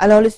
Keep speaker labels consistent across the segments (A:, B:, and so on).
A: Alors, le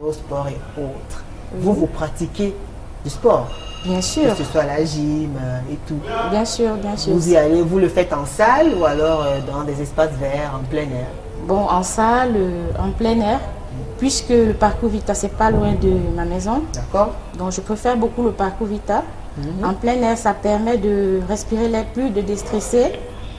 A: vos sports et autres, vous pratiquez du sport,
B: Bien sûr,
A: que ce soit la gym et tout.
B: bien sûr, bien sûr.
A: Vous y allez, vous le faites en salle ou alors dans des espaces verts, en plein air?
B: Bon, en salle, en plein air, puisque le parcours Vita, c'est pas loin de ma maison.
A: D'accord?
B: Donc, je préfère beaucoup le parcours Vita. En plein air, ça permet de respirer l'air plus, de déstresser.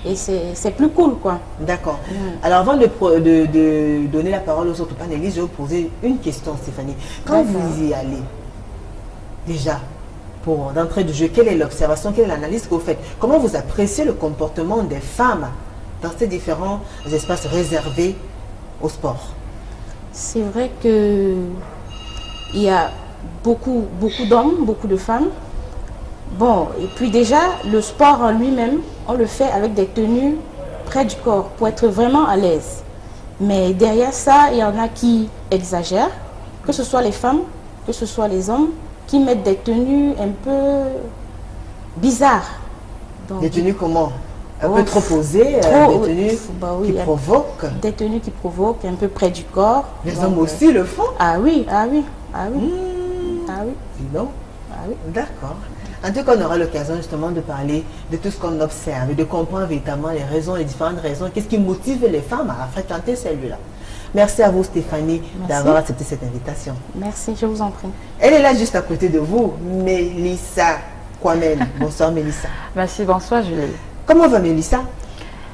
B: Et c'est plus cool, quoi.
A: D'accord. Alors, avant de donner la parole aux autres panélistes, je vais vous poser une question, Stéphanie. Quand vous y allez, déjà, pour d'entrée de jeu, quelle est l'observation, quelle est l'analyse que vous faites? Comment vous appréciez le comportement des femmes dans ces différents espaces réservés au sport?
B: C'est vrai que il y a beaucoup d'hommes, beaucoup de femmes. Bon, et puis déjà, le sport en lui-même, on le fait avec des tenues près du corps pour être vraiment à l'aise. Mais derrière ça, il y en a qui exagèrent, que ce soit les femmes, que ce soit les hommes, qui mettent des tenues un peu bizarres. Donc,
A: Des tenues comment? Un
B: Oh,
A: peu trop posées,
B: trop,
A: des tenues
B: bah oui,
A: qui provoquent.
B: des tenues qui provoquent un peu près du corps.
A: Les
B: Donc,
A: hommes aussi le font?
B: Ah oui, ah oui, ah oui, ah oui,
A: Sinon,
B: ah oui.
A: d'accord. En tout cas, on aura l'occasion justement de parler de tout ce qu'on observe et de comprendre véritablement les raisons, les différentes raisons, qu'est-ce qui motive les femmes à fréquenter ces lieux-là. Merci à vous, Stéphanie, d'avoir accepté cette invitation.
B: Merci, je vous en prie.
A: Elle est là juste à côté de vous, Mélissa Kwame. Bonsoir, Mélissa.
C: Merci, bonsoir Julie.
A: Comment va Mélissa?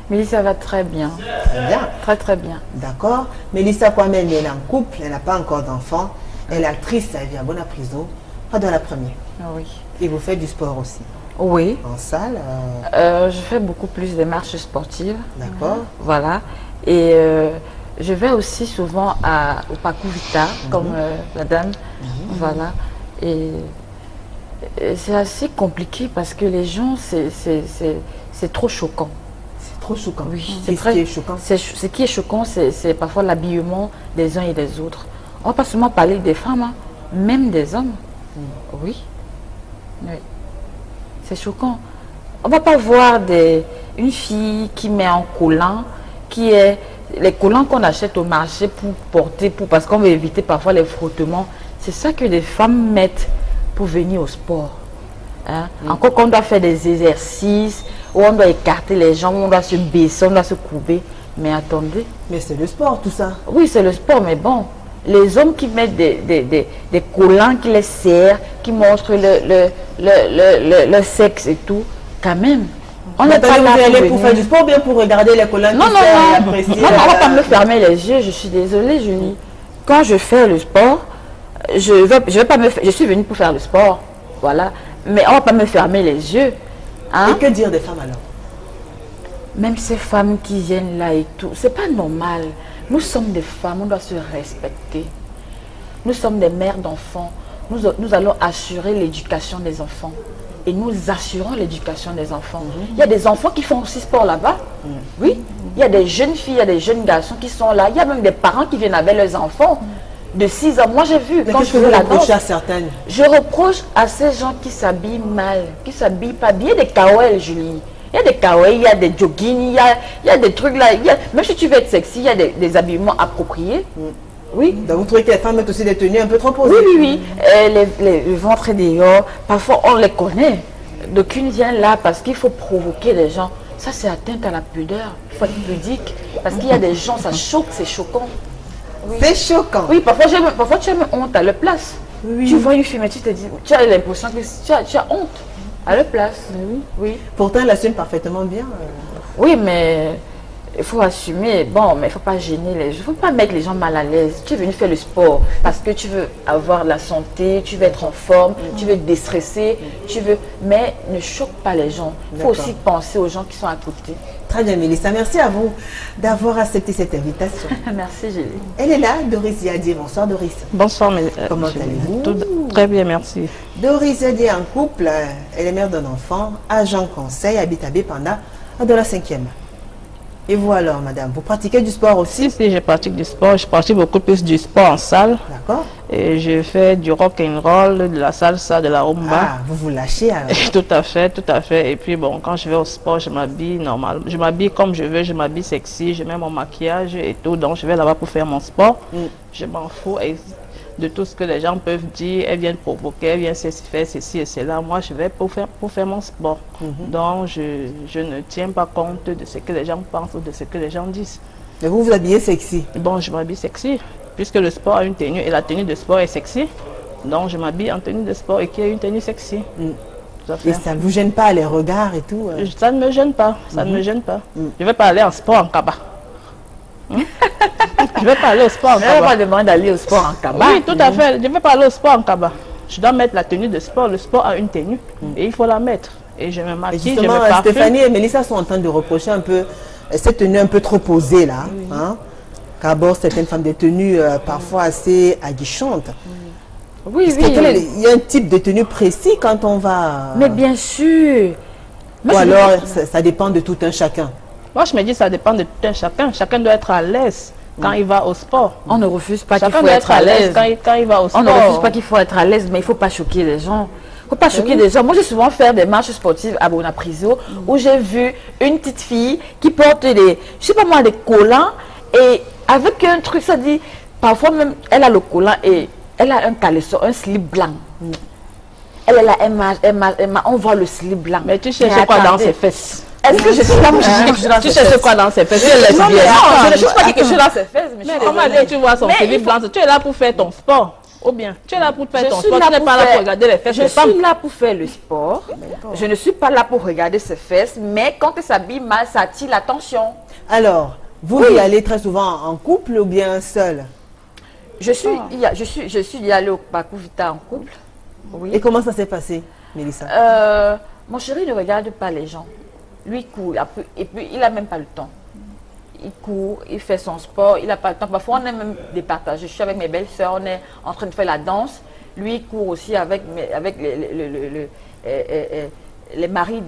C: Mélissa va très bien.
A: Très bien.
C: Très très bien.
A: D'accord. Mélissa Kwame, elle est en couple, elle n'a pas encore d'enfant. Elle est actrice, elle vit à Bonaprison, pas dans la première.
C: Oui.
A: Et vous faites du sport aussi?
C: Oui.
A: En salle?
C: Je fais beaucoup plus de marches sportives.
A: D'accord.
C: Voilà. Et je vais aussi souvent au parcours Vita, comme la dame. Voilà. Et c'est assez compliqué parce que les gens, c'est trop choquant.
A: C'est trop choquant.
C: Oui,
A: C'est ce qui est choquant.
C: Ce qui est choquant, c'est parfois l'habillement des uns et des autres. On ne va pas seulement parler des femmes, hein, même des hommes. Oui. Oui. C'est choquant. On ne va pas voir une fille qui met un collant, qui est les collants qu'on achète au marché pour porter, parce qu'on veut éviter parfois les frottements. C'est ça que les femmes mettent pour venir au sport. Hein? Encore qu'on doit faire des exercices, où on doit écarter les jambes, on doit se baisser, on doit se courber. Mais attendez.
A: Mais c'est le sport, tout ça.
C: Oui, c'est le sport, mais bon. Les hommes qui mettent des collants qui les serrent, qui montrent le sexe et tout, quand même. On n'est pas là
A: pour faire du sport, bien pour regarder les collants.
C: Non, non, non. Non, on ne va pas me fermer les yeux, je suis désolée, Julie. Quand je fais le sport, je suis venue pour faire le sport, voilà. Mais on ne va pas me fermer les yeux. Hein?
A: Et que dire des femmes alors?
C: Même ces femmes qui viennent là et tout, c'est pas normal. Nous sommes des femmes, on doit se respecter. Nous sommes des mères d'enfants. Nous allons assurer l'éducation des enfants. Et nous assurons l'éducation des enfants. Il y a des enfants qui font aussi sport là-bas. Oui. Il y a des jeunes filles, il y a des jeunes garçons qui sont là. Il y a même des parents qui viennent avec leurs enfants de 6 ans. Moi, j'ai vu.
A: Mais
C: quand je
A: faisais
C: fais la danse,
A: à certaines?
C: je reproche à ces gens qui s'habillent mal, qui s'habillent pas bien, des kawel, Julie. Il y a des kawaii, il y a des jogging, il y a des trucs là. Même si tu veux être sexy, il y a des habillements appropriés. Oui.
A: Donc vous trouvez que les femmes mettent aussi des tenues un peu trop posées?
C: Oui. Le ventre dehors, parfois on les connaît. D'aucunes viennent là parce qu'il faut provoquer les gens. Ça, c'est atteinte à la pudeur. Il faut être pudique. Parce qu'il y a des gens, ça choque, c'est choquant. Oui.
A: C'est choquant.
C: Oui, parfois tu as même honte à leur place.
A: Oui.
C: Tu vois une fille, mais tu te dis, tu as l'impression que tu as honte à leur place. Oui.
A: Pourtant, elle assume parfaitement bien.
C: Oui, mais il faut assumer. Bon, mais il ne faut pas gêner les gens. Il ne faut pas mettre les gens mal à l'aise. Tu es venu faire le sport parce que tu veux avoir la santé, tu veux être en forme, tu veux déstresser, mais ne choque pas les gens. Il faut aussi penser aux gens qui sont à côté.
A: Très bien, Mélissa. Merci à vous d'avoir accepté cette invitation.
C: Merci, Julie.
A: Elle est là, Doris Yadi. Bonsoir, Doris.
D: Bonsoir,
A: Comment allez-vous?
D: Très bien, merci.
A: Doris Yadi est en couple. Elle est mère d'un enfant, agent conseil, habite à Bépanda, dans la 5e. Et vous alors, madame, vous pratiquez du sport aussi?
D: Si, je pratique du sport. Je pratique beaucoup plus du sport en salle.
A: D'accord.
D: Et je fais du rock and roll, de la salsa, de la rumba.
A: Ah, vous vous lâchez alors?
D: Tout à fait, tout à fait. Et puis bon, quand je vais au sport, je m'habille normal. Je m'habille comme je veux, je m'habille sexy, je mets mon maquillage et tout. Donc je vais là-bas pour faire mon sport. Je m'en fous de tout ce que les gens peuvent dire. Elles viennent provoquer, elles viennent faire ceci et cela. Moi, je vais pour faire mon sport. Donc je ne tiens pas compte de ce que les gens pensent ou de ce que les gens disent.
A: Mais vous vous habillez sexy?
D: Bon, je m'habille sexy, puisque le sport a une tenue et la tenue de sport est sexy. Donc je m'habille en tenue de sport et qui a une tenue sexy. Tout à fait.
A: Et ça ne vous gêne pas les regards et tout?
D: Ça ne me gêne pas, ça ne me gêne pas. Je ne vais pas aller en sport en cabas. Je ne vais pas aller au sport en
C: cabas. Je ne vais pas demander d'aller au sport en cabas.
D: Oui, tout à fait. Je ne vais pas aller au sport en cabas. Je dois mettre la tenue de sport. Le sport a une tenue et il faut la mettre. Et je me maquille, je me parfume.
A: Stéphanie et Mélissa sont en train de reprocher un peu cette tenue un peu trop posée là. Hein? Qu'abord certaines femmes des tenues parfois assez aguichantes.
C: Oui.
A: Il y a un type de tenue précis quand on va...
C: Mais bien sûr.
A: Ou alors ça dépend de tout un chacun.
D: Moi je me dis ça dépend de tout un chacun. Chacun doit être à l'aise quand il va au sport.
C: On ne refuse pas qu'il faut être à l'aise
D: quand il va au sport.
C: On ne refuse pas qu'il faut être à l'aise, mais il ne faut pas choquer les gens. Il ne faut pas choquer les gens. Moi, j'ai souvent fait des marches sportives à Bonapriso où j'ai vu une petite fille qui porte des, je sais pas moi, des collants et avec un truc, ça dit, parfois même, elle a le collant et elle a un caleçon, un slip blanc. Elle est là, on voit le slip blanc.
D: Mais tu cherches quoi dans ses fesses?
C: Est-ce que je suis là?
D: Tu cherches quoi dans ses fesses?
C: Non, je ne cherche pas quelque chose dans ses fesses.
D: Mais comment tu vois son slip blanc? Tu es là pour faire ton sport. Ou bien, tu es là pour faire ton sport, tu n'es pas là pour regarder les fesses.
C: Je suis là pour faire le sport. Je ne suis pas là pour regarder ses fesses, mais quand elle s'habille mal, ça attire l'attention.
A: Alors, vous y allez très souvent en couple ou bien seul?
C: Je suis y allée au Bakou Vita en couple. Oui.
A: Et comment ça s'est passé, Mélissa?
C: Mon chéri ne regarde pas les gens. Lui court, et puis il n'a même pas le temps. Il court, il fait son sport, il n'a pas le temps. Parfois, on est même départagé. Je suis avec mes belles-sœurs, on est en train de faire la danse. Lui, il court aussi avec les maris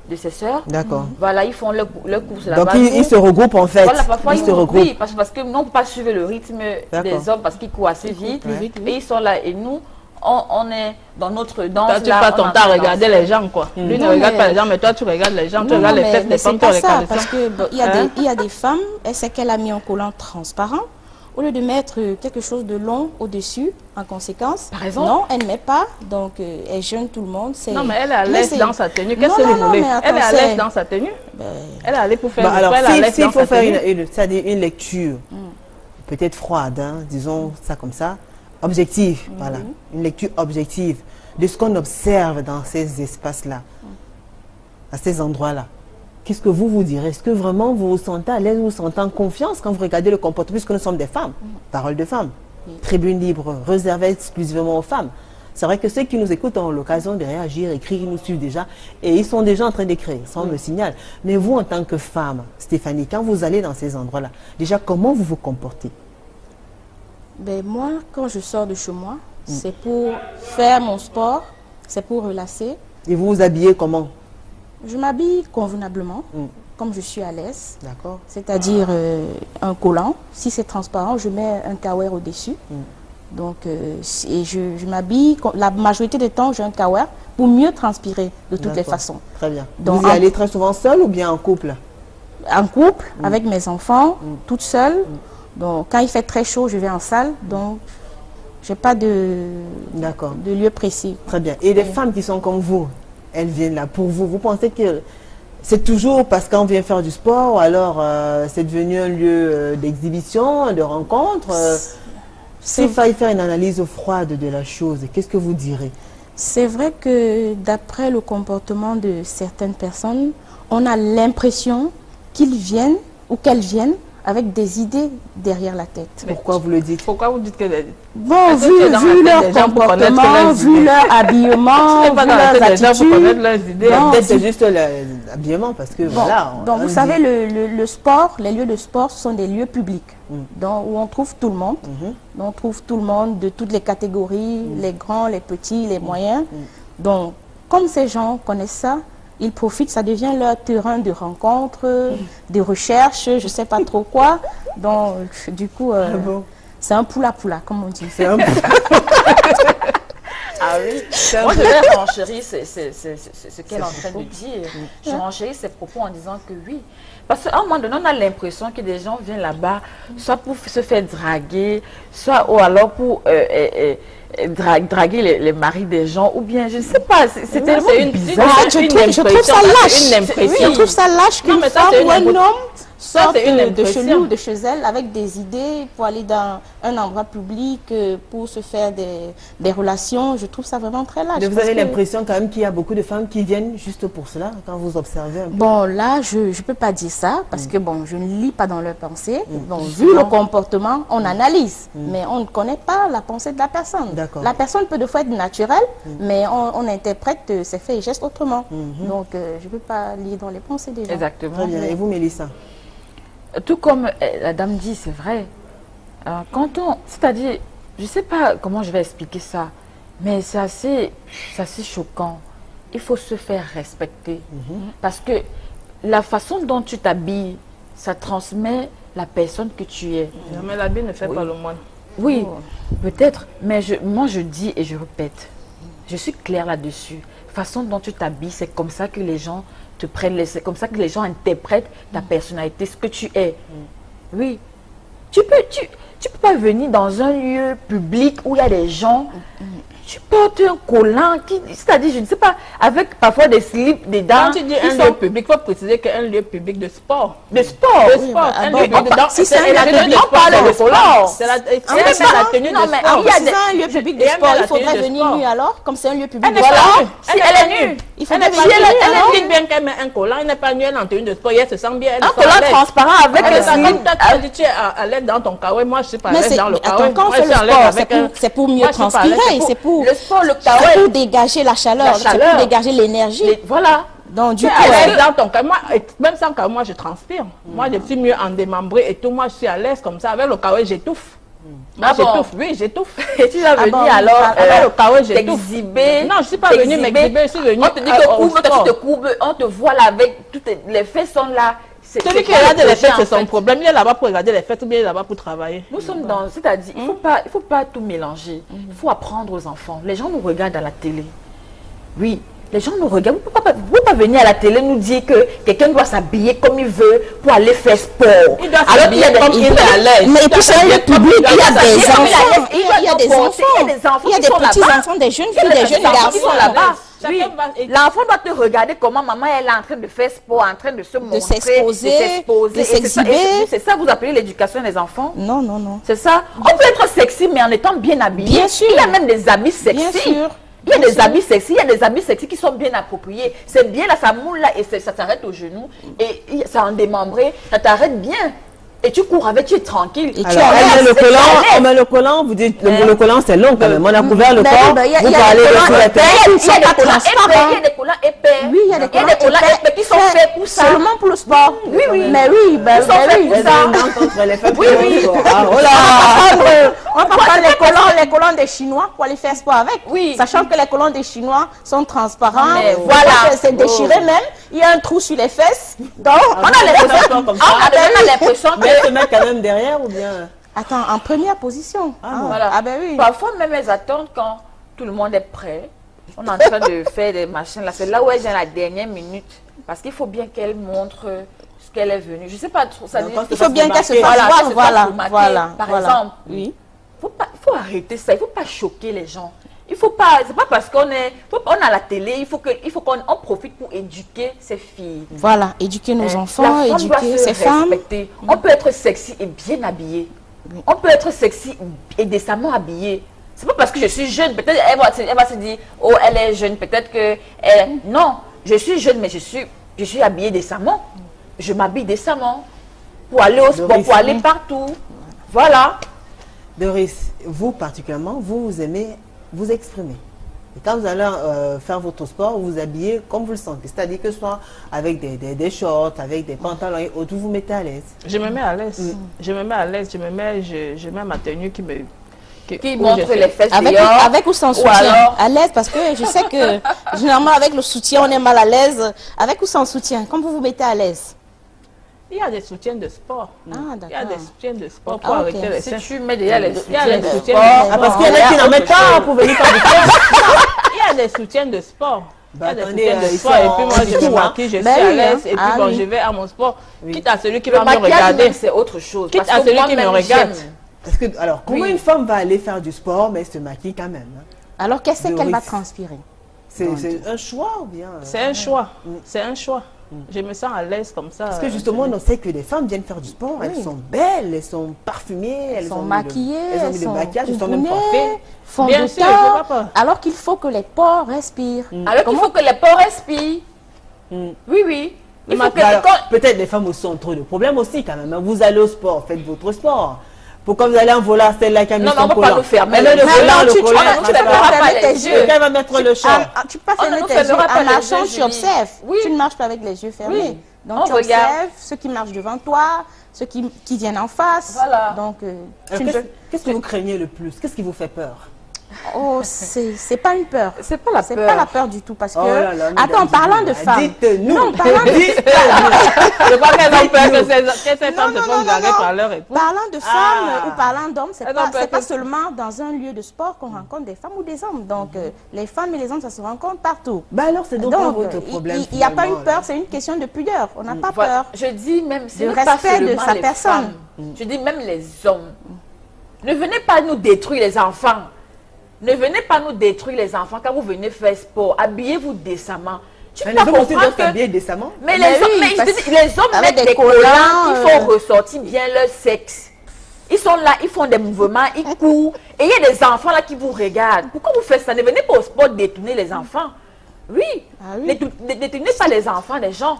C: de ses sœurs.
A: D'accord.
C: Voilà, ils font leur course là-bas.
A: Donc, ils se regroupent en fait.
C: Voilà, parfois,
A: ils se regroupent.
C: Oui, parce que nous, on ne peut pas suivre le rythme des hommes parce qu'ils courent assez vite. Et ils sont là. Et nous, on est dans notre danse.
D: Toi, tu passes ton temps à regarder les gens, quoi. Lui ne regarde pas les gens, mais toi, tu regardes les gens. Tu regardes les fesses des femmes, tu regardes les
B: parce que il y a des femmes, elle sait qu'elle a mis un collant transparent. Au lieu de mettre quelque chose de long au-dessus, en conséquence,
C: par exemple,
B: non, elle ne met pas, donc elle gêne tout le monde.
D: Non, mais elle est à l'aise dans sa tenue. Qu'est-ce que vous voulez? Elle est à l'aise dans sa tenue. Elle est allée pour faire
A: alors, s'il faut faire une lecture, peut-être froide, hein, disons ça comme ça, objective, voilà, une lecture objective de ce qu'on observe dans ces espaces-là, à ces endroits-là. Qu'est-ce que vous direz? Est-ce que vraiment vous vous sentez à l'aise, vous vous sentez en confiance quand vous regardez le comportement, puisque nous sommes des femmes, parole de femmes, tribune libre, réservée exclusivement aux femmes. C'est vrai que ceux qui nous écoutent ont l'occasion de réagir, écrire, ils nous suivent déjà, et ils sont déjà en train d'écrire, ça on me signale. Mais vous, en tant que femme, Stéphanie, quand vous allez dans ces endroits-là, déjà, comment vous vous comportez?
B: Ben, moi, quand je sors de chez moi, c'est pour faire mon sport, c'est pour relaxer.
A: Et vous vous habillez comment?
B: Je m'habille convenablement, comme je suis à l'aise.
A: D'accord.
B: C'est-à-dire un collant. Si c'est transparent, je mets un kawaii au-dessus. Donc, et je m'habille, la majorité du temps, j'ai un kawa pour mieux transpirer de toutes les façons.
A: Très bien.
B: Donc,
A: vous y allez très souvent seul ou bien en couple?
B: En couple, avec mes enfants, toute seule. Donc, quand il fait très chaud, je vais en salle. Donc, je n'ai pas de lieu précis.
A: Très bien. Et les femmes qui sont comme vous, elles viennent là pour vous. Vous pensez que c'est toujours parce qu'on vient faire du sport ou alors c'est devenu un lieu d'exhibition, de rencontre S'il fallait faire une analyse froide de la chose, qu'est-ce que vous direz?
B: C'est vrai que d'après le comportement de certaines personnes, on a l'impression qu'ils viennent ou qu'elles viennent avec des idées derrière la tête.
A: Pourquoi vous le dites?
D: Pourquoi vous dites que...
B: Bon, vu leur comportement, vu leur habillement, vu leurs attitudes.
A: Peut-être c'est juste l'habillement parce que voilà.
B: Donc vous savez, le sport, les lieux de sport, ce sont des lieux publics où on trouve tout le monde. On trouve tout le monde de toutes les catégories, les grands, les petits, les moyens. Donc, comme ces gens connaissent ça, ils profitent, ça devient leur terrain de rencontre, de recherche, je ne sais pas trop quoi. Donc, du coup, c'est un poula-poula, comme on dit.
A: C'est un
C: Ah oui, moi je vais renchérir ce qu'elle est en train de dire. Je renchéris ses propos en disant que oui. Parce qu'à un moment donné, on a l'impression que des gens viennent là-bas, soit pour se faire draguer, soit ou alors pour draguer les maris des gens, ou bien, je ne sais pas, c'est tellement bizarre.
B: Je trouve ça lâche. Je trouve ça lâche qu'une femme ou un homme sorte de chez lui ou de chez elle avec des idées pour aller dans un endroit public, pour se faire des relations. Je trouve ça vraiment très lâche.
A: Mais vous avez l'impression quand même qu'il y a beaucoup de femmes qui viennent juste pour cela, quand vous observez un peu?
B: Bon, là, je ne peux pas dire ça, parce que bon, je ne lis pas dans leurs pensées. Donc, vu le comportement, on analyse, mais on ne connaît pas la pensée de la personne. La personne peut de fois être naturelle, mais on interprète ses faits et gestes autrement. Donc, je ne peux pas lire dans les pensées des gens.
C: Exactement.
A: Très bien. Et vous, Mélissa?
C: Tout comme la dame dit, c'est vrai. C'est-à-dire, je ne sais pas comment je vais expliquer ça, mais c'est assez choquant. Il faut se faire respecter. Parce que la façon dont tu t'habilles, ça transmet la personne que tu es.
D: Mais l'habit ne fait pas le moine.
C: Oui, peut-être, mais moi je dis et je répète, je suis claire là-dessus. La façon dont tu t'habilles, c'est comme ça que les gens te prennent, c'est comme ça que les gens interprètent ta personnalité, ce que tu es. Oui, tu peux pas venir dans un lieu public où il y a des gens, tu portes un collant, c'est-à-dire, je ne sais pas, avec parfois des slips, des dents.
D: Quand tu dis un lieu public, il faut préciser qu'un lieu public de sport.
C: De sport.
D: De sport. Un lieu public de
B: si c'est
C: la tenue, on parle de sport.
D: C'est la tenue de sport.
B: Si c'est un lieu public de sport, il faudrait venir nu alors, comme c'est un lieu public de
C: Voilà.
B: sport.
C: Si elle est nue.
B: Il faut venir
D: Elle dit bien qu'elle met un collant, elle n'est pas nue, elle est en tenue de sport, elle se sent bien.
C: Un collant transparent avec un slip.
D: Comme toi, tu as dit, tu es à l'aise dans ton kawaii, moi je suis pas à l'aise dans le kawaii.
B: Quand on fait le sport, c'est pour mieux transpirer, c'est pour dégager la chaleur, c'est pour dégager l'énergie.
C: Voilà.
B: Donc du
D: tu
B: coup,
D: es à l'aise dans ton kawaii. Moi, même sans kawaii, moi je transpire. Moi je suis mieux en démembré et tout, moi je suis à l'aise comme ça. Avec le kawaii, j'étouffe. Moi j'étouffe, oui, j'étouffe.
C: Et tu vas venir alors
D: avec le kawaii, j'étouffe.
C: T'exhiber.
D: Non, je ne suis pas venue m'exhiber, je suis venue.
C: On te dit que courbe, toi tu te courbes, on te voit là avec toutes les fesses sont là.
D: Celui qui regarde les fesses, c'est son problème. Il est là-bas pour regarder les fesses ou bien il est là-bas pour travailler.
C: Nous sommes dans, c'est-à-dire, il ne faut pas tout mélanger. Il faut apprendre aux enfants. Les gens nous regardent à la télé. Oui, les gens nous regardent. Vous ne pouvez pas venir à la télé nous dire que quelqu'un doit s'habiller comme il veut pour aller faire sport.
D: Il doit s'habiller comme il est à l'aise.
B: Mais puis c'est le public, il y a des enfants.
C: Il y a des enfants.
B: Il y a des petits enfants, des jeunes filles, des jeunes garçons
C: qui sont là-bas. Oui. L'enfant doit te regarder comment maman elle est en train de faire sport, en train de se montrer,
B: de s'exhiber.
C: C'est ça que vous appelez l'éducation des enfants?
B: Non, non, non.
C: C'est ça? On peut être sexy mais en étant bien habillé.
B: Bien sûr.
C: Il y a même des habits sexy.
B: Bien sûr.
C: Il y a des habits sexy, il y a des habits sexy qui sont bien appropriés. C'est bien là, ça moule là et ça t'arrête au genou. Et ça en démembré, ça t'arrête bien. Et tu cours avec, tu es tranquille.
A: Et alors, on met le collant, vous dites, le collant c'est long quand même. On a couvert le corps, vous parlez de la tête.
C: Il y a des collants épais.
B: Oui, il y a des collants
C: épais qui sont faits pour ça.
B: Seulement pour le sport.
C: Oui, oui.
B: Mais oui,
C: ils sont faits pour ça.
A: Oui, oui.
B: On peut prendre les collants des Chinois pour aller faire sport avec.
C: Oui.
B: Sachant que les collants des Chinois sont transparents.
C: Voilà.
B: C'est déchiré même. Il y a un trou sur les fesses. Donc,
C: on a l'impression
A: Mais elle se met quand même derrière ou bien?
B: Attends, en première position.
C: Voilà.
B: Ah ben oui.
C: Parfois même elles attendent quand tout le monde est prêt. On est en train de faire des machins là. C'est là où elles viennent à la dernière minute. Parce qu'il faut bien qu'elle montre ce qu'elle est venue. Je sais pas trop. Ça
B: Il faut bien qu'elle se fasse voir. Voilà.
C: Par exemple.
B: Oui.
C: Faut arrêter ça. Il faut pas choquer les gens. Il faut pas. C'est pas parce qu'on est à la télé. Il faut qu'on profite pour éduquer ces filles.
B: Voilà. Éduquer nos enfants, éduquer ces femmes.
C: On peut être sexy et bien habillé. On peut être sexy et décemment habillé. C'est pas parce que je suis jeune, peut-être elle va se dire, oh, elle est jeune, peut-être que... Non, je suis jeune, mais je suis habillée décemment. Je m'habille décemment pour aller au sport,
A: Doris,
C: pour aller partout. Voilà.
A: Doris, vous particulièrement, vous aimez vous exprimer. Et quand vous allez faire votre sport, vous vous habillez comme vous le sentez. C'est-à-dire que ce soit avec des shorts, avec des pantalons et autres, vous vous mettez à l'aise.
D: Je me mets à l'aise. Je me mets à l'aise. Je mets ma tenue qui
C: montre les fesses
B: avec ou sans soutien. À l'aise, parce que je sais que généralement avec le soutien, on est mal à l'aise. Avec ou sans soutien, comme vous vous mettez à l'aise?
D: Il y a des soutiens de sport.
B: Ah,
D: il y a des soutiens de sport
B: pour
D: arrêter les seins.
C: Si tu mets déjà les soutiens de sport.
A: Parce qu'il y en a qui n'en mettent pas pour venir faire du sport.
D: Il y a des soutiens de sport. Il y a des
A: attendez,
D: soutiens de sport. Et puis moi, je me maquille, je suis à l'aise. Et puis bon, je vais à mon sport. Quitte à celui qui va me regarder.
C: C'est autre chose.
D: Quitte à celui qui me regarde.
A: Parce que, alors, comment une femme va aller faire du sport, mais elle se maquille quand même?
B: Alors, qu'est-ce qu'elle va transpirer?
A: C'est un choix ou bien?
D: C'est un choix. C'est un choix. Je me sens à l'aise comme ça.
A: Parce que justement, on sait que les femmes viennent faire du sport, elles sont belles, elles sont parfumées, elles
B: sont maquillées,
A: elles ont mis le maquillage, elles sont même coiffées.
B: Font bien sûr, alors qu'il faut que les pores respirent.
C: Alors qu'il faut que les pores respirent. Oui, oui.
A: Peut-être les femmes aussi ont trop de problèmes aussi quand même. Vous allez au sport, faites votre sport. Pourquoi vous allez en volant celle-là qui a mis son collant?
C: Non, on ne va pas nous fermer.
A: Le volant, le collant.
B: Tu ne peux pas fermer tes yeux.
A: Quelqu'un va mettre le short.
B: Tu peux pas fermer tes yeux. En marchant, tu observes. Tu ne marches pas avec les yeux fermés. Donc tu observes ceux qui marchent devant toi, ceux qui viennent en face.
C: Voilà.
B: Donc,
A: qu'est-ce que vous craignez le plus? Qu'est-ce qui vous fait peur?
B: Oh, c'est pas une peur.
C: C'est pas la peur.
B: C'est pas la peur du tout parce que...
A: Oh là là,
B: attends, parlant de femmes...
A: Dites-nous.
B: Non, parlant de...
D: Je crois qu'elles ont peur que ces femmes se font garer par leur époux.
B: Parlant de femmes ou parlant d'hommes, c'est pas seulement dans un lieu de sport qu'on rencontre des femmes ou des hommes. Donc, les femmes et les hommes, ça se rencontre partout.
A: Bah alors, c'est donc pas votre problème.
B: Il n'y a pas une peur, c'est une question de pudeur. On n'a pas peur.
C: Je dis même, c'est
B: le respect de sa personne.
C: Je dis même les hommes. Ne venez pas nous détruire les enfants. Ne venez pas nous détruire les enfants quand vous venez faire sport. Habillez-vous décemment.
A: Les hommes aussi doivent s'habiller décemment.
C: Mais les hommes mettent des collants qui font ressortir bien leur sexe. Ils sont là, ils font des mouvements, ils courent. Et il y a des enfants là qui vous regardent. Pourquoi vous faites ça? Ne venez pas au sport détourner les enfants. Oui. Ne détournez pas les enfants des gens.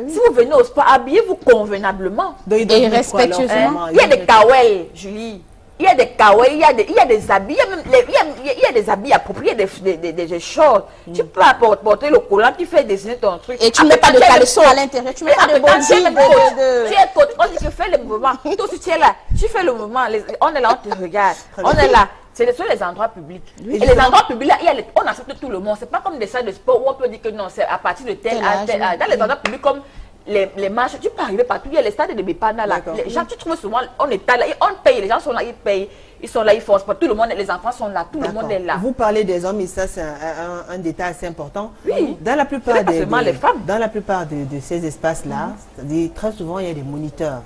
C: Si vous venez au sport, habillez-vous convenablement.
B: Et respectueusement.
C: Il y a des kawel, Julie. Il y a des kawaii, il y a des habits, il y a des habits appropriés, des shorts. Tu peux porter le collant, tu fais dessiner ton truc.
B: Et tu ne mets pas de caleçon à l'intérieur, tu ne mets pas de body.
C: Tu es coach, on dit que fais le mouvement. Toi aussi tu es là, tu fais le mouvement, on est là, on te regarde. On est là. C'est sur les endroits publics. Et les endroits publics, là, on accepte tout le monde. C'est pas comme des salles de sport où on peut dire que non, c'est à partir de tel à tel. Dans les endroits publics comme les marches, tu peux arriver partout. Il y a les stades de Bépana là. Les gens, tu trouves souvent, on est là, on paye, les gens sont là, ils payent. Ils sont là, ils forcent pas. Tout le monde, les enfants sont là, tout le monde est là.
A: Vous parlez des hommes et ça, c'est un détail assez important.
C: Oui.
A: Dans la plupart
C: les femmes.
A: Dans la plupart de ces espaces-là, c'est-à-dire très souvent, il y a des moniteurs.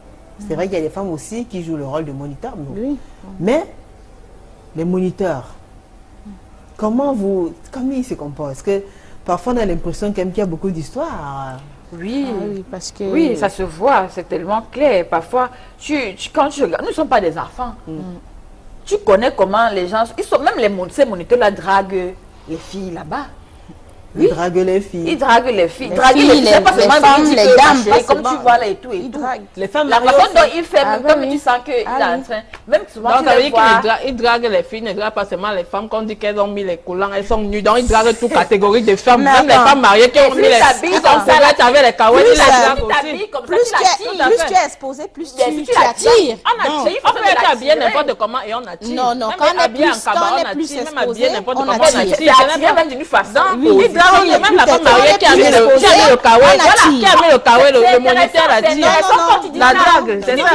A: C'est vrai qu'il y a des femmes aussi qui jouent le rôle de moniteur. Mais les moniteurs, comment ils se comportent? Parce que parfois, on a l'impression qu'il y a beaucoup d'histoires.
C: Oui.
B: Parce que...
C: oui, ça se voit, c'est tellement clair. Parfois, quand tu regardes, nous ne sommes pas des enfants. Tu connais comment les gens, ces moniteurs-là draguent les filles là-bas.
A: Ils draguent les filles.
C: Ils draguent les filles.
B: Les femmes, les dames,
C: comme tu vois là et tout.
A: Les femmes,
C: la façon dont ils font, comme tu sens qu'il est en train. Même souvent,
D: donc, ça veut dire qu'ils draguent les filles, ne draguent pas seulement les femmes. Quand on dit qu'elles ont mis les collants, elles sont nues. Donc, ils draguent toute catégorie de femmes. Même les femmes mariées qui ont mis les serviettes avec les cahuètes, ils les draguent aussi.
B: Plus tu es exposé, plus tu attires.
D: On peut être habillé n'importe comment et on attire.
B: Non, quand on est plus exposé,
D: n'importe comment, on attire.
C: C'est attiré même d'une façon.
D: même la femme mariée qui a mis le kawaii, qui a mis le kawaii, le moniteur a dit. La drague, c'est ça.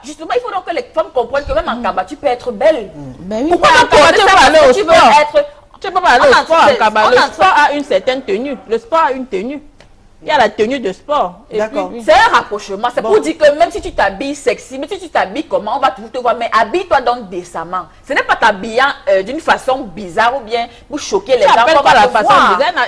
C: Justement, il faut donc que les femmes comprennent que même en Kaba, tu peux être belle.
B: Ben oui.
D: Pourquoi tu peux aller au sport? Tu peux pas aller au sport en Kaba. Le sport a une certaine tenue. Le sport a une tenue. Il y a la tenue de sport.
A: D'accord.
C: C'est un rapprochement. C'est pour dire que même si tu t'habilles sexy, même si tu t'habilles comment, on va toujours te voir. Mais habille-toi donc décemment. Ce n'est pas t'habillant d'une façon bizarre ou bien pour choquer les gens.
D: Pas la façon bizarre.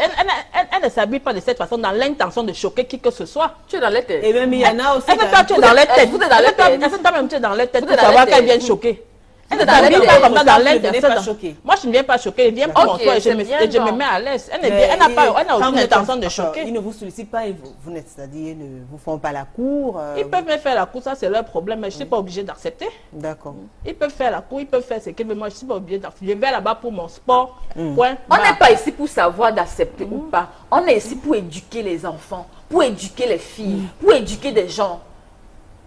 D: Elle ne s'habille pas de cette façon dans l'intention de choquer qui que ce soit.
C: Tu es dans les têtes.
A: Et même il y en a aussi.
D: Est-ce que tu es dans les têtes?
C: Vous êtes dans les têtes.
D: Est-ce que toi-même tu es dans les têtes pour savoir qu'elle vient choquer? Elle ne t'habille pas comme ça dans l'intention. Moi, je ne viens pas choquer. Elle vient pour toi et je me mets à l'aise. Elle n'a aucune intention de choquer.
A: Ils ne vous sollicitent pas et vous n'êtes, c'est-à-dire, ils ne vous font pas la cour.
D: Ils peuvent me faire la cour, ça c'est leur problème, mais je ne suis pas obligée d'accepter.
A: D'accord.
D: Ils peuvent faire la cour, ils peuvent faire ce qu'ils veulent, moi je ne suis pas obligée d'accepter. Je vais là-bas pour mon sport. Point.
C: On n'est pas ici pour savoir d'accepter ou pas. On est ici pour éduquer les enfants, pour éduquer les filles, pour éduquer des gens.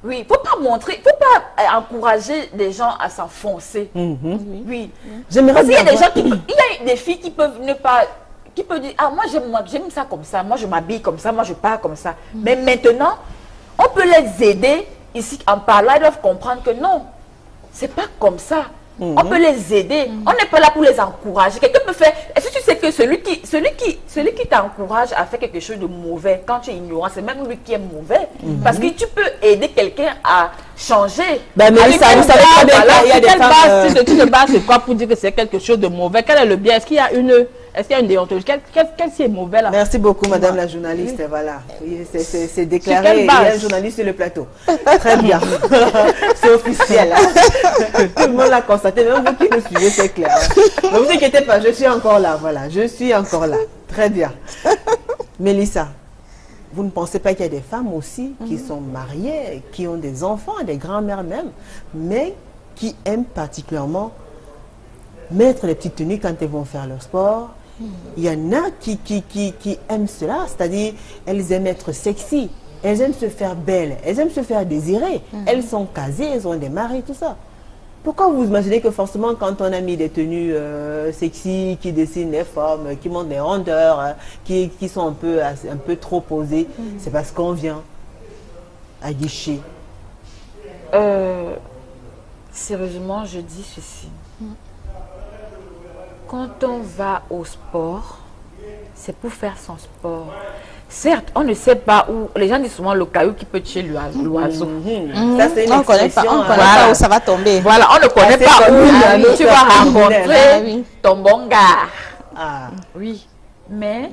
C: Oui, il ne faut pas montrer, il ne faut pas encourager les gens à s'enfoncer. Oui.
A: J'aimerais
C: bien. Il y a des filles qui peuvent ne pas, qui peuvent dire, ah moi j'aime ça comme ça, moi je m'habille comme ça, moi je pars comme ça. Mais maintenant, on peut les aider ici en parlant, ils doivent comprendre que non, c'est pas comme ça. On peut les aider. On n'est pas là pour les encourager. Quelqu'un peut faire. Est-ce que tu sais que celui qui t'encourage à faire quelque chose de mauvais, quand tu es ignorant, c'est même lui qui est mauvais. Parce que tu peux aider quelqu'un à changer.
A: Ben, mais ça, vous savez très bien qu'il y a des femmes...
D: Tu te bases sur quoi pour dire que c'est quelque chose de mauvais? Quel est le bien? Est-ce qu'il y a une déontologie? Qu'est-ce qui est mauvais là?
A: Merci beaucoup, madame la journaliste. Voilà. C'est déclaré. Il y a un journaliste sur le plateau. Très bien. C'est officiel. Tout le monde l'a constaté. Même vous qui nous suivez, c'est clair. Ne vous inquiétez pas, je suis encore là. Voilà. Je suis encore là. Très bien. Mélissa, vous ne pensez pas qu'il y a des femmes aussi qui sont mariées, qui ont des enfants, des grands-mères même, mais qui aiment particulièrement mettre les petites tenues quand elles vont faire leur sport? Il y en a qui aiment cela, c'est-à-dire elles aiment être sexy, elles aiment se faire belles, elles aiment se faire désirer, elles sont casées, elles ont des maris, tout ça. Pourquoi vous imaginez que forcément quand on a mis des tenues sexy, qui dessinent les formes, qui montrent des rondeurs, qui sont un peu trop posées, c'est parce qu'on vient aguicher?
C: Sérieusement, je dis ceci. Quand on va au sport, c'est pour faire son sport. Certes, on ne sait pas où. Les gens disent souvent le caillou qui peut tuer l'oiseau.
A: Ça, c'est une
B: On ne connaît pas où ça va tomber.
C: Voilà, on ne connaît pas où tu vas rencontrer ton bon gars.
A: Ah.
C: Oui, mais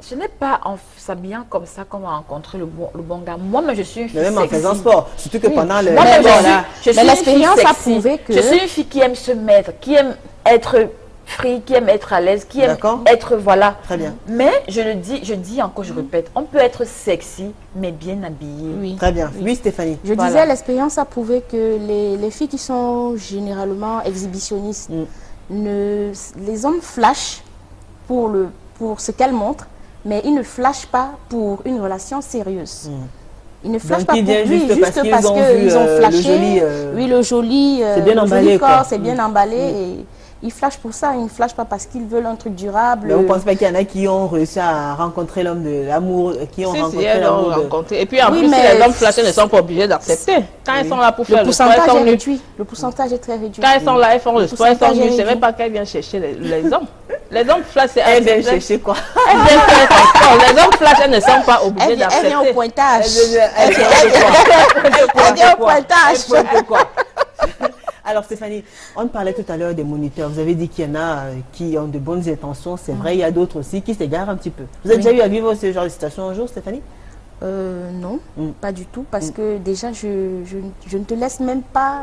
C: ce n'est pas en s'habillant comme ça qu'on va rencontrer le bon gars. Moi-même, je suis une fille
A: même en
C: sexy.
A: faisant sport, surtout que pendant le...
C: Moi-même, je suis
B: l'expérience a prouvé que...
C: Je suis une fille qui aime se mettre, qui aime être free, qui aime être à l'aise, qui aime être, voilà.
A: Très bien.
C: Mais je dis encore, je répète, on peut être sexy, mais bien habillé.
B: Oui.
A: Très bien. Oui, Stéphanie.
B: Je disais, l'expérience a prouvé que les filles qui sont généralement exhibitionnistes, les hommes flashent pour ce qu'elles montrent, mais ils ne flashent pas pour une relation sérieuse. Ils ne flashent pas pour lui, juste parce qu'ils ont flashé. Le joli,
A: c'est bien emballé,
B: corps, c'est bien emballé. Et ils flashent pour ça, ils ne flashent pas parce qu'ils veulent un truc durable.
A: Mais vous ne pensez pas qu'il y en a qui ont réussi à rencontrer l'homme de l'amour, qui ont rencontré l'amour
D: Et puis en plus, si les hommes flashés ne sont pas obligés d'accepter. Quand ils sont là pour faire le sport, ils sont nus.
B: Le pourcentage est très réduit.
D: Quand ils sont là, ils font le sport, ils sont nus. C'est même pas qu'elles viennent chercher les hommes. Les hommes flashent, c'est
A: elles viennent chercher quoi?
D: Elles viennent faire ton sport. Les hommes flashés, elles ne sont pas obligés d'accepter.
B: Elles viennent au pointage.
A: Elles viennent au pointage. Alors Stéphanie, on parlait tout à l'heure des moniteurs. Vous avez dit qu'il y en a qui ont de bonnes intentions. C'est vrai, il y a d'autres aussi qui s'égarent un petit peu. Vous avez déjà eu à vivre ce genre de situation un jour, Stéphanie?
B: Non, pas du tout. Parce que déjà, je ne te laisse même pas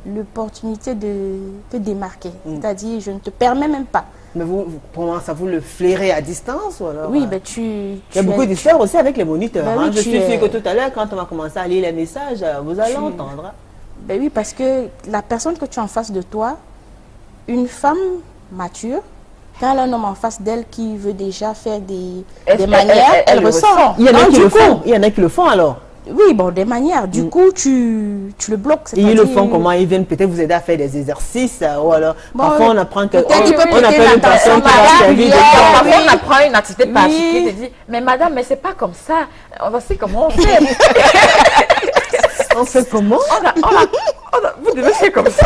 B: l'opportunité de te démarquer. C'est-à-dire, je ne te permets même pas.
A: Mais comment ça, vous le flairez à distance ou alors,
B: oui, ben
A: il y a beaucoup d'histoires aussi avec les moniteurs. Ben oui, je suis sûre que tout à l'heure, quand on va commencer à lire les messages, vous allez entendre.
B: Ben oui, parce que la personne que tu as en face de toi, une femme mature, quand elle a un homme en face d'elle qui veut déjà faire des manières, elle ressent.
A: Il y en a qui le font. Il y en a qui le font alors.
B: Oui, bon, des manières. Du coup, tu le bloques.
A: Et ils le font comment? Ils viennent peut-être vous aider à faire des exercices ou alors
B: Bon,
A: parfois on apprend que
B: peut-être qu'il peut
A: on appelle une personne qui va servir de
C: Parfois, on apprend une activité particulière, tu dis, mais madame, mais c'est pas comme ça. On va voir comment on fait.
A: On fait comment?
C: Vous devez faire comme ça.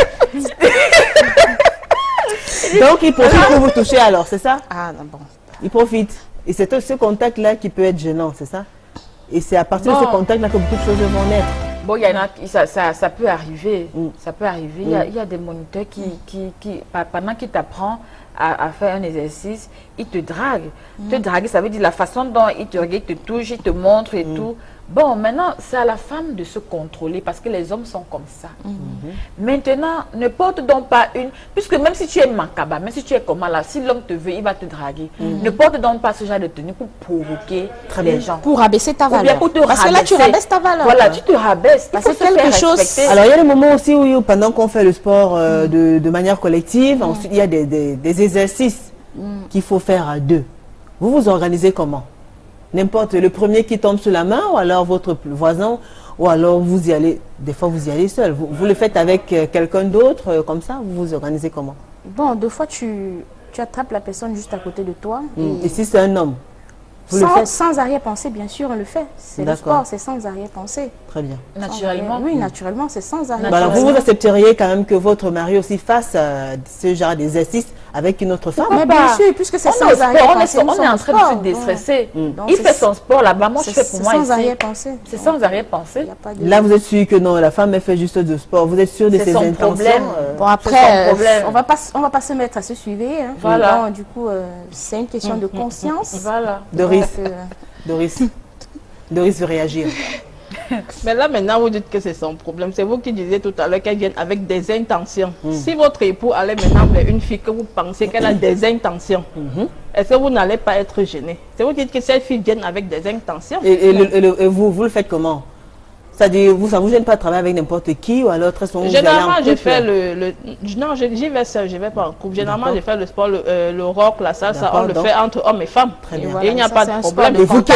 A: Donc ils profitent pour vous toucher alors, c'est ça?
B: Ah, non, bon.
A: Ils profitent. Et c'est ce contact-là qui peut être gênant, c'est ça? Et c'est à partir de ce contact-là que beaucoup de choses vont naître.
C: Bon, il y en a, ça peut arriver. Ça peut arriver. Il y a des moniteurs qui pendant qu'ils t'apprennent à faire un exercice, ils te draguent. Te draguer, ça veut dire la façon dont ils te regardent, ils te touchent, ils te montrent et tout. Bon, maintenant, c'est à la femme de se contrôler parce que les hommes sont comme ça. Maintenant, ne porte donc pas une... Puisque même si tu es macabre, même si tu es comme là, si l'homme te veut, il va te draguer. Ne porte donc pas ce genre de tenue pour provoquer les gens.
B: Pour rabaisser ta
C: Ou bien
B: valeur.
C: pour te
B: Parce que là, tu rabaisses ta valeur.
C: Voilà, tu te rabaisses.
B: Parce
C: Il faut
B: que
C: se
B: quelque
C: faire
B: chose-
C: respecter.
A: Alors il y a des moments aussi où pendant qu'on fait le sport de manière collective, ensuite il y a des exercices qu'il faut faire à deux. Vous vous organisez comment? N'importe le premier qui tombe sur la main ou alors votre voisin ou alors vous y allez, des fois vous y allez seul. Vous le faites avec quelqu'un d'autre comme ça, vous vous organisez comment?
B: Bon, deux fois, tu attrapes la personne juste à côté de toi.
A: Et si c'est un homme? Vous le faites?
B: Sans arrière-pensée, bien sûr, on le fait. C'est le
A: D'accord.
B: sport, c'est sans arrière-pensée.
A: Très bien.
C: Naturellement.
B: Oui, naturellement, c'est sans
A: Bah
B: arrière-pensée.
A: alors vous accepteriez quand même que votre mari aussi fasse ce genre d'exercice avec une autre femme?
B: Mais bien sûr, puisque c'est
C: On est au
B: sans
C: sport,
B: arrière-pensée.
C: on est en train de se déstresser.
B: Donc,
C: Il
B: c'est-
C: fait son sport là-bas, moi je
B: C'est
C: fais pour moi
B: sans
C: ici.
B: arrière-pensée.
C: C'est sans arrière-pensée.
B: Il y a pas de-
A: Là vous êtes sûr que non, la femme elle fait juste du sport. Vous êtes sûr de
C: C'est
A: ses
C: son
A: intentions?
C: problème.
B: Bon,
C: C'est
B: après,
C: son problème.
B: on va pas se mettre à se suivre. Hein.
C: Voilà.
B: Donc, du coup, c'est une question de conscience.
C: Voilà.
A: Doris,
B: Donc,
A: Doris veut réagir.
D: Mais là, maintenant, vous dites que c'est son problème. C'est vous qui disiez tout à l'heure qu'elle vient avec des intentions. Si votre époux allait maintenant vers une fille que vous pensez qu'elle a des intentions, est-ce que vous n'allez pas être gêné? C'est vous qui dites que cette fille vient avec des intentions.
A: Et vous le faites comment? C'est-à-dire, ça vous gêne pas de travailler avec n'importe qui ou alors très souvent vous allez en
D: Généralement, je
A: couple?
D: fais non, j'y vais seul, je vais pas en couple. Généralement, je fais le sport, le rock, la salsa,
A: D'accord,
D: on le
A: donc.
D: fait entre hommes et femmes.
A: Très bien.
D: Et il n'y a
B: Ça,
D: pas
B: c'est
D: de
B: un
D: problème.
B: sport
A: Et vous qui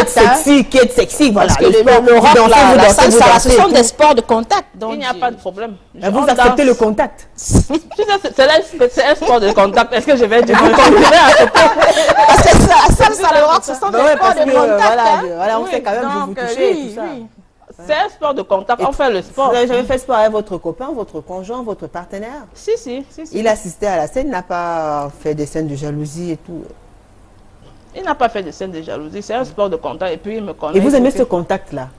A: êtes sexy, voilà.
B: Parce que le rock,
A: vous dansez,
B: la
A: vous
B: salsa,
A: dansez,
B: ce
A: vous
B: sont
A: dansez.
B: des sports de contact. Donc,
D: Il n'y a pas de problème.
A: Et vous
D: On
A: acceptez
D: danse.
A: le contact?
D: C'est un sport de contact. Est-ce que je vais continuer à accepter?
B: Parce que la salsa, le rock, ce sont
A: Bah
B: des
A: ouais,
B: sports
A: parce
B: de
A: que
B: contact.
A: voilà,
B: hein.
A: voilà, on
B: Oui,
A: sait quand même que vous
B: donc,
A: touchez et
B: oui,
A: tout ça.
B: oui.
D: C'est un sport de contact. On fait le sport.
A: Vous avez jamais fait sport avec votre copain, votre conjoint, votre partenaire?
D: Si.
A: Il assistait à la scène, n'a pas fait des scènes de jalousie et tout.
D: Il n'a pas fait de scène de jalousie. C'est un sport de contact. Et puis, il me connaît.
A: Et vous aimez
D: C'est
A: ce
D: que
A: contact-là?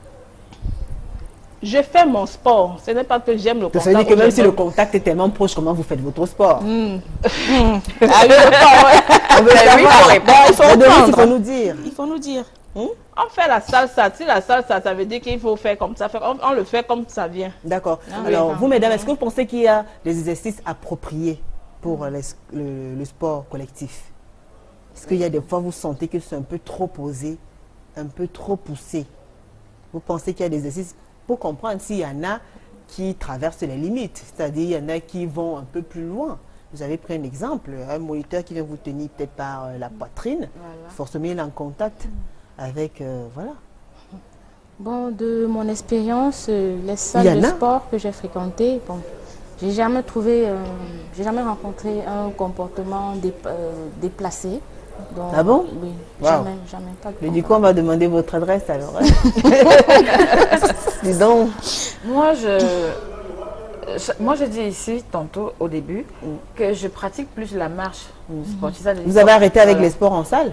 D: Je fais mon sport. Ce n'est pas que j'aime le contact.
A: Ça veut dire que
D: ou
A: même si
D: j'aime
A: le contact est tellement proche, comment vous faites votre sport?
B: Ah oui, le corps, ouais.
A: On veut savoir.
B: Doris,
A: Il faut nous dire.
B: Il faut nous dire.
D: On fait la salsa. Si la salsa, ça veut dire qu'il faut faire comme ça. On le fait comme ça vient.
A: D'accord. Alors, vous, mesdames, est-ce que vous pensez qu'il y a des exercices appropriés pour le sport collectif? Est-ce qu'il y a des fois, vous sentez que c'est un peu trop posé, un peu trop poussé? Vous pensez qu'il y a des exercices pour comprendre s'il y en a qui traversent les limites, c'est-à-dire il y en a qui vont un peu plus loin. Vous avez pris un exemple, un moniteur qui vient vous tenir peut-être par la poitrine, forcément il est en contact avec, voilà.
B: Bon, de mon expérience, les
A: Il y
B: salles
A: en
B: de
A: a.
B: sport que j'ai fréquentées, bon, j'ai jamais rencontré un comportement déplacé. Donc,
A: Ah bon?
B: Oui,
A: Wow.
B: jamais. Pas de
A: Mais du coup, on va demander votre adresse alors. Dis donc.
C: Moi, je dis ici, tantôt, au début, que je pratique plus la marche sportive.
A: Vous avez arrêté avec
C: Voilà.
A: les sports en salle?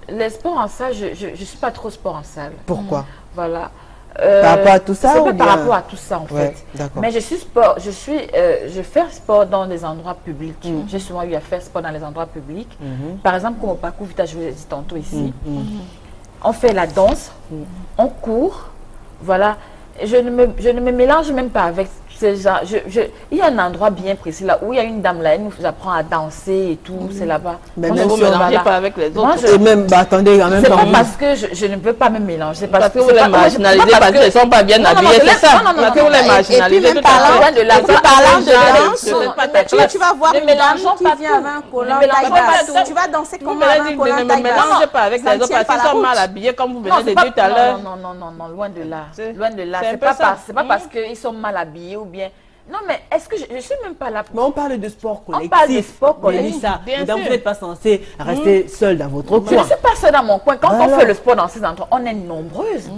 C: Les sports en salle, je ne suis pas trop sport en salle.
A: Pourquoi?
C: Voilà.
A: Par rapport à tout ça
C: C'est
A: ou
C: pas
A: bien-
C: par rapport à tout ça, en
A: Ouais,
C: fait.
A: d'accord.
C: Mais je fais sport dans des endroits publics. J'ai souvent eu à faire sport dans les endroits publics. Par exemple, comme au parcours Vita, je vous l'ai dit tantôt ici. On fait la danse, on court, voilà. Je ne me mélange même pas avec C'est genre, il y a un endroit bien précis là où il y a une dame là, elle nous apprend à danser et tout, c'est là-bas.
A: Mais
C: Moi,
A: même
C: je
A: si
C: vous
A: on
C: mélange
A: va
C: pas
D: avec les
C: Moi,
D: autres.
C: je-
A: Et même, bah, attendez, en même
C: C'est
A: temps.
C: pas parce que je ne peux pas me mélanger, c'est
D: Parce que vous
C: c'est
D: les
C: pas-
D: marginalisez
C: c'est pas
D: parce qu'ils ne sont pas bien
C: Non, non,
D: habillés,
C: non,
D: c'est ça.
C: non, non, non,
D: Parce que
C: non,
D: vous les
C: non,
D: marginalisez
B: même
D: tout à
B: parlant-
D: fait.
C: de la-
B: et puis parlant de
C: déjà,
B: danse,
C: c'est pas
B: tu
C: ta classe.
B: vas voir
C: Ne
B: une dame
C: mélangeons
B: qui
C: pas
B: vient
C: tout.
B: avec un collant
C: Ne mélangeons
B: taille
C: pas
B: basse.
C: tout.
B: Tu vas danser
D: Vous
B: comment
D: venez
B: avec un
D: de
B: collant
D: ne me
B: taille basse?
D: mélangez pas avec
B: Ça
D: les
B: ne
D: autres
B: tient
D: parce
B: pas
D: qu'ils
B: la
D: sont
B: route.
D: mal habillés comme vous
C: Non,
D: venez
C: c'est
D: de
C: pas-
D: dire tout à l'heure.
C: non, non, non, non, loin de là.
D: C'est-
C: Loin de là.
D: c'est un
C: C'est
D: peu
C: pas,
D: ça.
C: c'est pas parce qu'ils sont mal habillés ou bien. Non, mais est-ce que je suis même pas là
A: Mais on parle de sport collectif.
C: parle de sport collectif,
A: Mélissa,
D: bien
A: donc
D: sûr.
A: vous n'êtes pas censé rester seul dans votre
C: Je ne
A: coin.
C: suis pas seule dans mon coin. Quand
A: Voilà.
C: on fait le sport dans ces endroits, on est nombreuses.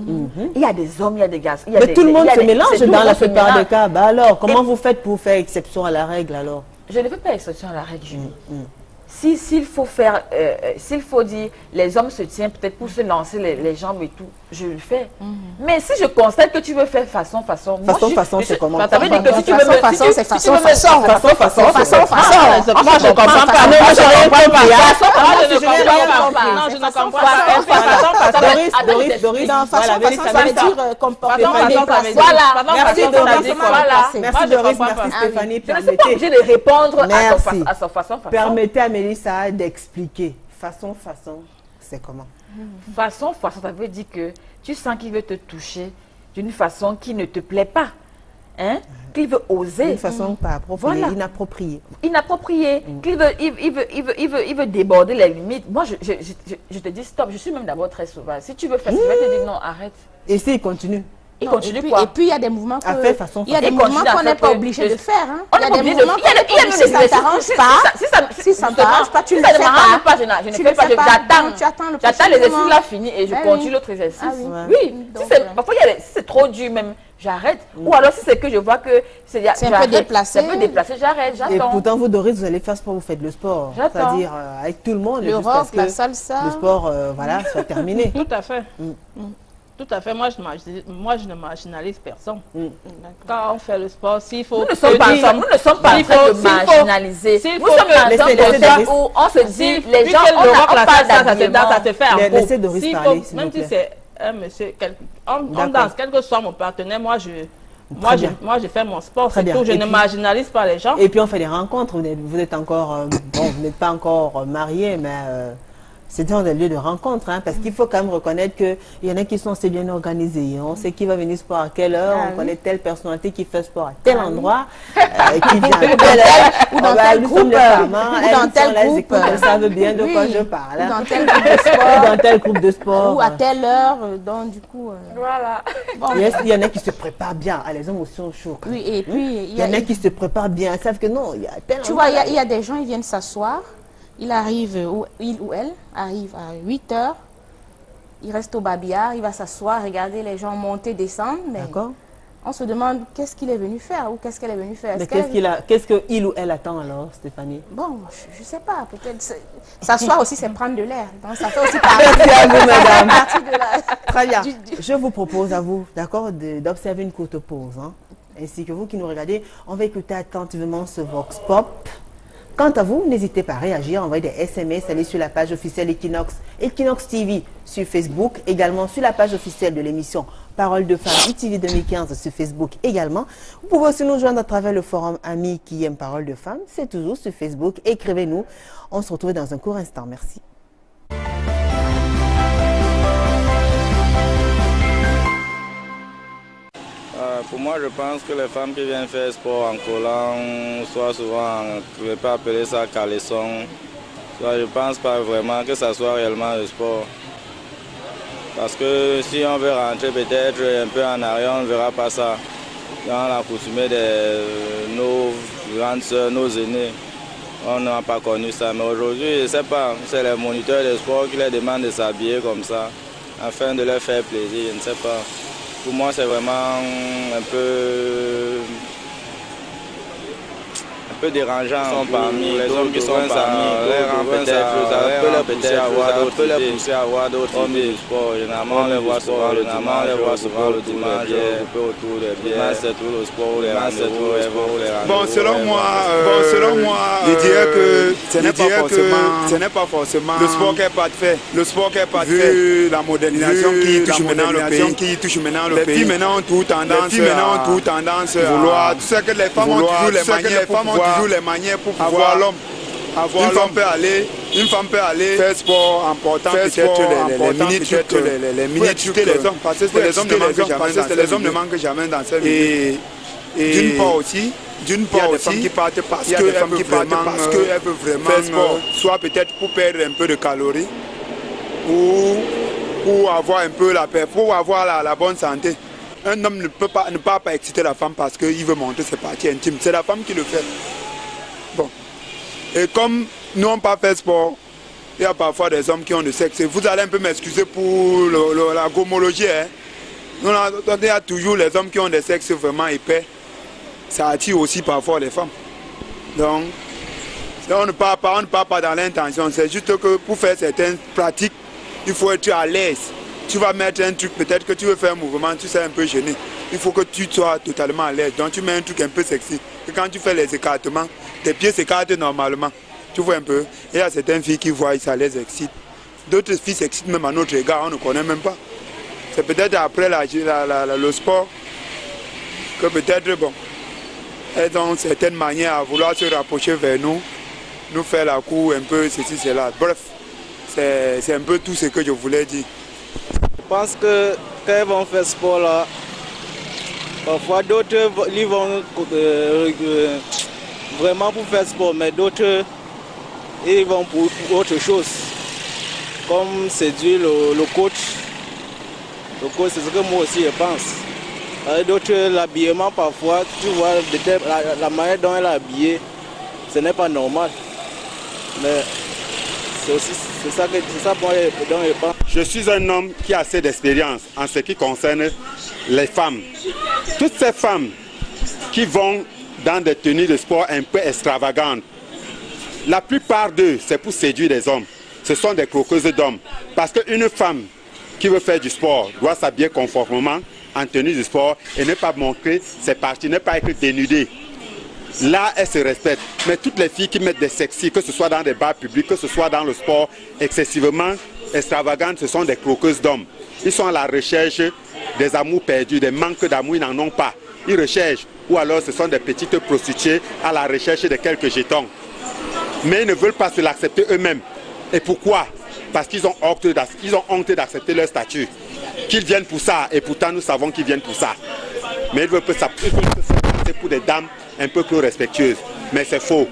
C: Il y a des hommes, il y a des gars. il y a
A: Mais
C: des-
A: tout le
C: il y
A: monde
C: a
A: se
C: des-
A: mélange
C: c'est tout le
A: dans la
C: monde se
A: plupart des
C: mélange.
A: cas. Bah alors, comment
C: Et-
A: vous faites pour faire exception à la règle alors?
C: Je ne fais pas exception à la règle, Julie. S'il faut faire, s'il faut dire, les hommes se tiennent peut-être pour se lancer les jambes et tout, je le fais. Mais si je constate que tu veux faire façon, moi,
A: Façon, c'est comment?
C: Ça veut dire que si tu veux
B: Façon,
C: me...
B: façon,
C: si
B: c'est
C: tu
B: façon,
C: veux me-
B: façon.
A: Façon.
D: Moi, je ne comprends pas. Non, moi, je ne comprends pas. Moi, je ne
A: je n'ai rien
D: comprends pas.
A: compris.
D: Non, je ne
B: Façon,
D: comprends pas.
B: façon,
D: Est-ce que façon, façon,
A: Doris,
B: Dans façon,
A: voilà, Mélissa,
B: façon, ça veut
A: Mélissa.
B: dire comportement
D: Façon, façon, ça veut dire-
B: déplacé.
D: façon,
A: Merci,
D: façon,
A: Doris.
D: ça dit quoi?
C: Voilà.
D: Moi,
A: Merci
D: je
A: Doris,
D: comprends
A: merci
D: pas.
A: Stéphanie.
C: Je ne suis pas obligée de répondre à
A: Merci.
C: sa façon.
A: Permettez à Mélissa d'expliquer. Façon, c'est comment?
C: Façon, ça veut dire que tu sens qu'il veut te toucher d'une façon qui ne te plaît pas. Hein? Qu'il veut oser.
A: D'une façon pas appropriée,
C: Voilà.
A: inappropriée.
C: Inapproprié, qu'il veut, il veut déborder les limites. Moi, je te dis stop, je suis même d'abord très sauvage. Si tu veux faire, je vais te dire non, arrête.
A: Et s'il continue?
C: Il
B: Non,
C: continue
B: et puis,
C: quoi?
B: Et puis, il y a des mouvements
A: À faire façon,
B: il y a des
C: façon.
B: mouvements
C: Et continue à
B: qu'on n'est
C: faire
B: pas
C: que-
B: obligé de faire. Hein.
C: On
B: Il y
C: est
B: a
C: pas
B: des
C: obligé de
B: mouvements
C: il y a
B: qu'on n'est pas obligé, si ça t'arrange pas, si ça ne t'arrange pas, tu ne le fais pas.
C: je ne
B: Tu
C: fais
B: le
C: pas,
B: fais pas.
C: j'attends.
B: Tu attends le
C: J'attends
B: prochain
C: l'exercice
B: mouvement.
C: là fini et je
B: Ah
C: continue
B: oui.
C: l'autre exercice.
B: Ah oui.
C: Oui,
B: Donc,
C: parfois si c'est trop dur même, j'arrête. Ou alors si c'est que je vois que
B: C'est un peu
C: j'arrête,
B: déplacé.
C: C'est un peu déplacé, j'arrête,
A: Et
C: j'attends.
A: pourtant, vous, Doris, vous allez faire sport, vous faites le sport.
C: J'attends.
A: C'est-à-dire avec tout le monde.
B: Le
A: jusqu'à
B: rock,
A: ce que
B: la salsa.
A: le sport, voilà, soit terminé.
D: Tout à fait. Tout à fait. Moi, je ne marginalise personne. Quand on fait le sport, s'il faut...
C: Nous ne sommes pas en train de marginaliser. Nous sommes dans un contexte où on se dit, les gens, on parle d'habillement.
D: ça se fait en groupe.
A: Laissez Doris
D: S'il
A: parler,
D: faut-
A: s'il
D: Même
A: vous
D: si
A: plaît.
D: c'est un monsieur, on
A: D'accord.
D: danse, quel que soit mon partenaire, moi,
A: bien.
D: je fais mon sport,
A: Très
D: c'est
A: bien.
D: tout. Je
A: Et
D: ne
A: puis-
D: marginalise pas les gens.
A: Et puis on fait des rencontres, vous êtes encore, bon, vous n'êtes pas encore mariés, mais c'est dans des lieux de rencontre, hein, parce qu'il faut quand même reconnaître qu'il y en a qui sont assez bien organisés. On sait qui va venir sport à quelle heure, on connaît telle personnalité qui fait sport à tel endroit, qui vient à telle heure,
B: Ou dans
A: bah,
B: tel
A: nous
B: groupe,
A: sommes des femmes, hein,
B: ou
A: elles
B: dans
A: sont
B: tel
A: là, elles
B: groupe.
A: écoutent, elles savent bien de quoi
B: Oui.
A: je parle.
B: Ou
A: hein.
B: dans tel groupe de
A: Ou
B: sport.
A: dans tel groupe de sport.
B: Ou à telle heure, donc du coup...
C: Voilà.
B: bon.
A: Il y en a qui se préparent bien. Ah, les hommes aussi sont chauds.
B: Oui, et puis...
A: Il y en a qui se préparent bien. Ils savent que non, il y a tel
B: Tu vois,
A: endroit.
B: il y a des gens, ils viennent s'asseoir, il arrive, ou il ou elle arrive à 8 heures, il reste au babillard, il va s'asseoir, regarder les gens monter, descendre, mais
A: D'accord.
B: on se demande qu'est-ce qu'il est venu faire ou qu'est-ce qu'elle est venue faire.
A: Mais
B: Est-ce
A: qu'est-ce qu'il ou elle attend alors, Stéphanie?
B: Bon, je sais pas, peut-être. S'asseoir aussi, c'est prendre de l'air. Donc ça fait aussi partie,
A: Merci à vous, madame.
B: partie de la...
A: Très bien.
B: du-
A: Je vous propose à vous, d'accord, d'observer une courte pause. Hein, ainsi que vous qui nous regardez, on va écouter attentivement ce Vox Pop. Quant à vous, n'hésitez pas à réagir, envoyer des SMS, allez sur la page officielle Equinox, Equinox TV sur Facebook, également sur la page officielle de l'émission Parole de Femmes ITV 2015 sur Facebook également. Vous pouvez aussi nous joindre à travers le forum Amis qui aiment Parole de Femmes, c'est toujours sur Facebook. Écrivez-nous. On se retrouve dans un court instant. Merci.
E: Pour moi, je pense que les femmes qui viennent faire sport en collant, soit souvent, je ne vais pas appeler ça caleçon, soit je ne pense pas vraiment que ça soit réellement le sport. Parce que si on veut rentrer peut-être un peu en arrière, on ne verra pas ça. Dans l'accoutumée de nos grandes soeurs, nos aînés, on n'a pas connu ça. Mais aujourd'hui, je ne sais pas, c'est les moniteurs de sport qui leur demandent de s'habiller comme ça, afin de leur faire plaisir, je ne sais pas. Pour moi, c'est vraiment un peu dérangeant parmi les hommes qui sont parmi, les rend peut-être les pousser à avoir d'autres idées du sport. Généralement, on les voit souvent le dimanche, autour des bières, c'est tout le sport, les rendez-vous.
F: Bon, selon moi, je dirais que ce n'est pas forcément le sport qui est parfait. Le sport qui est parfait. Vu la modernisation qui touche maintenant le pays. Les filles maintenant ont tout tendance à vouloir. Tu sais que les femmes ont toujours les manières pour pouvoir l'homme. Une femme peut aller faire sport important, peut-être les minutes que les hommes, parce que les hommes ne manquent jamais dans cette vie. Et d'une part aussi, il y a des femmes qui partent parce qu'elles veulent vraiment faire sport, soit peut-être pour perdre un peu de calories, ou pour avoir un peu pour avoir la bonne santé. Un homme ne peut pas exciter la femme parce qu'il veut montrer ses parties intimes. C'est la femme qui le fait. Bon. Et comme nous n'avons pas fait sport, il y a parfois des hommes qui ont du sexe. Vous allez un peu m'excuser pour la gomologie. Hein? Il y a toujours les hommes qui ont des sexes vraiment épais. Ça attire aussi parfois les femmes. Donc, on ne parle pas dans l'intention. C'est juste que pour faire certaines pratiques, il faut être à l'aise. Tu vas mettre un truc, peut-être que tu veux faire un mouvement, tu sais un peu gêné. Il faut que tu sois totalement à l'aise. Donc tu mets un truc un peu sexy. Et quand tu fais les écartements, tes pieds s'écartent normalement. Tu vois un peu. Il y a certaines filles qui voient, ça les excite. D'autres filles s'excitent même à notre égard, on ne connaît même pas. C'est peut-être après le sport que peut-être, bon, elles ont certaines manières à vouloir se rapprocher vers nous faire la cour, un peu ceci, cela. Bref, c'est un peu tout ce que je voulais dire.
E: Je pense que quand ils vont faire sport là, parfois d'autres ils vont vraiment pour faire sport, mais d'autres ils vont pour autre chose. Comme séduire le coach. Le coach, c'est ce que moi aussi je pense. D'autres, l'habillement parfois, tu vois, la manière dont elle est habillée, ce n'est pas normal. Mais c'est ça pour dont je pense.
F: Je suis un homme qui a assez d'expérience en ce qui concerne les femmes. Toutes ces femmes qui vont dans des tenues de sport un peu extravagantes, la plupart d'eux, c'est pour séduire les hommes. Ce sont des croqueuses d'hommes. Parce qu'une femme qui veut faire du sport doit s'habiller conformément en tenue de sport et ne pas montrer ses parties, ne pas être dénudée. Là, elles se respectent. Mais toutes les filles qui mettent des sexy, que ce soit dans des bars publics, que ce soit dans le sport, excessivement extravagantes, ce sont des croqueuses d'hommes. Ils sont à la recherche des amours perdus, des manques d'amour, ils n'en ont pas. Ils recherchent, ou alors ce sont des petites prostituées à la recherche de quelques jetons. Mais ils ne veulent pas se l'accepter eux-mêmes. Et pourquoi? Parce qu'ils ont honte d'accepter leur statut. Qu'ils viennent pour ça, et pourtant nous savons qu'ils viennent pour ça. Mais ils veulent que ça passer pour des dames un peu plus respectueuses. Mais c'est faux.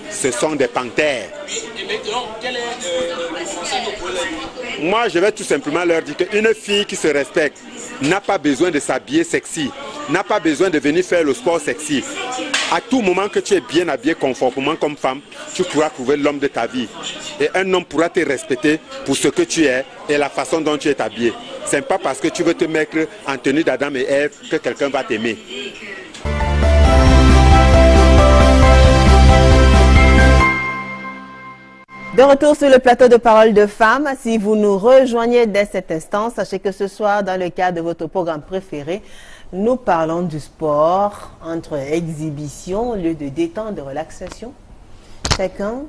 F: Ce sont des panthères.
G: Et maintenant, quel est le conseil que vous pouvez leur dire?
F: Moi, je vais tout simplement leur dire qu'une fille qui se respecte n'a pas besoin de s'habiller sexy, n'a pas besoin de venir faire le sport sexy. À tout moment que tu es bien habillé conformément comme femme, tu pourras trouver l'homme de ta vie. Et un homme pourra te respecter pour ce que tu es et la façon dont tu es habillé. Ce n'est pas parce que tu veux te mettre en tenue d'Adam et Ève que quelqu'un va t'aimer.
A: De retour sur le plateau de Parole de Femmes. Si vous nous rejoignez dès cet instant, sachez que ce soir, dans le cadre de votre programme préféré, nous parlons du sport entre exhibition, lieu de détente, de relaxation. Chacun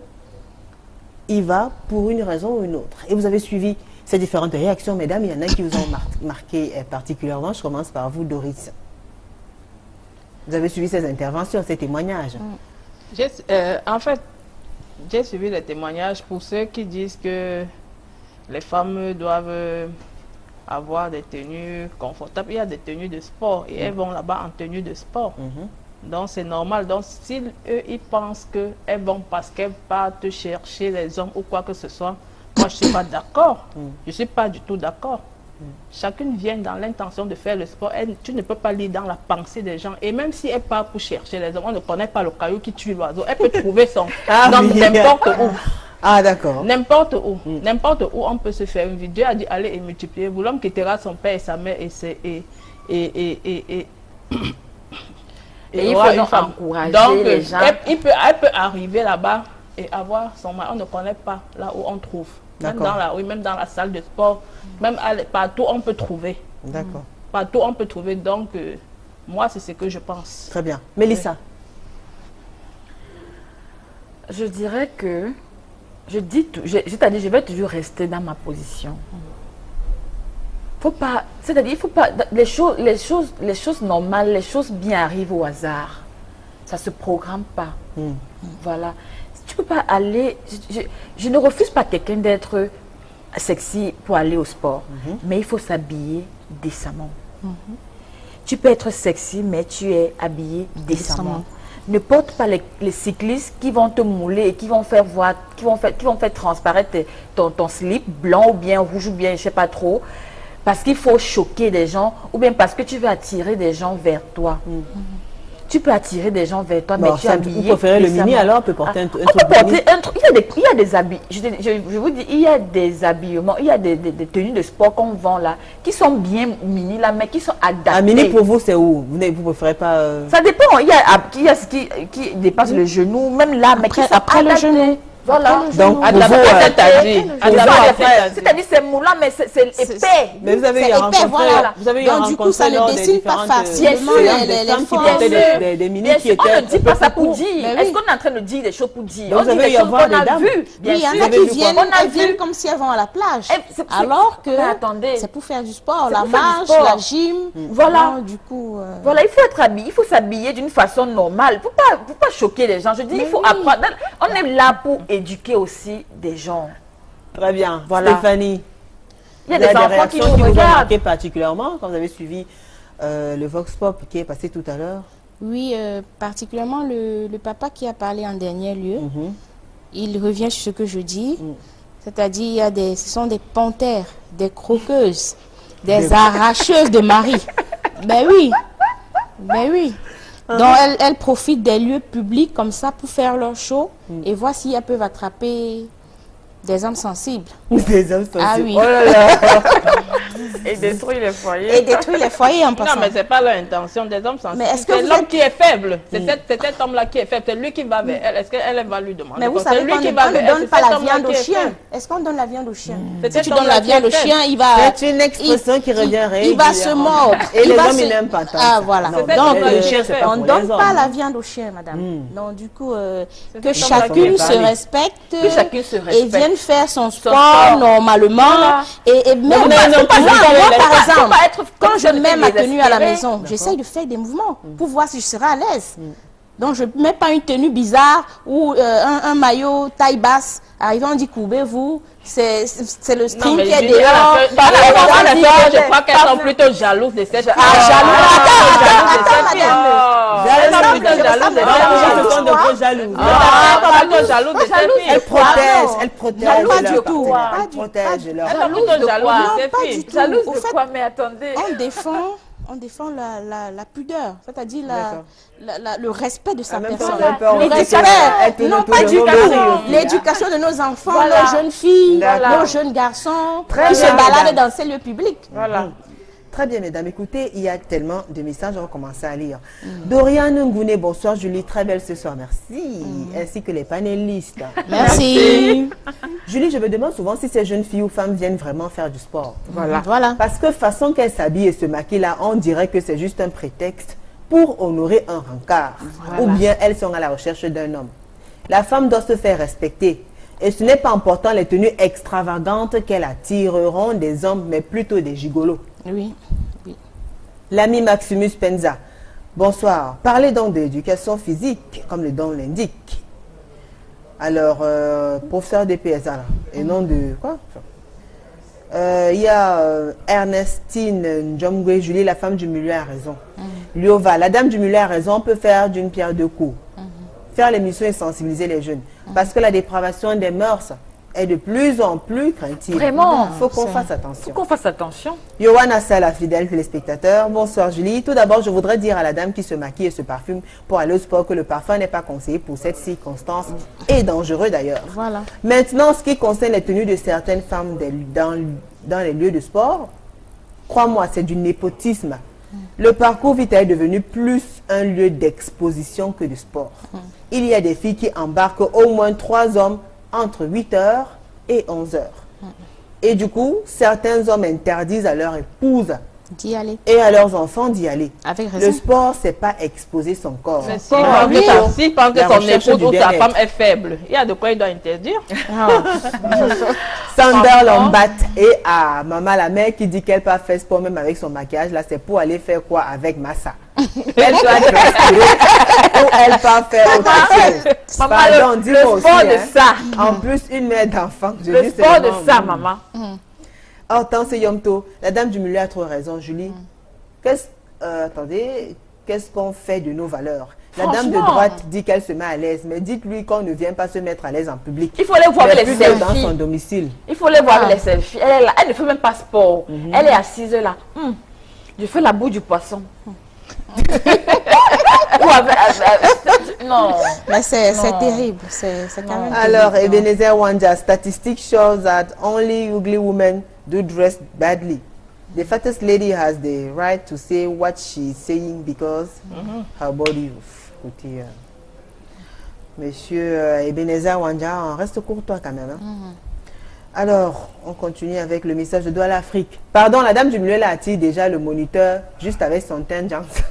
A: y va pour une raison ou une autre. Et vous avez suivi ces différentes réactions, mesdames. Il y en a qui vous ont marqué particulièrement. Je commence par vous, Doris. Vous avez suivi ces interventions, ces témoignages.
D: En fait, j'ai suivi les témoignages pour ceux qui disent que les femmes doivent avoir des tenues confortables. Il y a des tenues de sport et elles vont là-bas en tenue de sport. Donc c'est normal. Donc si eux, ils pensent qu'elles vont parce qu'elles partent chercher les hommes ou quoi que ce soit, moi je ne suis pas d'accord. Je ne suis pas du tout d'accord. Chacune vient dans l'intention de faire le sport. Tu ne peux pas lire dans la pensée des gens. Et même si elle part pour chercher les hommes, on ne connaît pas le caillou qui tue l'oiseau. Elle peut trouver son homme n'importe où.
A: Ah d'accord.
D: N'importe où. N'importe où on peut se faire une vie. Dieu a dit allez et multipliez-vous. L'homme quittera son père et sa mère
C: Et il
D: aura
C: faut
D: une
C: donc
D: femme.
C: encourager
D: Donc,
C: les gens.
D: elle peut arriver là-bas et avoir son mari. On ne connaît pas là où on trouve. Même dans la, oui, même dans la salle de sport, même partout on peut trouver.
A: D'accord.
D: Partout on peut trouver. Donc, moi, c'est ce que je pense.
A: Très bien. Mélissa.
C: Je dirais que, c'est-à-dire, je vais toujours rester dans ma position. Faut pas, c'est-à-dire, il faut pas, les choses normales, les choses bien arrivent au hasard. Ça se programme pas. Voilà. Tu peux pas aller, je ne refuse pas quelqu'un d'être sexy pour aller au sport, mais il faut s'habiller décemment. Tu peux être sexy, mais tu es habillé décemment. Ne porte pas les cyclistes qui vont te mouler et qui vont faire voir, qui vont faire transparaître ton slip blanc ou bien rouge ou bien je sais pas trop, parce qu'il faut choquer des gens ou bien parce que tu veux attirer des gens vers toi. Tu peux attirer des gens vers toi, mais tu es habillé.
A: Vous préférez le mini alors, on peut porter un truc.
C: On peut porter un truc. Il y a des habits. Je vous dis, il y a des habillements, il y a des tenues de sport qu'on vend là, qui sont bien mini là, mais qui sont adaptées.
A: Un mini pour vous, c'est où? Vous préférez pas.
C: Ça dépend. Il y a ce qui dépasse le genou, même là, mais
B: après le genou.
C: Voilà.
A: Donc,
C: c'est-à-dire c'est moulant, mais c'est épais.
A: Mais vous avez eu à rencontrer.
B: Donc, du coup, ça ne dessine pas facilement les formes.
A: Des mini qui étaient.
C: On ne dit pas ça pour dire. Est-ce qu'on est en train de dire des choses pour dire?
A: On dit des choses qu'on a vues.
B: Il y en a qui viennent comme si elles vont à la plage. Alors que c'est pour faire du sport, la marche, la gym.
C: Voilà.
B: Du coup.
C: Voilà, il faut être habillé, il faut s'habiller d'une façon normale. Faut pas choquer les gens. Je dis, il faut apprendre. On est là pour éduquer aussi des gens.
A: Très bien.
C: Voilà.
A: Stéphanie,
C: il y a des enfants qui nous regardent.
A: Particulièrement quand vous avez suivi le Vox Pop qui est passé tout à l'heure.
B: Oui, particulièrement le papa qui a parlé en dernier lieu. Il revient sur ce que je dis. C'est-à-dire, ce sont des panthères, des croqueuses, des arracheuses de mari. Ben oui. Ben oui. Donc, elles profitent des lieux publics comme ça pour faire leur show et voir si elles peuvent attraper des hommes sensibles.
A: Des hommes sensibles.
B: Ah oui.
A: Oh là là.
C: Et détruire les foyers.
B: Et détruire les foyers en passant.
D: Non, mais ce n'est pas leur intention des hommes sensibles.
B: Mais est-ce que
D: c'est l'homme qui est faible. C'est cet homme-là qui est faible. C'est lui qui va vers elle. Est-ce qu'elle va lui demander?
B: Mais vous savez qu'on ne donne pas la viande au chien. Est-ce qu'on donne la viande au chien? Si tu donnes la viande au chien, il va...
A: C'est une expression qui revient régulièrement.
B: Il va se mordre.
A: Et les hommes, ils n'aiment pas ça.
B: Ah, voilà. Donc, on ne donne pas la
A: vie
B: viande au chien, madame. Donc, du coup, que chacune se respecte et vienne faire son sport normalement. Et même, moi, par exemple, quand je mets ma tenue à la maison, j'essaye de faire des mouvements pour voir si je serai à l'aise. Donc, je ne mets pas une tenue bizarre ou un maillot taille basse. Arrivant, on dit courbez-vous. C'est le string qui est dehors.
D: Je crois qu'elles sont plutôt jalouses de cette fille.
A: Elle protège.
B: Pas du tout.
C: Jalouse de quoi? Mais attendez.
B: On défend la pudeur, c'est-à-dire le respect de sa personne.
A: Le
B: respect, non pas l'éducation de nos enfants, nos jeunes filles, nos jeunes garçons, qui se baladent dans ces lieux publics.
A: Voilà. Très bien, mesdames. Écoutez, il y a tellement de messages, on va commencer à lire. Dorian Ngouné, bonsoir Julie, très belle ce soir, merci. Ainsi que les panélistes.
B: Merci.
A: Julie, je me demande souvent si ces jeunes filles ou femmes viennent vraiment faire du sport.
B: Voilà.
A: Parce que façon qu'elles s'habillent et se maquillent là, on dirait que c'est juste un prétexte pour honorer un rencard. Ou bien elles sont à la recherche d'un homme. La femme doit se faire respecter. Et ce n'est pas important les tenues extravagantes qu'elles attireront des hommes, mais plutôt des gigolos.
B: Oui.
A: L'ami Maximus Penza, bonsoir. Parlez donc d'éducation physique, comme le nom l'indique. Alors, professeur DPS, là, et non de quoi? Il y a Ernestine Njomgwe, Julie, la femme du milieu a raison. Liova, la dame du milieu a raison, on peut faire d'une pierre deux coups. Faire l'émission et sensibiliser les jeunes. Parce que la dépravation des mœurs est de plus en plus craintive.
C: Vraiment.
A: Il faut qu'on fasse attention.
C: Il faut qu'on fasse attention.
A: Yohanna Sala, fidèle téléspectateur. Bonsoir Julie. Tout d'abord, je voudrais dire à la dame qui se maquille et se parfume pour aller au sport que le parfum n'est pas conseillé pour cette circonstance et dangereux d'ailleurs.
B: Voilà.
A: Maintenant, ce qui concerne les tenues de certaines femmes dans les lieux de sport, crois-moi, c'est du népotisme. Le parcours vitae est devenu plus un lieu d'exposition que de sport. Il y a des filles qui embarquent au moins 3 hommes entre 8h et 11h. Et du coup, certains hommes interdisent à leur épouse
B: D'y aller.
A: et à leurs enfants d'y aller.
B: Avec raison.
A: Le sport, c'est pas exposer son corps.
D: Mais s'il pense que
A: La
D: son
A: recherche
D: épouse
A: du
D: ou sa
A: bien-être.
D: femme est faible, il y a de quoi il doit interdire.
A: Sander Lombat et à Maman la mère qui dit qu'elle pas faire sport même avec son maquillage, là c'est pour aller faire quoi avec Massa. Elle doit respirer ou elle pas faire autre chose.
C: Maman,
A: Pardon,
C: le
A: dis-moi aussi,
C: sport de
A: hein.
C: ça.
A: En plus, une mère d'enfant. je
C: Le
A: dis
C: sport de
A: seulement,
C: ça, maman.
A: Hortense Yomto, la dame du milieu a trop raison, Julie. Attendez, qu'est-ce qu'on fait de nos valeurs? La dame de
C: Franchement.
A: droite dit qu'elle se met à l'aise, mais dites-lui qu'on ne vient pas se mettre à l'aise en public.
C: Il faut les voir
A: Mais
C: avec les
A: plus d'être dans son
C: selfies.
A: domicile.
C: Il faut les voir avec les selfies. Elle est là. Elle ne fait même pas sport. Elle est assise là. Je fais la boue du poisson. Ou non.
B: Mais c'est
C: Non.
B: terrible. C'est quand même
A: Alors,
B: terrible.
A: Ebenezer Wanja, statistics shows that only ugly women do dress badly. The fattest lady has the right to say what she's saying because her body. Écoutez, Monsieur Ebenezer Wanja, on reste courtois quand même. Hein. Alors, on continue avec le message de Douala Afrique. Pardon, la dame du milieu là a-t-il déjà le moniteur juste avec son teint Johnson?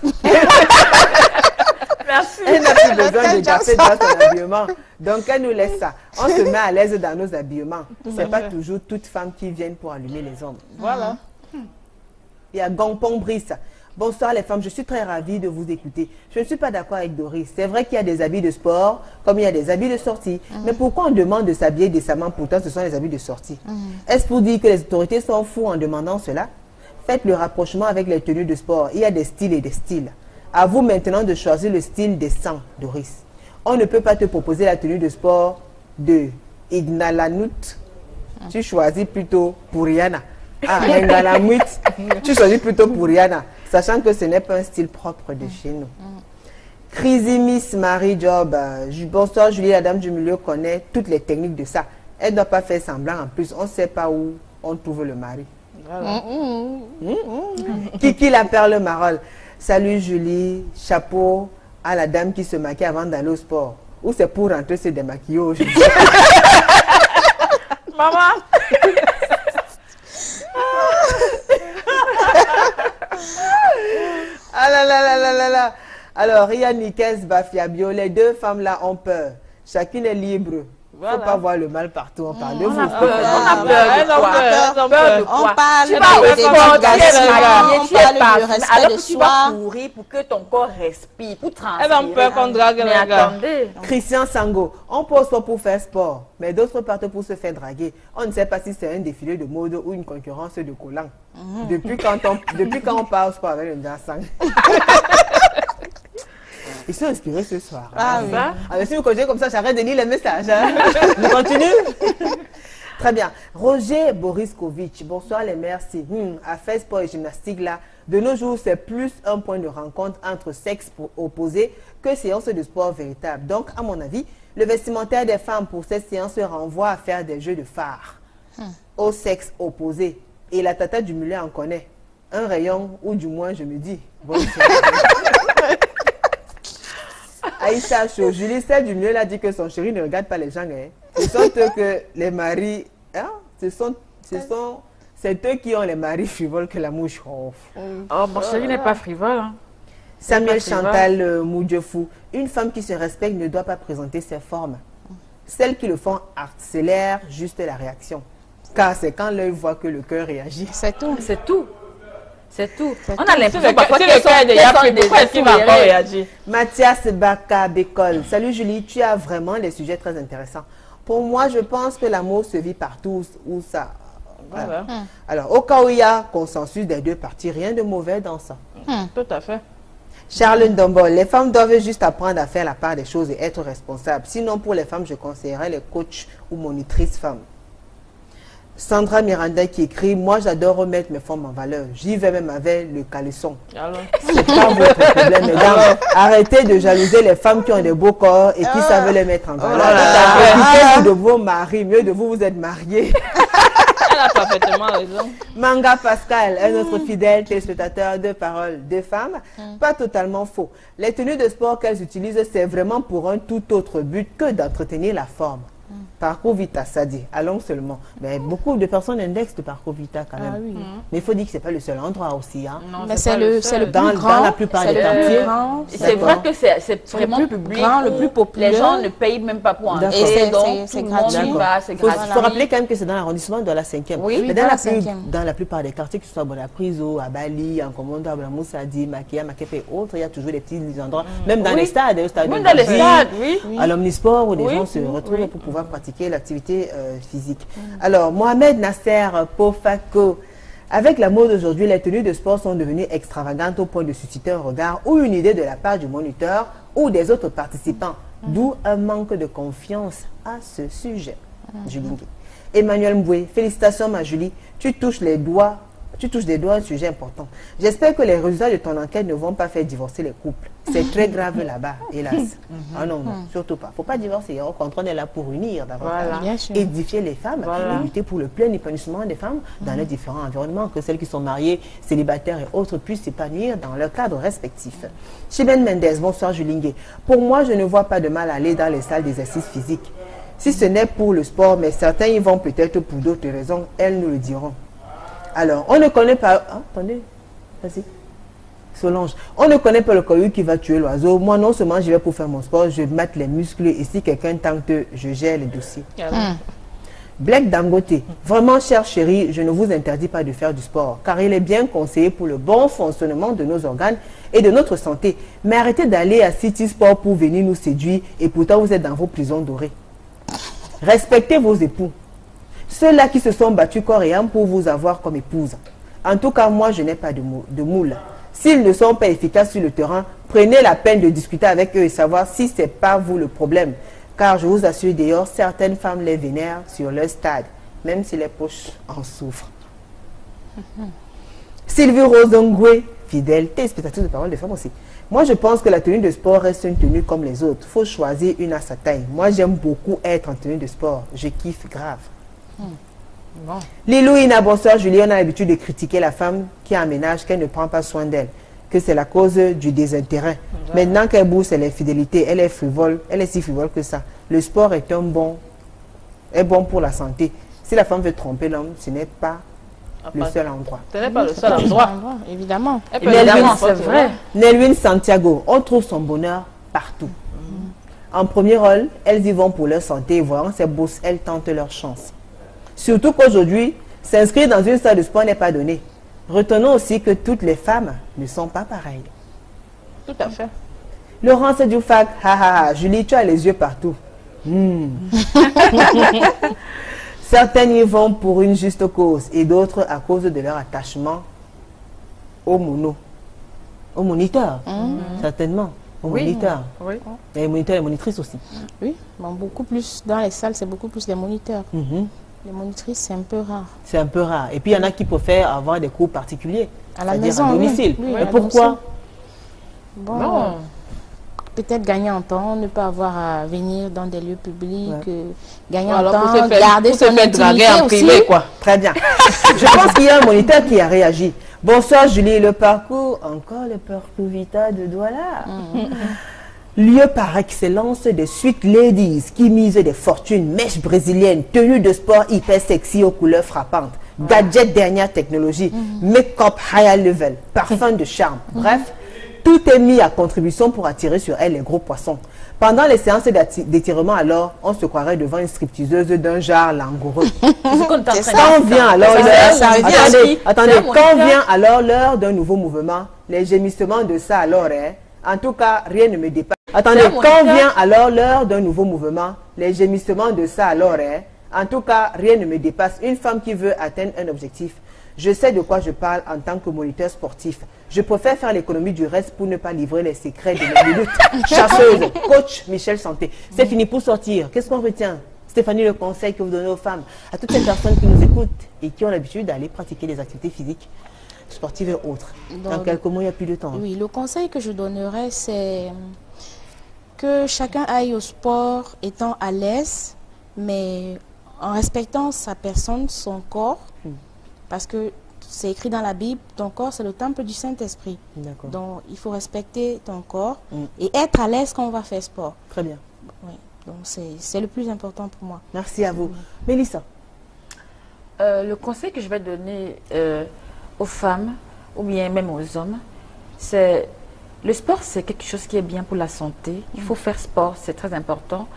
C: Merci.
A: Elle n'a plus besoin de café dans son habillement. Donc, elle nous laisse ça. On se met à l'aise dans nos habillements. Ce n'est pas toujours toutes femmes qui viennent pour allumer les hommes.
D: Voilà.
A: Il y a Gangpong Brice. Bonsoir les femmes, je suis très ravie de vous écouter. Je ne suis pas d'accord avec Doris. C'est vrai qu'il y a des habits de sport, comme il y a des habits de sortie. Mais pourquoi on demande de s'habiller décemment, pourtant ce sont les habits de sortie? Est-ce pour dire que les autorités sont fous en demandant cela? Faites le rapprochement avec les tenues de sport. Il y a des styles et des styles. À vous maintenant de choisir le style décent, Doris. On ne peut pas te proposer la tenue de sport de Ignalanut. Tu choisis plutôt pour Rihanna. Ah, Ngalamut, tu choisis plutôt pour Rihanna, sachant que ce n'est pas un style propre de chez nous. Crazy Miss Marie Job, bonsoir Julie, la dame du milieu connaît toutes les techniques de ça. Elle ne doit pas faire semblant en plus, on ne sait pas où on trouve le mari.
D: Voilà.
A: Kiki la perle Marole, salut Julie, chapeau à la dame qui se maquille avant d'aller au sport. Ou c'est pour rentrer se démaquiller aujourd'hui?
C: Maman.
A: Ah là là là là là là. Alors, il y a Nikes Bafiabio. Les deux femmes là ont peur. Chacune est libre. Il ne faut pas voir le mal partout. On parle de vous.
C: On a peur de quoi?
D: Peur de
B: On
D: quoi?
B: parle
C: Tu vas au
B: des
C: sport, tu es
B: engagements, on
C: maquillée, tu es
B: parle du
C: parfumée,
B: respect
C: alors
B: de
C: que tu vas
B: soi.
C: courir pour que ton corps respire, pour transpirer.
D: Elles ont peur qu'on drague
C: Mais
D: les gars.
C: attendez.
A: Christian Sango, on pose pas pour faire sport, mais d'autres partent pour se faire draguer. On ne sait pas si c'est un défilé de mode ou une concurrence de collants. Depuis quand on parle sport avec le Ndassang. Ils sont inspirés ce soir.
B: Ah oui.
A: Ah, mais si vous continuez comme ça, j'arrête de lire les messages. Hein. On continue. Très bien. Roger Boriskovic, bonsoir les merci. À faire sport et gymnastique là, de nos jours, c'est plus un point de rencontre entre sexes opposés que séance de sport véritable. Donc, à mon avis, le vestimentaire des femmes pour cette séance renvoie à faire des jeux de phare au sexe opposé. Et la tata du mulet en connaît. Un rayon, ou du moins, je me dis. Bonne soirée. Aïcha Cho, Julie, celle du milieu, a dit que son chéri ne regarde pas les gens. Hein. Ce sont eux que les maris... Hein? C'est eux qui ont les maris frivoles que la mouche.
C: Oh, mon chéri n'est pas frivole. Hein.
A: Samuel
C: C'est pas
A: Chantal Moudjefou, une femme qui se respecte ne doit pas présenter ses formes. Celles qui le font accélèrent juste la réaction. Car c'est quand l'œil voit que le cœur réagit.
B: C'est tout.
C: C'est tout. C'est tout. On a l'impression parfois
D: Si
C: qu'elles
D: le cœur est déjà pris,
C: des
D: pourquoi est-ce qu'il va encore réagir?
A: Mathias Baka Bécole. Salut Julie, tu as vraiment des sujets très intéressants. Pour moi, je pense que l'amour se vit partout où ça... Voilà. Alors, au cas où il y a consensus des deux parties, rien de mauvais dans ça.
D: Tout à fait.
A: Charles Ndombol, les femmes doivent juste apprendre à faire la part des choses et être responsables. Sinon, pour les femmes, je conseillerais les coachs ou monitrices femmes. Sandra Miranda qui écrit, moi j'adore remettre mes formes en valeur. J'y vais même avec le caleçon.
D: Alors,
A: C'est pas votre problème, mesdames. Arrêtez de jalouser les femmes qui ont des beaux corps et qui savent les mettre en valeur. Occupez-vous de vos maris. Mieux de vous, vous êtes mariés.
D: Elle a parfaitement raison.
A: Manga Pascal, un autre fidèle téléspectateur de Parole de Femmes. Pas totalement faux. Les tenues de sport qu'elles utilisent, c'est vraiment pour un tout autre but que d'entretenir la forme. Parcours Vita, ça dit, allons seulement. Mais beaucoup de personnes indexent de Parcours Vita quand même.
B: Ah oui.
A: Mais il faut dire que ce n'est pas le seul endroit aussi. Hein.
C: Non,
B: Mais c'est le plus
A: Dans
B: grand.
A: la plupart
B: c'est
A: des
B: le
A: quartiers.
B: plus grand,
C: C'est vrai que c'est vraiment
B: plus
C: public,
B: grand, le
C: où
B: plus populaire.
C: Les gens ne payent même pas pour
A: D'accord.
C: entrer,
B: Et
C: donc
B: c'est
C: tout le monde y
B: gratuit.
C: va, c'est
A: Il faut
C: gratuit.
A: rappeler quand même que c'est dans l'arrondissement de la 5e.
C: Oui,
A: mais
B: dans
A: dans,
B: la
A: la
B: 5e.
A: dans la plupart des quartiers, que ce soit à Bonapriso, à Bali, en Comondo, à Blamoussadi, Makia, Makepe et autres, il y a toujours des petits endroits. Même dans
C: Oui.
A: les stades, au stade
C: Même
A: de
C: dans les
A: Bali,
C: stades, oui.
A: à l'omnisport où les
C: Oui,
A: gens se retrouvent
C: oui.
A: pour pouvoir pratiquer l'activité physique. Alors, Mohamed Nasser Pofako. Avec la mode aujourd'hui, les tenues de sport sont devenues extravagantes au point de susciter un regard ou une idée de la part du moniteur ou des autres participants. D'où un manque de confiance à ce sujet. Julie. Emmanuel Mboué, félicitations ma Julie, tu touches des doigts un sujet important. J'espère que les résultats de ton enquête ne vont pas faire divorcer les couples. C'est très grave là-bas, hélas. Ah non, non, surtout pas. Faut pas divorcer. Au contraire, on est là pour unir davantage.
C: Voilà.
B: Bien sûr.
A: Édifier les femmes et lutter pour le plein épanouissement des femmes dans les différents environnements, que celles qui sont mariées, célibataires et autres puissent s'épanouir dans leur cadre respectif. Chimène Mendez, bonsoir Julingue. Pour moi, je ne vois pas de mal à aller dans les salles d'exercice physique. Si ce n'est pour le sport, mais certains y vont peut-être pour d'autres raisons, elles nous le diront. Alors, on ne connaît pas... Ah, attendez, vas-y. Solange, on ne connaît pas le coyote qui va tuer l'oiseau. Moi, non seulement je vais pour faire mon sport, je vais mettre les muscles et si quelqu'un tente, je gère les dossiers. Black Dangote, vraiment chère chérie, je ne vous interdis pas de faire du sport, car il est bien conseillé pour le bon fonctionnement de nos organes et de notre santé. Mais arrêtez d'aller à City Sport pour venir nous séduire et pourtant vous êtes dans vos prisons dorées. Respectez vos époux. Ceux-là qui se sont battus corps et âme pour vous avoir comme épouse. En tout cas, moi, je n'ai pas de moule. S'ils ne sont pas efficaces sur le terrain, prenez la peine de discuter avec eux et savoir si ce n'est pas vous le problème. Car je vous assure d'ailleurs, certaines femmes les vénèrent sur leur stade, même si les poches en souffrent. Sylvie Rosengoué, fidèle, téléspectatrice de Parole de Femmes aussi. Moi, je pense que la tenue de sport reste une tenue comme les autres. Il faut choisir une à sa taille. Moi, j'aime beaucoup être en tenue de sport. Je kiffe grave.
C: Bon.
A: Lilou Ina, bonsoir Julie, on a l'habitude de critiquer la femme qui aménage, qu'elle ne prend pas soin d'elle, que c'est la cause du désintérêt. Maintenant qu'elle bouge, c'est l'infidélité, elle est frivole, elle est si frivole que ça. Le sport est bon pour la santé. Si la femme veut tromper l'homme, ce n'est pas le seul endroit.
D: Ce n'est pas le seul endroit.
B: Évidemment.
C: Évidemment, c'est vrai.
A: Nelwyn Santiago, on trouve son bonheur partout. En premier rôle, elles y vont pour leur santé et voyant ces bourses, elles tentent leur chance. Surtout qu'aujourd'hui, s'inscrire dans une salle de sport n'est pas donné. Retenons aussi que toutes les femmes ne sont pas pareilles.
D: Tout à fait.
A: Laurence Dufak, Julie, tu as les yeux partout. Certaines y vont pour une juste cause et d'autres à cause de leur attachement au moniteur, certainement, au moniteur.
C: Oui.
A: Et les moniteurs et les monitrices aussi.
B: Oui, bon, beaucoup plus dans les salles, c'est beaucoup plus les moniteurs. Les monitrices, c'est un peu rare.
A: C'est un peu rare. Et puis, il y en a qui préfèrent avoir des cours particuliers.
B: À la
A: c'est-à-dire
B: maison,
A: à domicile.
B: oui,
A: Mais
B: à
A: pourquoi
B: domicile. Bon,
C: Non.
B: peut-être gagner en temps, ne pas avoir à venir dans des lieux publics, gagner en
D: Alors,
B: temps,
D: pour se faire-
B: garder
D: pour se
B: son
D: faire draguer
B: intimité
D: en
B: aussi.
D: privé, quoi.
A: Très bien. Je pense qu'il y a un moniteur qui a réagi. Bonsoir Julie, le parcours, encore le parcours Vita de Douala. Lieu par excellence des suites ladies qui misent des fortunes, mèches brésiliennes, tenues de sport hyper sexy aux couleurs frappantes, gadgets dernière technologie, make-up high level, parfum de charme. Bref, tout est mis à contribution pour attirer sur elle les gros poissons. Pendant les séances d'étirement, alors, on se croirait devant une stripteaseuse d'un genre langoureux. Quand vient alors l'heure, attendez, quand vient alors l'heure d'un nouveau mouvement, les gémissements de ça alors, en tout cas, rien ne me dépasse. Attendez, quand vient alors l'heure d'un nouveau mouvement, les gémissements de ça alors, en tout cas, rien ne me dépasse. Une femme qui veut atteindre un objectif. Je sais de quoi je parle en tant que moniteur sportif. Je préfère faire l'économie du reste pour ne pas livrer les secrets de mes minutes. Chasseuse, coach Michel Santé. C'est fini pour sortir. Qu'est-ce qu'on retient? Stéphanie, le conseil que vous donnez aux femmes, à toutes ces personnes qui nous écoutent et qui ont l'habitude d'aller pratiquer des activités physiques, sportives et autres. Dans quelques mots, il n'y a plus de temps.
B: Oui, le conseil que je donnerais, c'est que chacun aille au sport étant à l'aise, mais en respectant sa personne, son corps, parce que c'est écrit dans la Bible, ton corps c'est le temple du Saint-Esprit. Donc il faut respecter ton corps et être à l'aise quand on va faire sport.
A: Très bien.
B: Oui. Donc c'est le plus important pour moi.
A: Merci à vous. Mélissa.
C: Le conseil que je vais donner aux femmes, ou bien même aux hommes, c'est le sport, c'est quelque chose qui est bien pour la santé. Il faut faire sport, c'est très important.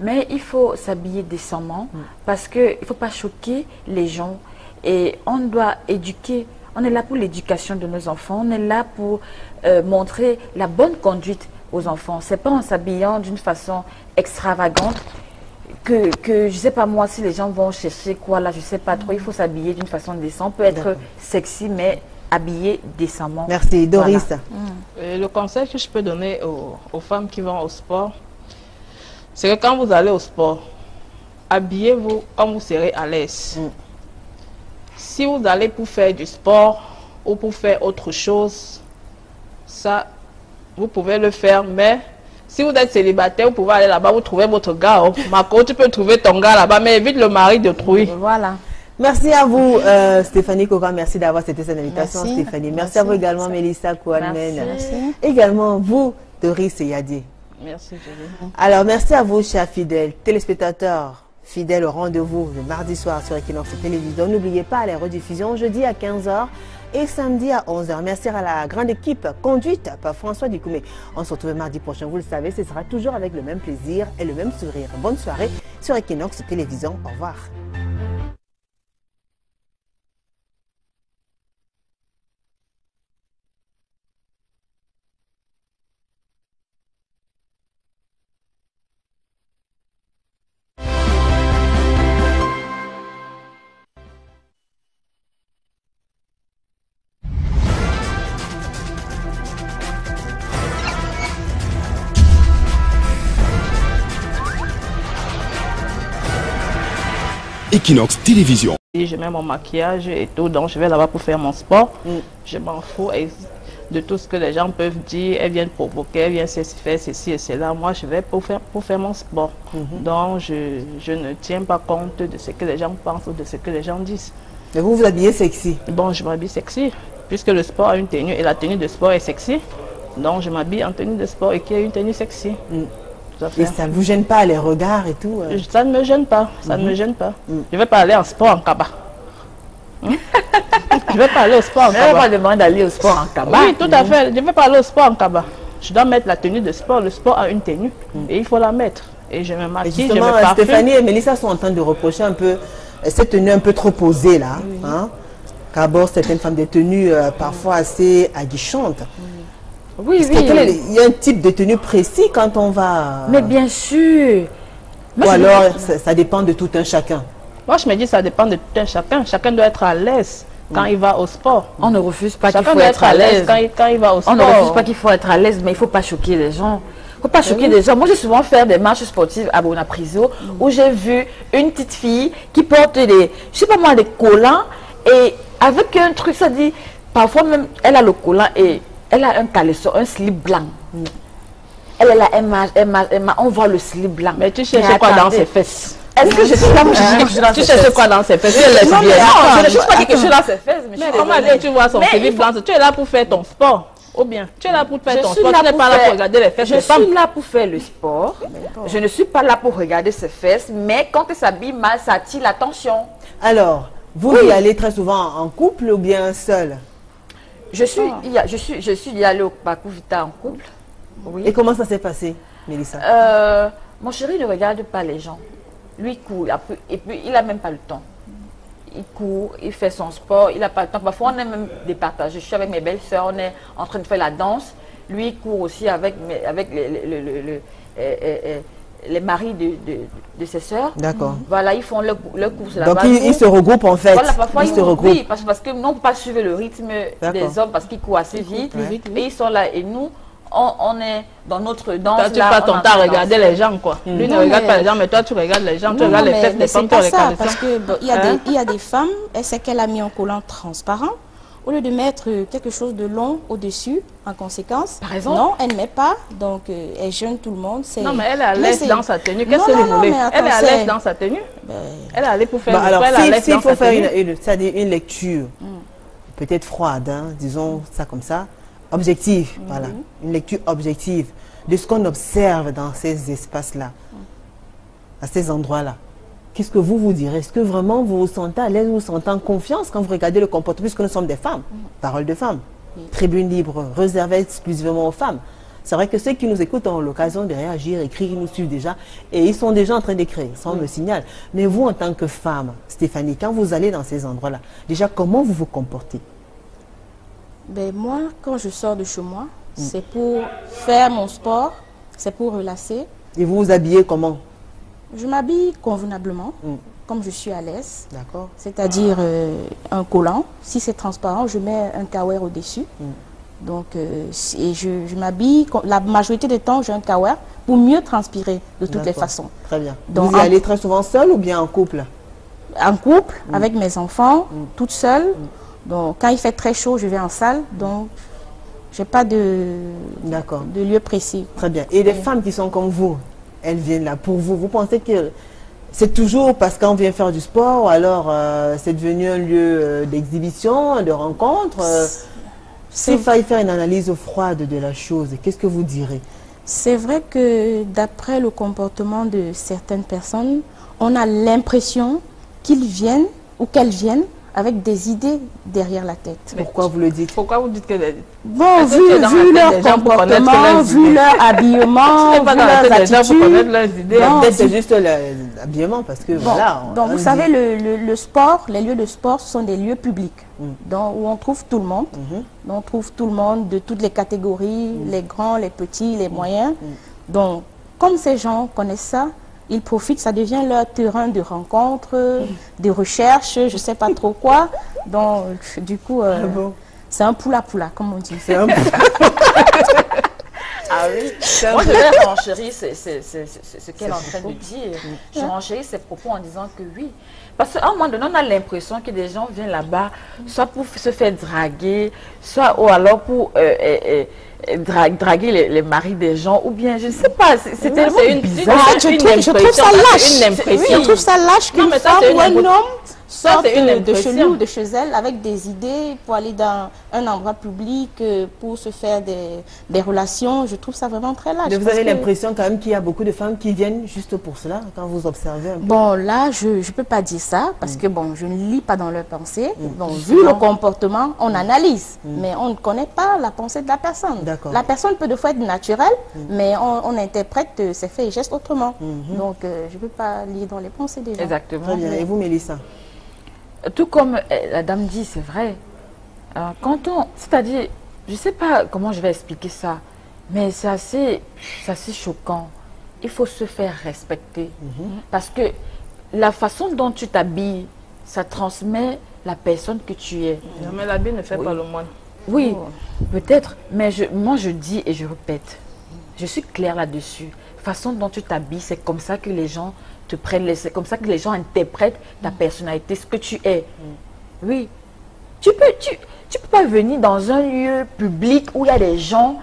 C: Mais il faut s'habiller décemment parce qu'il ne faut pas choquer les gens. Et on doit éduquer. On est là pour l'éducation de nos enfants. On est là pour montrer la bonne conduite aux enfants. Ce n'est pas en s'habillant d'une façon extravagante que je ne sais pas moi si les gens vont chercher quoi là, je ne sais pas trop. Il faut s'habiller d'une façon décente. On peut être sexy mais habillé décemment.
A: Merci. Doris.
D: Voilà. Le conseil que je peux donner aux femmes qui vont au sport, c'est que quand vous allez au sport, habillez-vous comme vous serez à l'aise. Si vous allez pour faire du sport ou pour faire autre chose, ça, vous pouvez le faire, mais si vous êtes célibataire, vous pouvez aller là-bas, vous trouvez votre gars. Oh. Marco, tu peux trouver ton gars là-bas, mais évite le mari d'autrui.
B: Voilà.
A: Merci à vous, Stéphanie Koka. Merci d'avoir accepté cette invitation,
B: merci.
A: Stéphanie. Merci à vous également, Mélissa Kouanen.
B: Merci.
A: Également, vous, Doris et Yadi.
D: Merci, Julie.
A: Alors, merci à vous, chers fidèles téléspectateurs, fidèles au rendez-vous le mardi soir sur Equinox Télévision. N'oubliez pas les rediffusions jeudi à 15h et samedi à 11h. Merci à la grande équipe conduite par François Dikoumé. On se retrouve mardi prochain. Vous le savez, ce sera toujours avec le même plaisir et le même sourire. Bonne soirée sur Equinox Télévision. Au revoir.
H: Equinox Télévision.
D: Je mets mon maquillage et tout, donc je vais là-bas pour faire mon sport. Je m'en fous de tout ce que les gens peuvent dire. Elles viennent provoquer, elles viennent faire ceci et cela. Moi, je vais pour faire mon sport. Donc, je ne tiens pas compte de ce que les gens pensent ou de ce que les gens disent.
A: Mais vous vous habillez sexy?
D: Bon, je m'habille sexy, puisque le sport a une tenue et la tenue de sport est sexy. Donc, je m'habille en tenue de sport et qui a une tenue sexy.
A: Et ça ne vous gêne pas les regards et tout?
D: Ça ne me gêne pas, ça ne me gêne pas. Je vais pas aller en sport en cabas. Je vais pas aller au sport en cabas.
C: Je vais pas demander d'aller au sport en cabas.
D: Oui, tout à fait. Je ne vais pas aller au sport en cabas. Je dois mettre la tenue de sport. Le sport a une tenue et il faut la mettre. Et je me maquille, je me parfume.
A: Stéphanie et Mélissa sont en train de reprocher un peu cette tenue un peu trop posée là. Hein? D'abord, certaines femmes des tenues parfois assez aguichantes.
C: Oui, oui.
A: Il y a un type de tenue précis quand on va...
C: Mais bien sûr.
A: Ou alors, ça dépend de tout un chacun.
D: Moi, je me dis ça dépend de tout un chacun. Chacun doit être à l'aise quand il va au sport.
C: On ne refuse pas qu'il
D: Chacun
C: faut
D: doit
C: être à l'aise
D: quand il va au sport.
C: On ne refuse pas qu'il faut être à l'aise, mais il ne faut pas choquer les gens. Il ne faut pas choquer les gens. Moi, j'ai souvent fait des marches sportives à Bonapriso où j'ai vu une petite fille qui porte des, je sais pas moi, des collants et avec un truc, ça dit, parfois même, elle a le collant et elle a un caleçon, un slip blanc. Elle est là, on voit le slip blanc.
D: Mais tu cherches quoi dans ses fesses?
C: Est-ce que je suis là, moi je dis quelque chose dans ses fesses?
D: Tu cherches quoi dans ses fesses?
C: Non, mais non, je ne cherche pas quelque chose dans ses fesses.
D: Mais comment tu vois son slip blanc? Tu es là pour faire ton sport. Ou bien, tu es là pour faire ton sport, tu n'es pas là pour regarder les fesses.
C: Je suis là pour faire le sport. Je ne suis pas là pour regarder ses fesses, mais quand elle s'habille mal, ça attire l'attention.
A: Alors, vous y allez très souvent en couple ou bien seul?
C: Je suis y allée au Parcours Vita en couple. Oui.
A: Et comment ça s'est passé, Mélissa?
C: Mon chéri ne regarde pas les gens. Lui court, et puis il n'a même pas le temps. Il court, il fait son sport, il n'a pas le temps. Parfois, on est même départagé. Je suis avec mes belles-sœurs, on est en train de faire la danse. Lui, il court aussi avec les maris de ses sœurs. D'accord. Voilà, ils font leur course là-bas.
A: Donc, ils se regroupent en fait.
C: Voilà, parfois,
A: ils se regroupent.
C: Oui, parce que nous, on ne peut pas suivre le rythme des hommes parce qu'ils courent assez vite. Et ils sont là. Et nous, on est dans notre danse.
D: Toi, tu passes ton temps à regarder les gens, quoi. Lui ne regarde pas les gens, mais toi, tu regardes les gens. Tu regardes les fesses des femmes, tu regardes les gens.
B: Parce qu'il y a des femmes, elle sait qu'elle a mis un collant transparent. au lieu de mettre quelque chose de long au-dessus, en conséquence,
C: Par exemple?
B: non, elle ne met pas, donc elle gêne tout le monde.
D: Non, mais elle est à
B: Mais
D: l'aise
B: c'est-
D: dans sa tenue.
B: Non,
D: Qu'est-ce que
B: non,
D: vous
B: non,
D: voulez?
B: mais attends,
D: Elle est à
B: c'est-
D: l'aise dans sa tenue.
B: Ben,
D: Elle est allée pour faire
A: Bah,
D: du
A: alors,
D: sport, elle est à l'aise
A: s'il
D: dans
A: faut
D: sa
A: faire
D: tenue.
A: c'est-à-dire une lecture, peut-être froide, hein, disons ça comme ça, objective, voilà, une lecture objective de ce qu'on observe dans ces espaces-là, à ces endroits-là. Qu'est-ce que vous vous direz? Est-ce que vraiment vous vous sentez à l'aise, vous vous sentez en confiance quand vous regardez le comportement, puisque nous sommes des femmes, parole de femmes, tribune libre, réservée exclusivement aux femmes. C'est vrai que ceux qui nous écoutent ont l'occasion de réagir, écrire, ils nous suivent déjà, et ils sont déjà en train d'écrire, ça on me signale. Mais vous, en tant que femme, Stéphanie, quand vous allez dans ces endroits-là, déjà, comment vous vous comportez?
B: ben, moi, quand je sors de chez moi, c'est pour faire mon sport, c'est pour relâcher.
A: Et vous vous habillez comment?
B: Je m'habille convenablement, comme je suis à l'aise.
A: D'accord.
B: C'est-à-dire un collant. Si c'est transparent, je mets un kawer au-dessus. Donc, et je m'habille, la majorité du temps, j'ai un kawer pour mieux transpirer de toutes les
A: D'accord.
B: façons.
A: Très bien.
B: Donc,
A: vous y allez très souvent seul ou bien en couple?
B: En couple, avec mes enfants, toute seule. Donc, quand il fait très chaud, je vais en salle. Donc, je n'ai pas
A: D'accord.
B: de lieu précis.
A: Très bien. Et les femmes qui sont comme vous, elles viennent là pour vous. Vous pensez que c'est toujours parce qu'on vient faire du sport ou alors c'est devenu un lieu d'exhibition, de rencontre S'il fallait faire une analyse froide de la chose, qu'est-ce que vous direz?
B: C'est vrai que d'après le comportement de certaines personnes, on a l'impression qu'ils viennent ou qu'elles viennent avec des idées derrière la tête.
A: Pourquoi vous le dites?
D: Pourquoi vous dites que...
B: Bon,
D: Est-ce que tu es dans
B: vu
D: la
B: leur
D: tête des gens pour connaître
B: comportement,
D: leurs
B: vu
D: idées?
B: leur habillement,
D: Tu n'es
B: vu
D: pas dans la
B: leurs
D: tête des gens pour connaître
B: attitudes.
D: leurs idées.
B: Non,
A: Peut-être c'est juste l'habillement parce que
B: Bon,
A: voilà.
B: donc
A: on
B: vous
A: dit-
B: savez, le sport, les lieux de sport, ce sont des lieux publics où on trouve tout le monde. On trouve tout le monde de toutes les catégories, les grands, les petits, les moyens. Donc, comme ces gens connaissent ça, ils profitent, ça devient leur terrain de rencontre, de recherche, je ne sais pas trop quoi. Donc, du coup,
A: bon.
B: c'est un poula-poula, comme on dit.
A: C'est un peu-
C: Ah oui, moi je vais renchérir ce qu'elle est en train de dire. Je renchéris ses propos en disant que oui. Parce qu'à un moment donné, on a l'impression que des gens viennent là-bas, soit pour se faire draguer, soit ou alors pour draguer les maris des gens, ou bien, je ne sais pas, c'est tellement bizarre.
B: Je trouve ça lâche.
D: une impression.
B: Je trouve ça lâche
D: Non,
B: qu'une
D: mais ça,
B: femme
D: c'est une
B: ou un
D: impression.
B: homme sorte
D: c'est une
B: de chez lui
D: impression.
B: ou de chez elle avec des idées pour aller dans un endroit public, pour se faire des relations. Je trouve ça vraiment très lâche.
A: Mais vous
B: parce
A: avez
B: que-
A: l'impression quand même qu'il y a beaucoup de femmes qui viennent juste pour cela, quand vous observez un peu.
B: Bon, là, je ne peux pas dire ça parce que bon, je ne lis pas dans leurs pensées. Donc, vu le comportement, on analyse, mais on ne connaît pas la pensée de la personne.
A: D'accord.
B: La personne peut de fois être naturelle, mais on interprète ses faits et gestes autrement. Donc, je ne peux pas lire dans les pensées des gens.
C: Exactement.
A: Très bien. Et vous, Mélissa?
C: Tout comme la dame dit, c'est vrai. Quand on, c'est-à-dire, je ne sais pas comment je vais expliquer ça, mais c'est assez choquant. Il faut se faire respecter. Parce que la façon dont tu t'habilles, ça transmet la personne que tu es.
D: Non, mais l'habit ne fait pas le moine.
C: Oui, peut-être, mais moi je dis et je répète, je suis claire là-dessus. Façon dont tu t'habilles, c'est comme ça que les gens te prennent, c'est comme ça que les gens interprètent ta personnalité, ce que tu es. Oui, tu peux pas venir dans un lieu public où il y a des gens,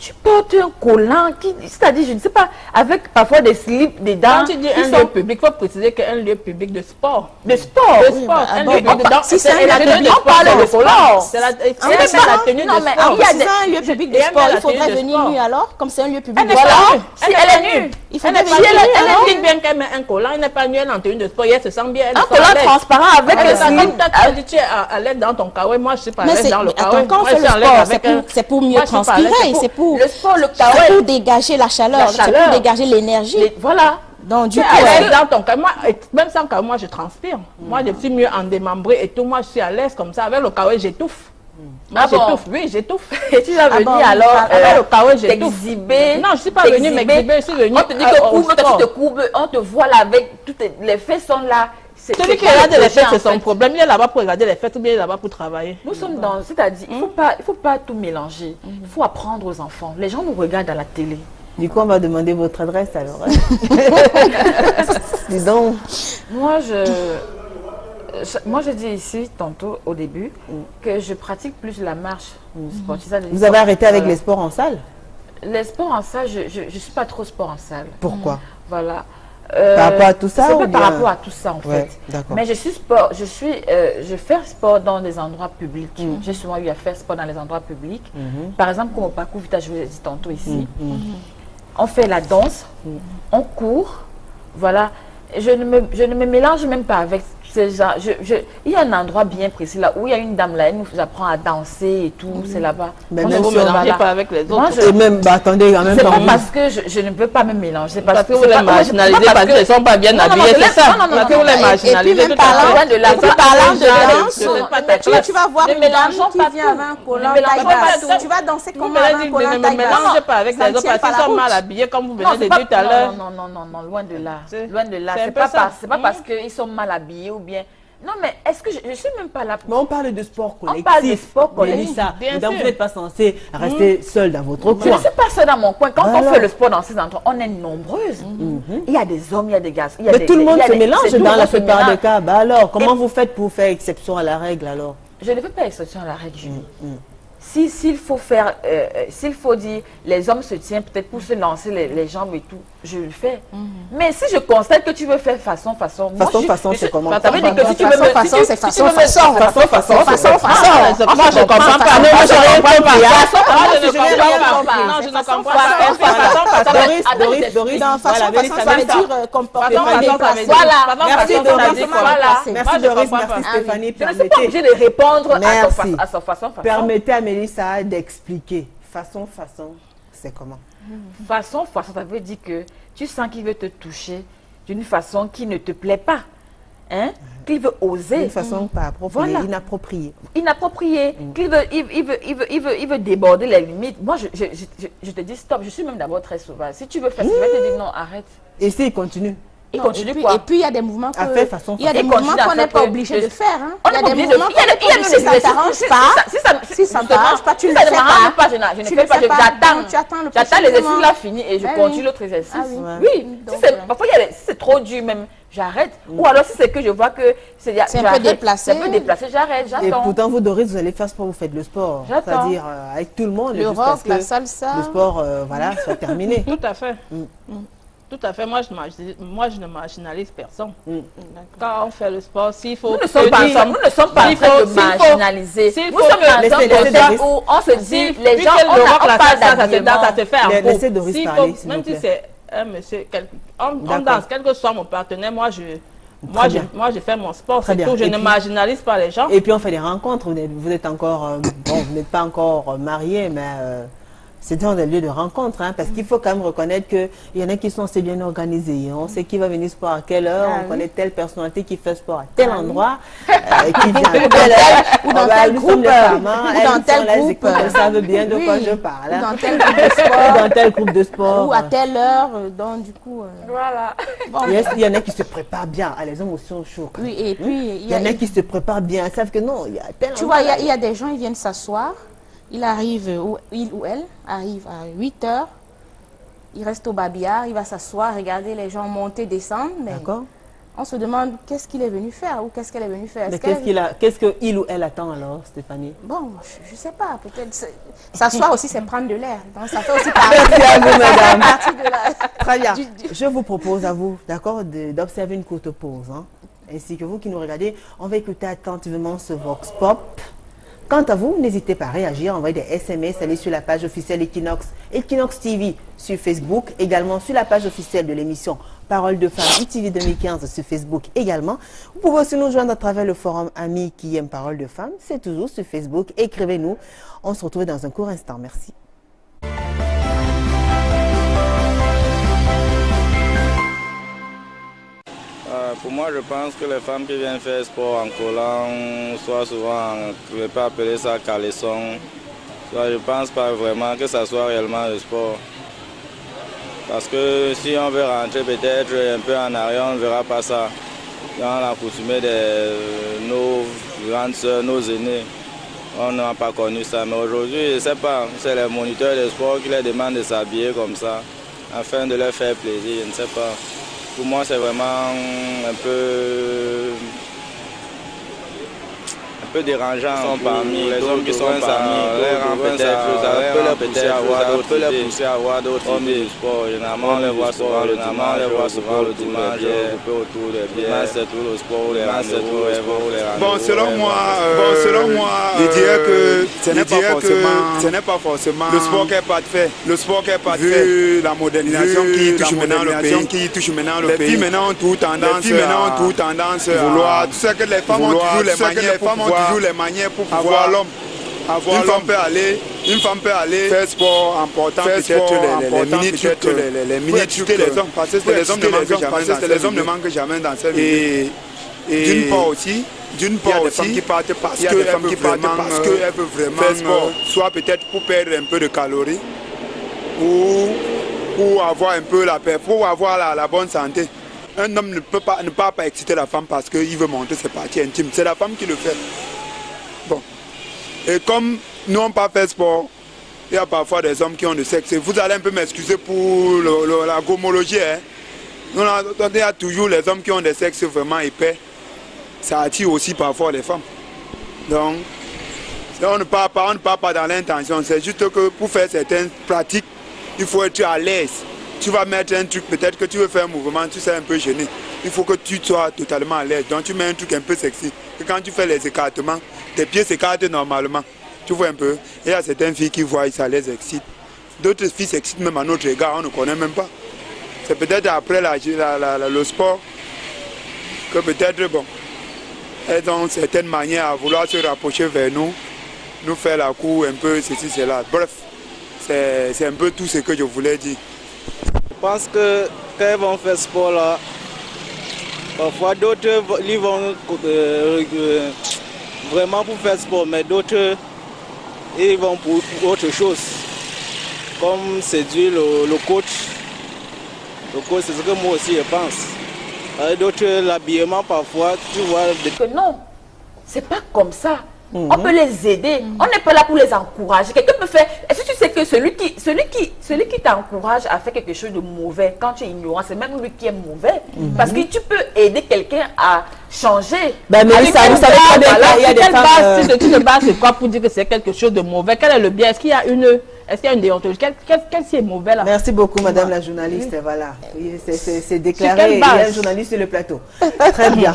C: tu portes un collant, c'est-à-dire, je ne sais pas, avec parfois des slips, des dents.
D: Quand tu dis
C: qui
D: un
C: sont
D: lieu public, il faut préciser qu'un lieu public de sport.
C: de sport.
D: De sport.
B: bah,
D: Un
B: bon,
D: lieu public
B: bon,
D: de-
B: si c'est
D: c'est
B: un
D: la
B: lieu
D: tenue
B: public,
D: de
C: on parle
D: sport.
C: de sport.
D: C'est la
C: mais
D: tenue
C: non,
D: de
C: mais
D: sport.
C: il y a
B: Si c'est un lieu public de
D: Et elle
B: sport,
D: met la
B: il faudrait
D: tenue de
B: venir
D: sport.
B: nu alors, comme c'est un lieu public
C: Elle
B: de
C: n'est pas
B: sport.
C: nue. Si elle est nue.
B: Il
D: Elle
B: faudrait
D: n'est pas
B: venir
D: nue.
B: nu alors.
D: Elle explique bien qu'elle met un collant. Elle n'est pas nue, elle est en tenue de sport. Elle se sent bien. Elle
C: Un
D: se sent
C: collant
D: à l'aise.
C: transparent avec
D: Elle
C: un
D: est comme
C: slip.
D: toi, tu as dit, tu es à l'aise dans ton kawaii. Moi, je suis pas à
B: Mais
D: l'aise dans le
B: attends,
D: kawaii.
B: quand on
D: Moi,
B: fait
D: je
B: le
D: suis à l'aise
B: sport,
D: avec un-
B: c'est pour mieux
D: Moi, je suis pas à l'aise,
B: transpirer, c'est pour
C: Le sport, le
B: c'est
C: kawaii.
B: pour dégager la chaleur, c'est
C: chaleur.
B: pour dégager l'énergie.
C: Voilà.
B: Donc, du
D: Tu es
B: coup,
D: à l'aise dans ton kawaii. Moi, même sans kawaii, moi, je transpire. Moi, je suis mieux en démembré et tout. Moi, je suis à l'aise comme ça. Avec le kawaii, j'étouffe. Moi,
C: Ah bon?
D: j'étouffe. Oui, j'étouffe.
C: Et tu vas venir
B: bon,
C: alors
D: Avec le kawaii, j'étouffe.
C: t'exhiber.
D: Non, je ne suis pas venue m'exhiber. Je suis venue
C: On te dit
D: au
C: que courbe, toi
D: sport.
C: tu te courbes, on te voit là avec toutes les fesses sont là.
D: Celui qui regarde les fêtes, c'est son problème. Il est là-bas pour regarder les fêtes ou bien il est là-bas pour travailler.
C: Nous sommes dans, c'est-à-dire, il faut pas tout mélanger. Il faut apprendre aux enfants. Les gens nous regardent à la télé.
A: Du coup, on va demander votre adresse alors. Hein. Dis donc.
C: Moi, Moi, je dis ici, tantôt, au début, que je pratique plus la marche sportive.
A: Vous avez arrêté avec les sports en salle?
C: Les sports en salle, je ne suis pas trop sport en salle.
A: Pourquoi?
C: Voilà.
A: Par rapport à tout ça?
C: C'est pas par rapport à tout ça, en fait. Mais je fais sport dans des endroits publics. J'ai souvent eu à faire sport dans les endroits publics. Par exemple, comme au parcours Vita, je vous l'ai dit tantôt ici. On fait la danse, on court, voilà. Je ne me mélange même pas avec ces gens. Il y a un endroit bien précis là où il y a une dame là, elle nous apprend à danser et tout, c'est là-bas.
D: Mais ne vous mélangez pas avec les autres.
C: Moi,
A: et même, attendez, en même temps.
C: C'est pas parce que je ne peux pas me mélanger.
D: Parce que vous les marginalisez, parce qu'ils ne sont pas bien habillés, c'est ça. Parce que vous les marginalisez.
B: Et parlant de danse, tu vas voir une dame qui vient avec un collant taille-basse. Tu vas danser comme un collant taille-basse.
D: Ne me mélangez pas avec les autres parce qu'ils sont mal habillés, comme vous venez de dire tout à l'heure.
C: Non, loin de là. Loin de là. C'est pas parce qu'ils sont mal habillés ou bien. Non, mais est-ce que je suis même pas là pour...
A: Mais on parle de sport collectif.
C: On parle de sport collectif.
A: Donc vous n'êtes pas censé rester seul dans votre coin.
C: Je ne suis pas seul dans mon coin. Quand on fait le sport dans ces endroits, on est nombreuses. Il y a des hommes, il y a des gars.
A: Mais tout le monde se mélange dans la plupart des cas. Bah alors, comment vous faites pour faire exception à la règle alors?
C: Je ne fais pas exception à la règle, Julie. S'il faut faire, s'il faut dire, les hommes se tiennent peut-être pour se lancer les jambes et tout, je le fais. Mais si je constate que tu veux faire façon,
A: c'est comment?
C: Ça veut dire que si tu veux
B: façon.
D: Moi, je ne comprends pas.
A: Moi, je ne comprends
D: pas. Non, je ne comprends pas.
A: Doris, merci Doris, merci Stéphanie.
C: Je ne suis pas obligée de répondre à sa façon.
A: Permettez à Mélissa d'expliquer. Façon, c'est comment?
C: Façon, ça veut dire que tu sens qu'il veut te toucher d'une façon qui ne te plaît pas. Hein? Qu'il veut oser.
A: D'une façon pas appropriée, inappropriée.
C: Inappropriée. Qu'il veut, il veut déborder les limites. Moi, je te dis stop. Je suis même d'abord très sauvage. Si tu veux faire ça, je vais te dire non, arrête.
A: Et s'il continue?
C: Il continue quoi?
B: Et puis il y a des mouvements qu'on
C: n'est
B: pas obligé de faire.
C: Il y a des mouvements
B: si ça ne t'arrange pas, si ça ne t'arrange pas, tu ne le fais pas.
C: Je ne fais pas, j'attends l'exercice là fini et je continue l'autre exercice. Oui, parfois si c'est trop dur même, j'arrête. Ou alors si c'est que je vois que c'est
B: un peu déplacé,
C: j'arrête, j'attends.
A: Et pourtant vous Doris, vous allez faire sport, vous faites le sport. C'est-à-dire avec tout le monde.
B: Le rock, la salsa.
A: Le sport, voilà, soit terminé.
D: Tout à fait. Tout à fait, moi je ne marginalise personne. Quand on fait le sport, s'il faut...
C: Nous ne sommes pas en train de marginaliser. Nous sommes dans un endroit où on se dit, les gens, on parle d'habillement.
D: Ça te fait un coup.
A: Laissez Doris parler,
D: même si c'est un monsieur, on danse, quel que soit mon partenaire, moi je fais mon sport, c'est tout. Je ne marginalise pas les gens.
A: Et puis on fait des rencontres, vous êtes encore... bon, vous n'êtes pas encore mariés, mais... c'est dans des lieux de rencontre, hein, parce qu'il faut quand même reconnaître qu'il y en a qui sont assez bien organisés. On sait qui va venir sport à quelle heure, on connaît telle personnalité qui fait sport à tel endroit, qui vient à telle heure,
B: ou dans tel groupe,
A: ou dans tel groupe, elles savent bien de quoi je parle.
B: Ou dans tel groupe de sport,
A: dans tel groupe de sport.
B: Ou à telle heure, donc du coup...
C: Voilà.
A: Il y en a qui se préparent bien, les émotions chaudes.
B: Oui, et puis...
A: Il y en a qui se préparent bien, ils savent que non, il y a tel...
B: Tu vois, il y a des gens, ils viennent s'asseoir. Il arrive, il ou elle arrive à 8 heures, il reste au babillard, il va s'asseoir, regarder les gens monter, descendre. D'accord. On se demande qu'est-ce qu'il est venu faire ou qu'est-ce qu'elle est venue faire.
A: Mais qu'est-ce qu'il ou elle attend alors, Stéphanie?
B: Bon, je ne sais pas, peut-être. S'asseoir aussi, c'est prendre de l'air. Donc ça fait aussi partie.
A: Merci à vous, madame. Très bien. Je vous propose à vous, d'accord, d'observer une courte pause. Hein, ainsi que vous qui nous regardez, on va écouter attentivement ce Vox Pop. Quant à vous, n'hésitez pas à réagir, envoyer des SMS, allez sur la page officielle Equinox TV sur Facebook, également sur la page officielle de l'émission Parole de Femmes ITV 2015 sur Facebook également. Vous pouvez aussi nous joindre à travers le forum Amis qui aiment Parole de Femmes, c'est toujours sur Facebook. Écrivez-nous, on se retrouve dans un court instant. Merci.
E: Pour moi, je pense que les femmes qui viennent faire sport en collant, soit souvent, je ne vais pas appeler ça caleçon, soit je ne pense pas vraiment que ça soit réellement le sport. Parce que si on veut rentrer peut-être un peu en arrière, on ne verra pas ça. Dans la coutume de nos grandes soeurs, nos aînés, on n'a pas connu ça. Mais aujourd'hui, je ne sais pas, c'est les moniteurs de sport qui les demandent de s'habiller comme ça, afin de leur faire plaisir, je ne sais pas. Pour moi, c'est vraiment un peu peu dérangeant sont parmi les hommes qui sont parmi les peut les pousser à avoir d'autres idées du sport. Généralement, on les voit souvent le dimanche, autour des bières, c'est tout le sport, les rendez-vous.
F: Bon, selon moi, je dirais que ce n'est pas forcément le sport qui est pas fait. Le sport qui est pas fait. Vu la modernisation qui touche maintenant le pays. Les filles maintenant ont tout tendance à vouloir. Tu sais que les femmes ont toujours les manières pour pouvoir l'homme. Une femme peut aller faire sport important, peut-être les minutes que les hommes, parce que les hommes ne manquent jamais dans cette vie. Et d'une part aussi, il y a des femmes qui partent parce qu'elles veulent vraiment faire sport, soit peut-être pour perdre un peu de calories, ou pour avoir un peu pour avoir la bonne santé. Un homme ne peut pas exciter la femme parce qu'il veut montrer ses parties intimes. C'est la femme qui le fait. Bon. Et comme nous n'avons pas fait sport, il y a parfois des hommes qui ont le sexe. Vous allez un peu m'excuser pour la gomologie. Hein? Il y a toujours les hommes qui ont des sexes vraiment épais. Ça attire aussi parfois les femmes. Donc, on ne parle pas dans l'intention. C'est juste que pour faire certaines pratiques, il faut être à l'aise. Tu vas mettre un truc, peut-être que tu veux faire un mouvement, tu sais un peu gêné. Il faut que tu sois totalement à l'aise. Donc tu mets un truc un peu sexy. Et quand tu fais les écartements, tes pieds s'écartent normalement. Tu vois un peu. Il y a certaines filles qui voient ça les excite. D'autres filles s'excitent même à notre égard, on ne connaît même pas. C'est peut-être après le sport que peut-être, bon, elles ont certaines manières à vouloir se rapprocher vers nous faire la cour, un peu ceci, cela. Bref, c'est un peu tout ce que je voulais dire.
E: Je pense que quand ils vont faire sport là, parfois d'autres ils vont vraiment pour faire sport, mais d'autres ils vont pour autre chose. Comme séduire le coach. Le coach, c'est ce que moi aussi je pense. D'autres, l'habillement parfois, tu vois.
C: Que non, c'est pas comme ça. On peut les aider, on n'est pas là pour les encourager. Quelqu'un peut faire. Est-ce que tu sais que celui qui t'encourage à faire quelque chose de mauvais, quand tu es ignorant, c'est même lui qui est mauvais. Parce que tu peux aider quelqu'un à changer.
A: Ben, mais ça, vous savez très bien qu'il y a des femmes.
D: Tu te bases sur quoi pour dire que c'est quelque chose de mauvais? Quel est le bien? Est-ce qu'il y a une déontologie? Qu'est-ce qui est mauvais là?
A: Merci beaucoup, madame la journaliste. Oui. Voilà. C'est déclaré. Il y a un journaliste sur le plateau. Très bien.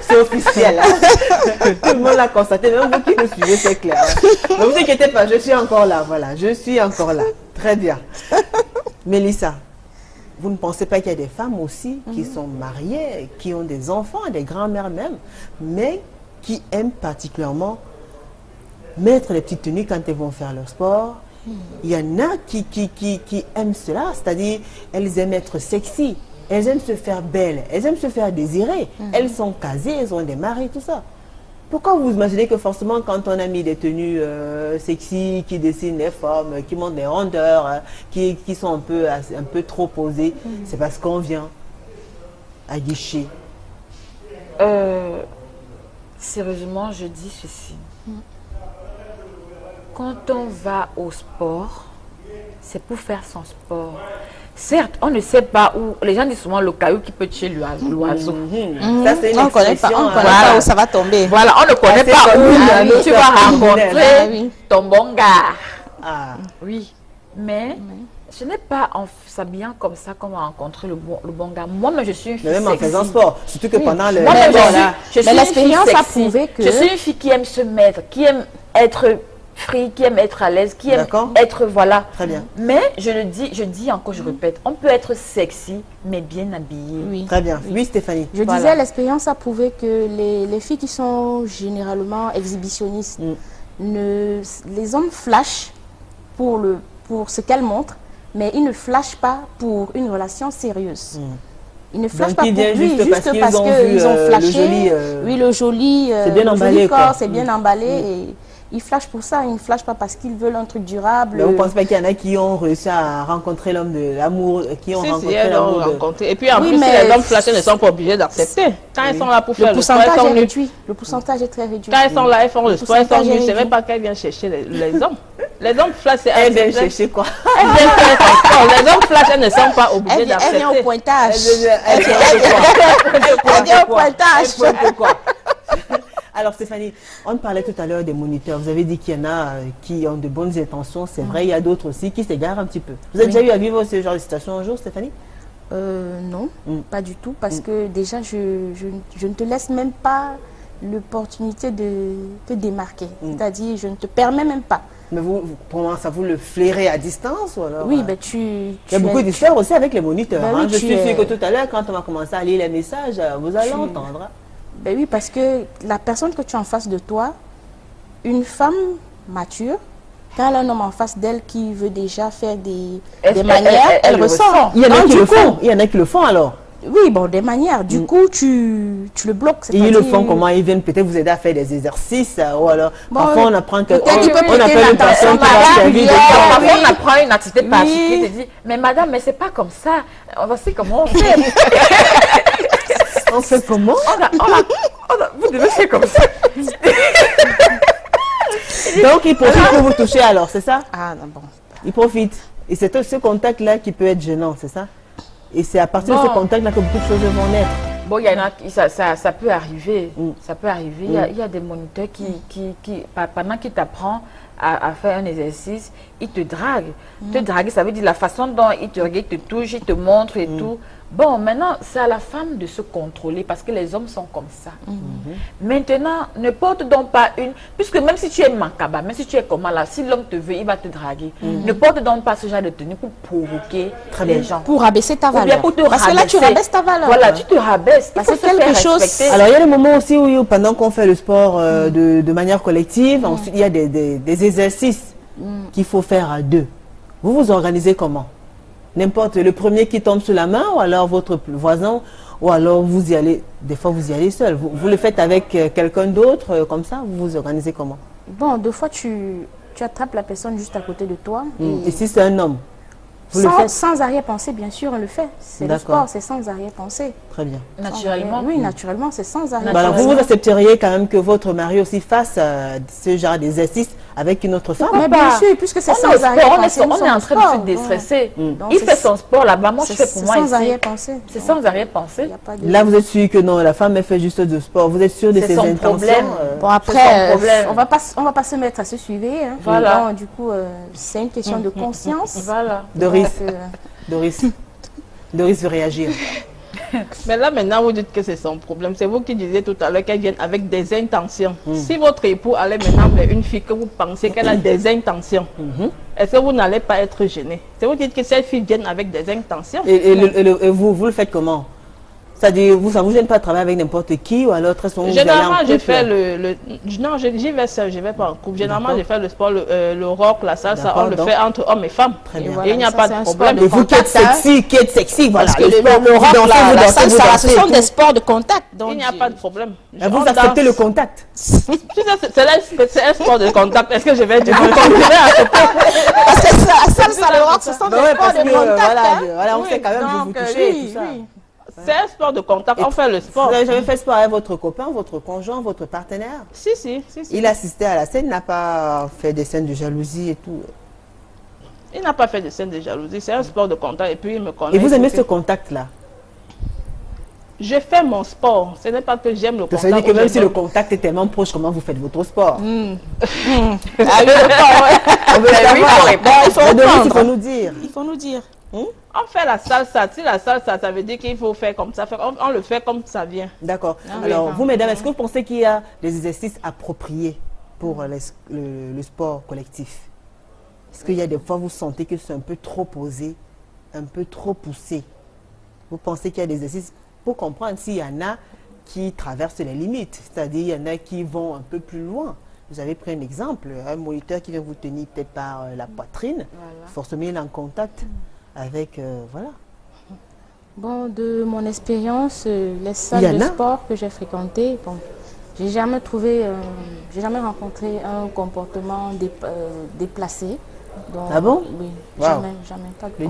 A: C'est officiel. Hein. Tout le monde l'a constaté. Même vous qui nous suivez, c'est clair. Ne vous inquiétez pas, je suis encore là. Voilà, je suis encore là. Très bien. Mélissa, vous ne pensez pas qu'il y a des femmes aussi qui sont mariées, qui ont des enfants, des grands-mères même, mais qui aiment particulièrement mettre les petites tenues quand elles vont faire leur sport? Il y en a qui aiment cela, c'est-à-dire elles aiment être sexy, elles aiment se faire belles, elles aiment se faire désirer, elles sont casées, elles ont des maris, tout ça. Pourquoi vous imaginez que forcément quand on a mis des tenues sexy, qui dessinent les formes, qui montrent des rondeurs, qui sont un peu trop posées, c'est parce qu'on vient à guichet?
C: Sérieusement, je dis ceci. Quand on va au sport, c'est pour faire son sport. Certes, on ne sait pas où. Les gens disent souvent le caillou qui peut tuer l'oiseau.
A: Ça, c'est une expression.
B: On ne connaît pas où ça va tomber.
C: Voilà, on ne connaît pas où tu vas rencontrer ton bon gars. Oui, mais ce n'est pas en s'habillant comme ça qu'on va rencontrer le bon gars. Moi-même, je suis une fille
A: même en faisant sport. Surtout que pendant le
C: mais l'expérience a prouvé que je suis une fille qui aime se mettre, qui aime être free, qui aime être à l'aise, qui aime être, voilà.
A: Très bien.
C: Mais je dis encore, je répète, on peut être sexy, mais bien habillé.
B: Oui.
A: Très bien. Oui, Stéphanie.
B: Je disais, l'expérience a prouvé que les filles qui sont généralement exhibitionnistes, les hommes flashent pour ce qu'elles montrent, mais ils ne flashent pas pour une relation sérieuse. Ils ne flashent pas pour lui, juste parce qu'ils ont flashé. Le joli,
A: c'est bien emballé,
B: corps, c'est bien emballé. Et ils flashent pour ça, ils ne flashent pas parce qu'ils veulent un truc durable.
A: Mais vous ne pensez pas qu'il y en a qui ont réussi à rencontrer l'homme de l'amour, qui ont rencontré l'amour
D: Et puis en plus, si les hommes flashés ne sont pas obligés d'accepter. Quand ils sont là pour faire le sport, ils sont réduit.
B: Le pourcentage est très réduit.
D: Quand ils sont là, ils font le sport, ils sont nus. Je ne sais même pas qu'elles viennent chercher les hommes. Les hommes flashés,
A: elles viennent chercher quoi?
D: Elles viennent faire son sport. Les hommes flashés ne sont pas obligés d'accepter.
B: Elles viennent au pointage.
A: Elles viennent au pointage. Alors Stéphanie, on parlait tout à l'heure des moniteurs. Vous avez dit qu'il y en a qui ont de bonnes intentions. C'est vrai, il y a d'autres aussi qui s'égarent un petit peu. Vous avez déjà eu à vivre ce genre de situation un jour, Stéphanie?
B: Non, pas du tout. Parce que déjà, je ne te laisse même pas l'opportunité de te démarquer. C'est-à-dire, je ne te permets même pas.
A: Mais comment ça, vous le flairez à distance ou alors,
B: Oui, ben
A: il y a beaucoup d'histoires aussi avec les moniteurs.
B: Ben oui,
A: je suis sûre que tout à l'heure, quand on va commencer à lire les messages, vous allez entendre.
B: Ben oui, parce que la personne que tu as en face de toi, une femme mature, quand elle a un homme en face d'elle qui veut déjà faire des manières, elle ressent.
A: Il y en a qui le font. Il y en a qui le font alors.
B: Oui, bon, des manières. Du coup, tu le bloques.
A: Et ils le font comment? Ils viennent peut-être vous aider à faire des exercices ou alors parfois on apprend que
C: on
A: appelle une personne qui va servir
C: parfois on apprend une activité particulière et te dit mais madame, mais c'est pas comme ça. Voici comment on fait.
A: On fait comment?
C: Vous devez faire comme ça.
A: Donc il profite pour vous toucher alors, c'est ça?
B: Ah non, bon.
A: Il profite. Et c'est ce contact-là qui peut être gênant, c'est ça? Et c'est à partir de ce contact-là que beaucoup de choses vont naître.
C: Bon, il y en a, ça peut arriver. Ça peut arriver. Il y a des moniteurs qui pendant qu'ils t'apprennent à faire un exercice, ils te draguent. Te draguer, ça veut dire la façon dont ils te regardent, ils te touchent, ils te montrent et tout. Bon, maintenant, c'est à la femme de se contrôler parce que les hommes sont comme ça. Maintenant, ne porte donc pas une... Puisque même si tu es macabre, même si tu es comment là, si l'homme te veut, il va te draguer. Ne porte donc pas ce genre de tenue pour provoquer les gens.
B: Pour rabaisser ta valeur.
C: Ou bien pour te
B: parce que là, tu rabaisses ta valeur.
C: Voilà, tu te rabaisses.
B: Parce que quelque chose...
A: Alors, il y a des moments aussi où, pendant qu'on fait le sport de manière collective, ensuite, il y a des exercices qu'il faut faire à deux. Vous vous organisez comment? N'importe le premier qui tombe sur la main ou alors votre voisin ou alors vous y allez, des fois vous y allez seul. Vous le faites avec quelqu'un d'autre comme ça, vous vous organisez comment?
B: Bon, deux fois tu attrapes la personne juste à côté de toi.
A: Et si c'est un homme?
B: Sans arrière-pensée, bien sûr, on le fait. C'est le sport, c'est sans arrière-pensée.
A: Très bien.
B: Naturellement. Oui, naturellement, c'est sans arrière-pensée.
A: Alors vous accepteriez quand même que votre mari aussi fasse ce genre d'exercice avec une autre femme?
B: Mais bien sûr, puisque c'est sans arrière-pensée.
C: On est en train de se déstresser. Il fait son sport là-bas, moi je fais pour moi ici.
B: C'est sans arrière-pensée.
C: C'est sans arrière-pensée.
A: Là, vous êtes sûr que non, la femme elle fait juste du sport. Vous êtes sûr de ses intentions?
B: Bon, après, on va pas se mettre à se suivre.
C: Voilà.
B: Du coup, c'est une question de conscience.
C: Voilà.
A: Doris veut réagir.
D: Mais là, maintenant, vous dites que c'est son problème. C'est vous qui disiez tout à l'heure qu'elle vient avec des intentions. Si votre époux allait maintenant vers une fille que vous pensez qu'elle a des intentions, est-ce que vous n'allez pas être gêné? C'est vous qui dites que cette fille vient avec des intentions.
A: Et vous le faites comment? C'est-à-dire, ça vous gêne pas de travailler avec n'importe qui ou alors très souvent vous allez en
D: généralement,
A: couple?
D: je fais non, j'y vais seul, je vais pas en couple. Généralement, je fais le sport, le rock, la salsa, on le fait entre hommes et femmes.
A: Très bien.
D: Et il n'y a pas de problème.
A: Et vous qui êtes sexy, voilà.
B: Parce que le rock, la salsa, ce sont des sports de contact.
D: Il n'y a pas de problème.
A: Vous acceptez le contact?
D: C'est un sport de contact. Est-ce que je vais dire
B: parce que la salsa, le rock, ce sont des sports de contact.
A: Voilà, on sait quand même que vous touchez et tout ça.
D: C'est un sport de contact, on fait le sport.
A: Vous n'avez jamais fait sport avec votre copain, votre conjoint, votre partenaire?
D: Si.
A: Il assistait à la scène, il n'a pas fait des scènes de jalousie et tout?
D: Il n'a pas fait de scène de jalousie, c'est un sport de contact et puis il me connaît.
A: Et vous aimez ce contact-là?
D: Je fais mon sport, ce n'est pas que j'aime le contact.
A: Ça veut dire que même si le contact est tellement proche, comment vous faites votre sport? Il faut nous dire.
B: Il faut nous dire.
D: On fait la salsa. Si la salsa, ça veut dire qu'il faut faire comme ça. On le fait comme ça vient.
A: D'accord. Alors, vous, mesdames, est-ce que vous pensez qu'il y a des exercices appropriés pour le sport collectif? Est-ce qu'il y a des fois, vous sentez que c'est un peu trop posé, un peu trop poussé? Vous pensez qu'il y a des exercices pour comprendre s'il y en a qui traversent les limites? C'est-à-dire, il y en a qui vont un peu plus loin. Vous avez pris un exemple, un moniteur qui vient vous tenir peut-être par la poitrine, forcément il est en contact avec, voilà.
B: Bon, de mon expérience, les salles de sport que j'ai fréquentées, bon, j'ai jamais rencontré un comportement déplacé. Donc,
A: ah bon?
B: Oui, jamais, pas de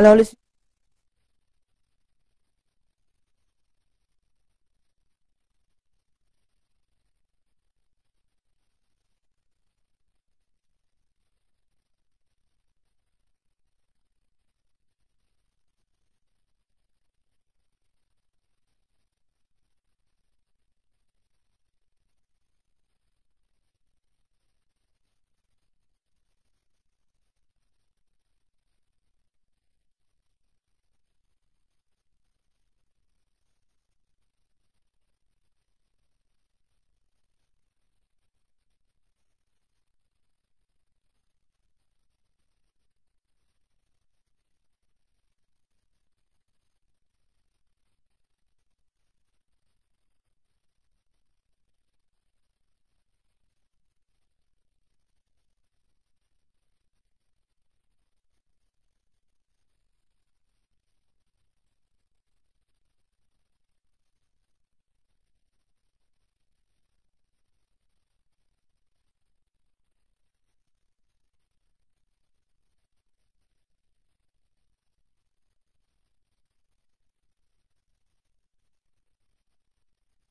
A: Alors, le...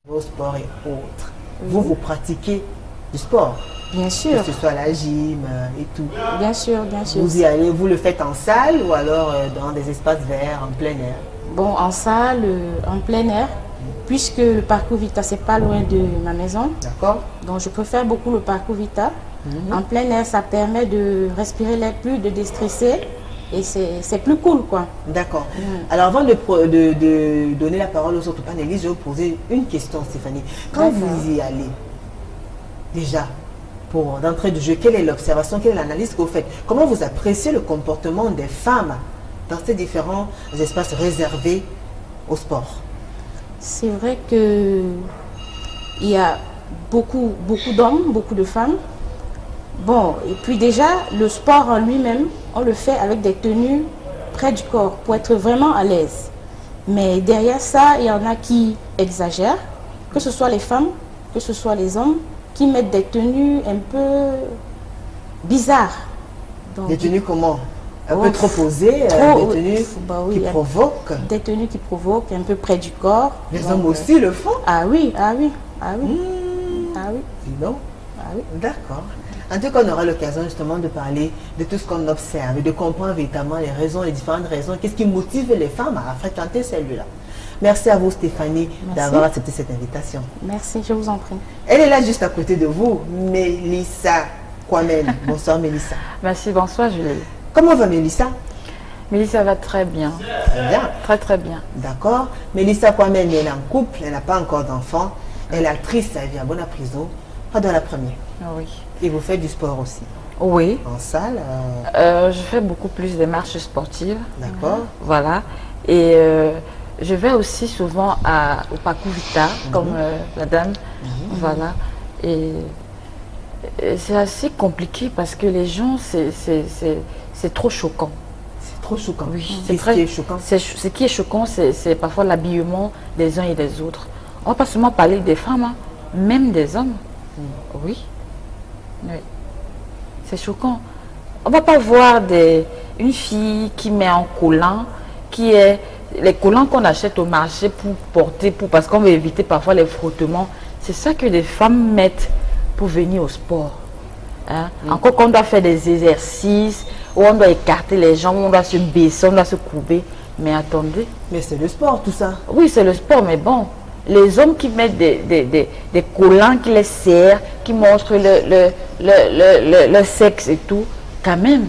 A: Vos sports et autres. Vous pratiquez du sport?
B: Bien sûr.
A: Que ce soit la gym et tout.
B: Bien sûr, bien sûr.
A: Vous y allez, vous le faites en salle ou alors dans des espaces verts, en plein air?
B: Bon, en salle, en plein air, puisque le parcours Vita, c'est pas loin de ma maison.
A: D'accord.
B: Donc, je préfère beaucoup le parcours Vita. En plein air, ça permet de respirer l'air plus, de déstresser. Et c'est plus cool, quoi. D'accord.
A: Alors, avant de donner la parole aux autres panélistes, je vais vous poser une question, Stéphanie. Quand vous y allez, déjà, d'entrée de jeu, quelle est l'observation, quelle est l'analyse que vous faites? Comment vous appréciez le comportement des femmes dans ces différents espaces réservés au sport?
B: C'est vrai que il y a beaucoup d'hommes, beaucoup de femmes. Bon, et puis déjà, le sport en lui-même, on le fait avec des tenues près du corps pour être vraiment à l'aise. Mais derrière ça, il y en a qui exagèrent, que ce soit les femmes, que ce soit les hommes, qui mettent des tenues un peu bizarres. Donc,
A: des tenues comment? Un peu trop posées, des tenues qui provoquent?
B: Des tenues qui provoquent, un peu près du corps.
A: Les hommes aussi le font?
B: Ah oui, ah oui, ah oui. Ah oui.
A: Non? Ah oui. D'accord. En tout cas, on aura l'occasion justement de parler de tout ce qu'on observe et de comprendre véritablement les raisons, les différentes raisons, qu'est-ce qui motive les femmes à fréquenter celui-là. Merci à vous, Stéphanie, d'avoir accepté cette invitation.
B: Merci, je vous en prie.
A: Elle est là juste à côté de vous, Mélissa Kwamène. Bonsoir, Mélissa.
C: Merci, bonsoir, Julie.
A: Comment va Mélissa?
C: Mélissa va très bien.
A: Très bien.
C: Très, très bien.
A: D'accord. Mélissa Kwamène, elle est en couple, elle n'a pas encore d'enfant. Elle est actrice, elle vit à Bona-Prison, pas dans la première.
C: Oui.
A: Et vous faites du sport aussi?
C: Oui.
A: En salle
C: je fais beaucoup plus de marches sportives.
A: D'accord.
C: Voilà. Et je vais aussi souvent au parcours Vita, comme la dame. Voilà. Et c'est assez compliqué parce que les gens, c'est trop choquant.
A: C'est trop choquant.
C: Oui.
A: C'est ce qui est choquant.
C: Ce qui est choquant, c'est parfois l'habillement des uns et des autres. On va pas seulement parler des femmes, hein, même des hommes. Oui. Oui. C'est choquant. On ne va pas voir une fille qui met un collant, qui est les collants qu'on achète au marché pour porter, parce qu'on veut éviter parfois les frottements. C'est ça que les femmes mettent pour venir au sport. Hein? Encore qu'on doit faire des exercices, où on doit écarter les jambes, on doit se baisser, on doit se courber. Mais attendez.
A: Mais c'est le sport tout ça.
C: Oui, c'est le sport, mais bon. Les hommes qui mettent des collants qui les serrent, qui montrent le sexe et tout, quand même.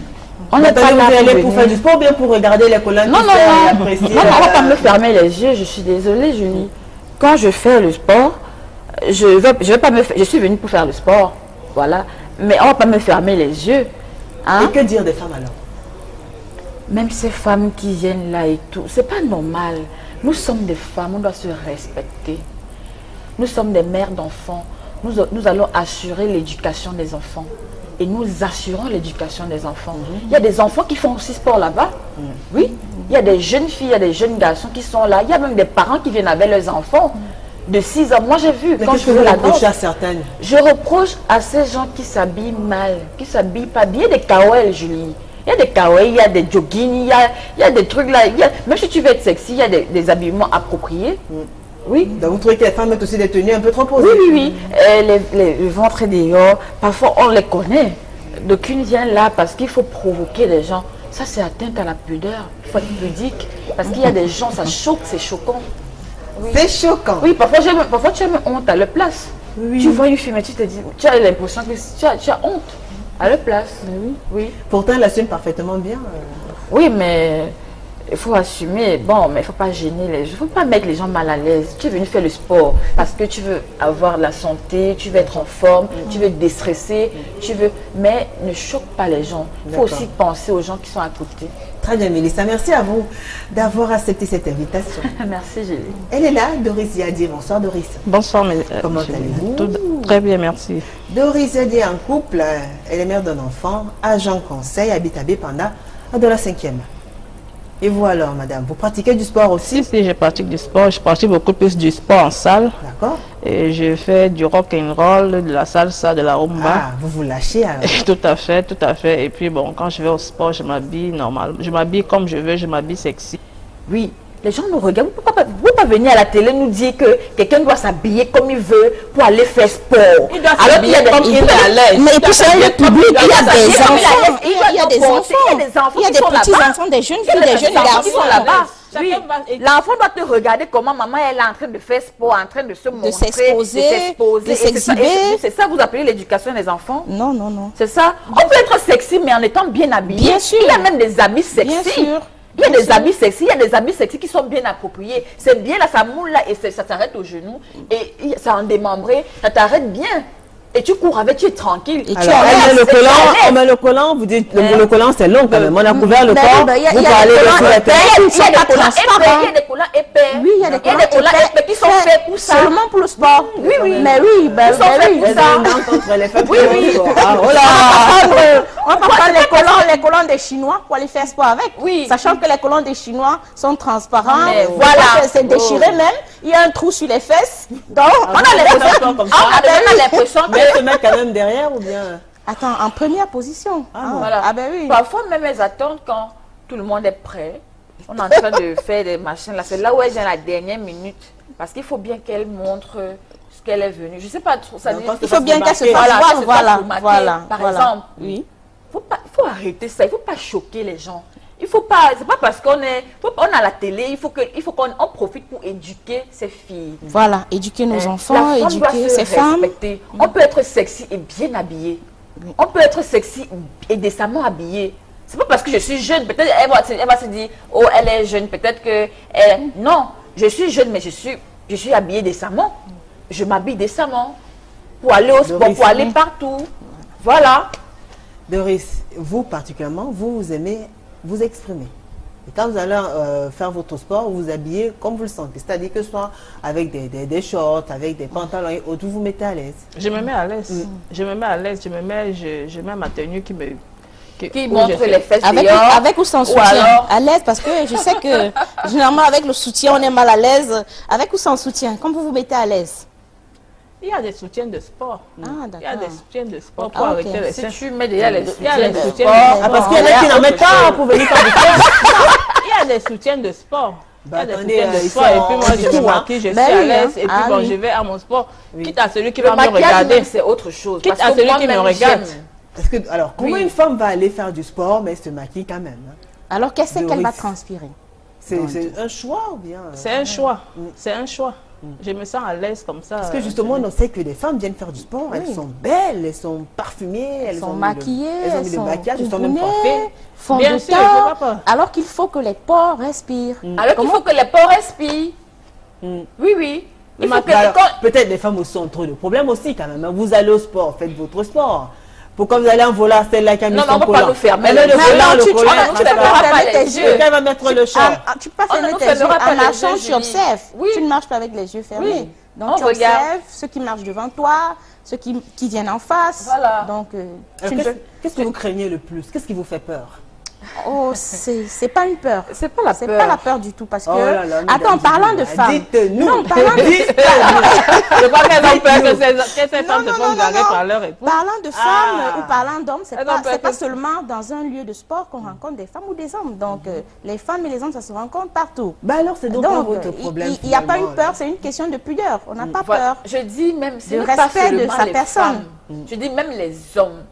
C: On n'est pas là
A: pour faire du sport, bien pour regarder les collants
C: qui serrent et apprécier. Non, on ne va pas me fermer les yeux, je suis désolée, Julie. Quand je fais le sport, je suis venue pour faire le sport, voilà. Mais on ne va pas me fermer les yeux. Hein?
A: Et que dire des femmes alors?
C: Même ces femmes qui viennent là et tout, c'est pas normal. Nous sommes des femmes, on doit se respecter. Nous sommes des mères d'enfants. Nous allons assurer l'éducation des enfants. Et nous assurons l'éducation des enfants. Il y a des enfants qui font aussi sport là-bas. Oui. Il y a des jeunes filles, il y a des jeunes garçons qui sont là. Il y a même des parents qui viennent avec leurs enfants de 6 ans. Moi, j'ai vu.
A: Mais quand je fais la danse, à certaines.
C: Je reproche à ces gens qui s'habillent mal, qui s'habillent pas bien, des kawaii, Julie. Il y a des kawaii, il y a des jogging, il y a des trucs là. Même si tu veux être sexy, il y a des habillements appropriés. Oui.
A: Donc vous trouvez que les femmes mettent aussi des tenues un peu trop posées?
C: Oui. Les ventres dehors, parfois on les connaît. D'aucunes viennent là parce qu'il faut provoquer les gens. Ça, c'est atteinte à la pudeur. Il faut être pudique. Parce qu'il y a des gens, ça choque, c'est choquant. Oui.
A: C'est choquant.
C: Oui, parfois tu as même honte à leur place.
A: Oui.
C: Tu vois une fille, mais tu te dis, tu as l'impression que tu as honte à leur place. Oui.
A: Pourtant, elle assume parfaitement bien.
C: Oui, mais il faut assumer. Bon, mais il ne faut pas gêner les gens. Il ne faut pas mettre les gens mal à l'aise. Tu es venu faire le sport parce que tu veux avoir la santé, tu veux être en forme, tu veux déstresser, mais ne choque pas les gens. Il faut aussi penser aux gens qui sont à côté.
A: Très bien, Mélissa. Merci à vous d'avoir accepté cette invitation.
C: Merci, Julie.
A: Elle est là, Doris Yadi. Bonsoir, Doris.
D: Bonsoir,
A: Comment allez-vous?
D: Très bien, merci.
A: Doris Yadi est en couple. Elle est mère d'un enfant, agent conseil, habite à Bépanda, dans la 5e. Et vous alors, madame, vous pratiquez du sport aussi?
D: Si, je pratique du sport. Je pratique beaucoup plus du sport en salle.
A: D'accord.
D: Et je fais du rock and roll, de la salsa, de la rumba.
A: Ah, vous vous lâchez alors?
D: Tout à fait, tout à fait. Et puis bon, quand je vais au sport, je m'habille normal. Je m'habille comme je veux, je m'habille sexy.
C: Oui, les gens nous regardent. Vous ne pouvez pas venir à la télé nous dire que quelqu'un doit s'habiller comme il veut pour aller faire sport.
D: Il doit
C: Alors qu'il y a
D: comme il est à l'aise.
B: Mais puis c'est le public, il y a des enfants.
C: Il y a des enfants.
B: Il y a des petits-enfants, des jeunes filles, des jeunes garçons.
C: Qui sont là-bas. Oui.
D: Chacun va-
C: L'enfant doit te regarder comment maman elle est en train de faire sport, en train de se montrer,
B: s'exposer, de
C: Et c'est ça-
B: s'exhiber.
C: et c'est ça que vous appelez l'éducation des enfants?
B: Non, non, non.
C: C'est ça? On peut être sexy mais en étant bien habillé.
B: Bien sûr.
C: Il y a même des habits sexy.
B: Bien sûr.
C: Il y a
B: Bien
C: des
B: sûr.
C: habits sexy, il y a des habits sexy qui sont bien appropriés. C'est bien là, ça moule là et ça t'arrête au genou et ça en démembré, ça t'arrête bien. Et tu cours avec, tu es tranquille.
B: Et tu
A: Alors,
B: as
A: elle met le
C: c'est
A: collant,
C: à l'aise.
A: on met le collant, vous dites, le collant c'est long quand même, on a couvert le
B: Ben
A: corps,
B: oui, ben, il y a
A: vous
B: des
A: parlez de
B: collants
A: sous la
B: épais.
A: tête.
C: Il y a
B: Ils sont
C: des
B: pas
C: collants
B: transparents.
C: épais, il y a des collants épais.
B: Oui, il y a des collants
C: épais qui sont faits pour ça.
B: Seulement pour le sport.
C: Oui, oui.
B: Mais oui, ben,
C: Ils sont faits
B: oui.
C: pour
A: Vous
C: ça.
A: avez une dent contre les femmes
C: Oui,
A: qui
C: oui.
A: vont au sport. Ah, oh là.
B: On va prendre les collants des Chinois pour aller faire sport avec.
C: Oui.
B: Sachant que les collants des Chinois sont transparents.
C: Mais
B: Faut
C: voilà.
B: pas que c'est déchiré même. Il y a un trou sur les fesses. Donc,
C: On a l'impression
A: comme ça.
C: on a l'impression
A: Mais
C: que
A: elle se met quand même derrière ou bien?
B: attends, en première position.
A: bon.
C: voilà.
B: Ah ben oui.
C: Parfois même elles attendent quand tout le monde est prêt. On est en train de faire des machines là. C'est là où elles viennent à la dernière minute. Parce qu'il faut bien qu'elle montre ce qu'elle est venue. Je sais pas trop. Ça
A: Donc,
C: dit-
A: quand
B: Il faut bien qu'elle se fasse
C: Voilà,
B: voir.
C: qu'elle se fasse remarquer.
B: Voilà.
C: Par
B: voilà.
C: exemple,
B: Oui.
C: il faut arrêter ça. Il faut pas choquer les gens. Il faut pas. C'est pas parce qu'on est à la télé. Il faut qu'on profite pour éduquer ces filles.
B: Voilà, éduquer nos
C: La
B: enfants,
C: femme doit
B: éduquer
C: se
B: ces femmes.
C: respecter. On peut être sexy et bien habillé. On peut être sexy et décemment habillé. C'est pas parce que je suis jeune, peut-être elle va se dire, oh, elle est jeune, peut-être que non, je suis jeune, mais je suis habillée décemment. Je m'habille décemment pour aller au sport,
A: Doris,
C: pour aller partout. Voilà.
A: Doris, vous particulièrement, vous aimez vous exprimer. Et quand vous allez faire votre sport, vous vous habillez comme vous le sentez. C'est-à-dire que ce soit avec des shorts, avec des pantalons et autres, vous vous mettez à l'aise.
D: Je me mets à l'aise. Je me mets à l'aise. Je mets ma tenue qui me...
C: Qui
D: où
C: montre
D: je fais-
C: les fesses
B: Avec,
C: dehors.
B: avec ou sans
C: Ou
B: soutien?
C: alors-
B: À l'aise, parce que je sais que généralement avec le soutien, on est mal à l'aise. Avec ou sans soutien? Comme vous vous mettez à l'aise?
D: Il y a des soutiens de sport.
B: Ah,
D: Il y a des
B: d'accord.
D: soutiens de sport pour
B: Ah, ok.
D: arrêter les
C: Si
D: seins.
C: tu mets déjà les
D: Il y a
C: soutiens
D: les
C: de
D: soutiens
C: sport,
D: de-
A: Ah, parce qu'il y en a qui n'en mettent pas pour venir faire du sport.
D: Il y a des soutiens de sport. Il y a des
A: attendez,
D: soutiens de
A: ils
D: sport.
A: sont
D: Et puis moi, je
A: du
D: me
A: tout, hein.
D: maquille, je suis
B: Ben
D: à
B: oui,
D: l'aise.
B: hein.
D: Et puis
B: Ah
D: bon,
B: oui.
D: je vais à mon sport.
A: Oui.
D: Quitte à celui qui
C: Le
D: va me
C: maquillage,
D: regarder.
C: même, c'est autre chose.
D: Quitte
C: Parce
D: à
C: que
D: celui qui me
C: moi-même,
D: regarde.
C: j'aime.
A: Parce que, alors, comment
C: Oui.
A: une femme va aller faire du sport, mais elle se maquille quand même, hein?
B: Alors, qu'est-ce qu'elle va
A: Doris.
B: transpirer?
A: C'est un choix ou bien?
D: C'est un choix. C'est un choix. Je me sens à l'aise comme ça.
A: Parce que justement, on sait que les femmes viennent faire du sport, elles sont belles, elles sont parfumées, elles
B: Elles
A: ont
B: sont
A: mis
B: maquillées,
A: elles ont mis le maquillage, elles sont même
B: couronnées,
A: coiffées.
B: font
D: Bien
B: de
D: sûr, je vois
B: teint,
D: pas.
B: alors qu'il faut que les pores respirent.
C: Alors qu'il faut que les pores respirent. Oui, oui. Il faut que
A: Mais alors,
C: quand-
A: peut-être les femmes aussi ont trop de problèmes aussi quand même. Vous allez au sport, faites votre sport. Pourquoi vous allez en volant celle-là qui a mis
C: Non,
A: son
C: on va pas
A: collant?
C: nous fermer
A: Elle met
C: les
A: le
C: yeux.
A: collant,
B: Non,
A: le
B: tu
A: collant.
B: ne
C: fermeras
B: peux pas
C: pas
B: fermer
C: les
B: tes
C: yeux.
B: yeux.
A: Quelqu'un va mettre le short.
B: Tu peux pas
C: On
B: fermer
C: ne
B: tes yeux.
C: fermera pas
B: En
C: les
B: marchant,
C: yeux,
B: tu
C: Julie.
B: observes.
C: Oui.
B: Tu ne marches pas avec les yeux fermés.
C: Oui.
B: Donc,
C: On
B: tu
C: regarde.
B: observes ceux qui marchent devant toi, ceux qui viennent en face.
C: Voilà.
B: Donc,
A: Alors,
B: tu ne peux...
A: Qu'est-ce que vous craignez le plus? Qu'est-ce qui vous fait peur?
B: Oh, c'est pas une peur.
C: C'est pas la
B: C'est
C: peur.
B: pas la peur du tout parce que...
A: Oh là là,
B: attends, parlant de femmes...
A: dites-nous.
B: Non, parlant de...
D: Je crois qu'elles ont peur que ces femmes se font garer par leur époux.
B: Parlant de femmes ou parlant d'hommes, c'est
D: Elles ont peur
B: pas
D: que-
B: seulement dans un lieu de sport qu'on rencontre des femmes ou des hommes. Donc, les femmes et les hommes, ça se rencontre partout.
A: Bah alors, c'est donc pas
B: Donc,
A: votre problème.
B: il n'y a pas
A: finalement,
B: une peur, c'est une question de pudeur. On n'a pas
C: Voilà.
B: peur.
C: Je dis même, c'est
B: Le
C: même pas
B: respect de
C: seulement
B: sa
C: les
B: personne.
C: femmes. Je dis même les hommes.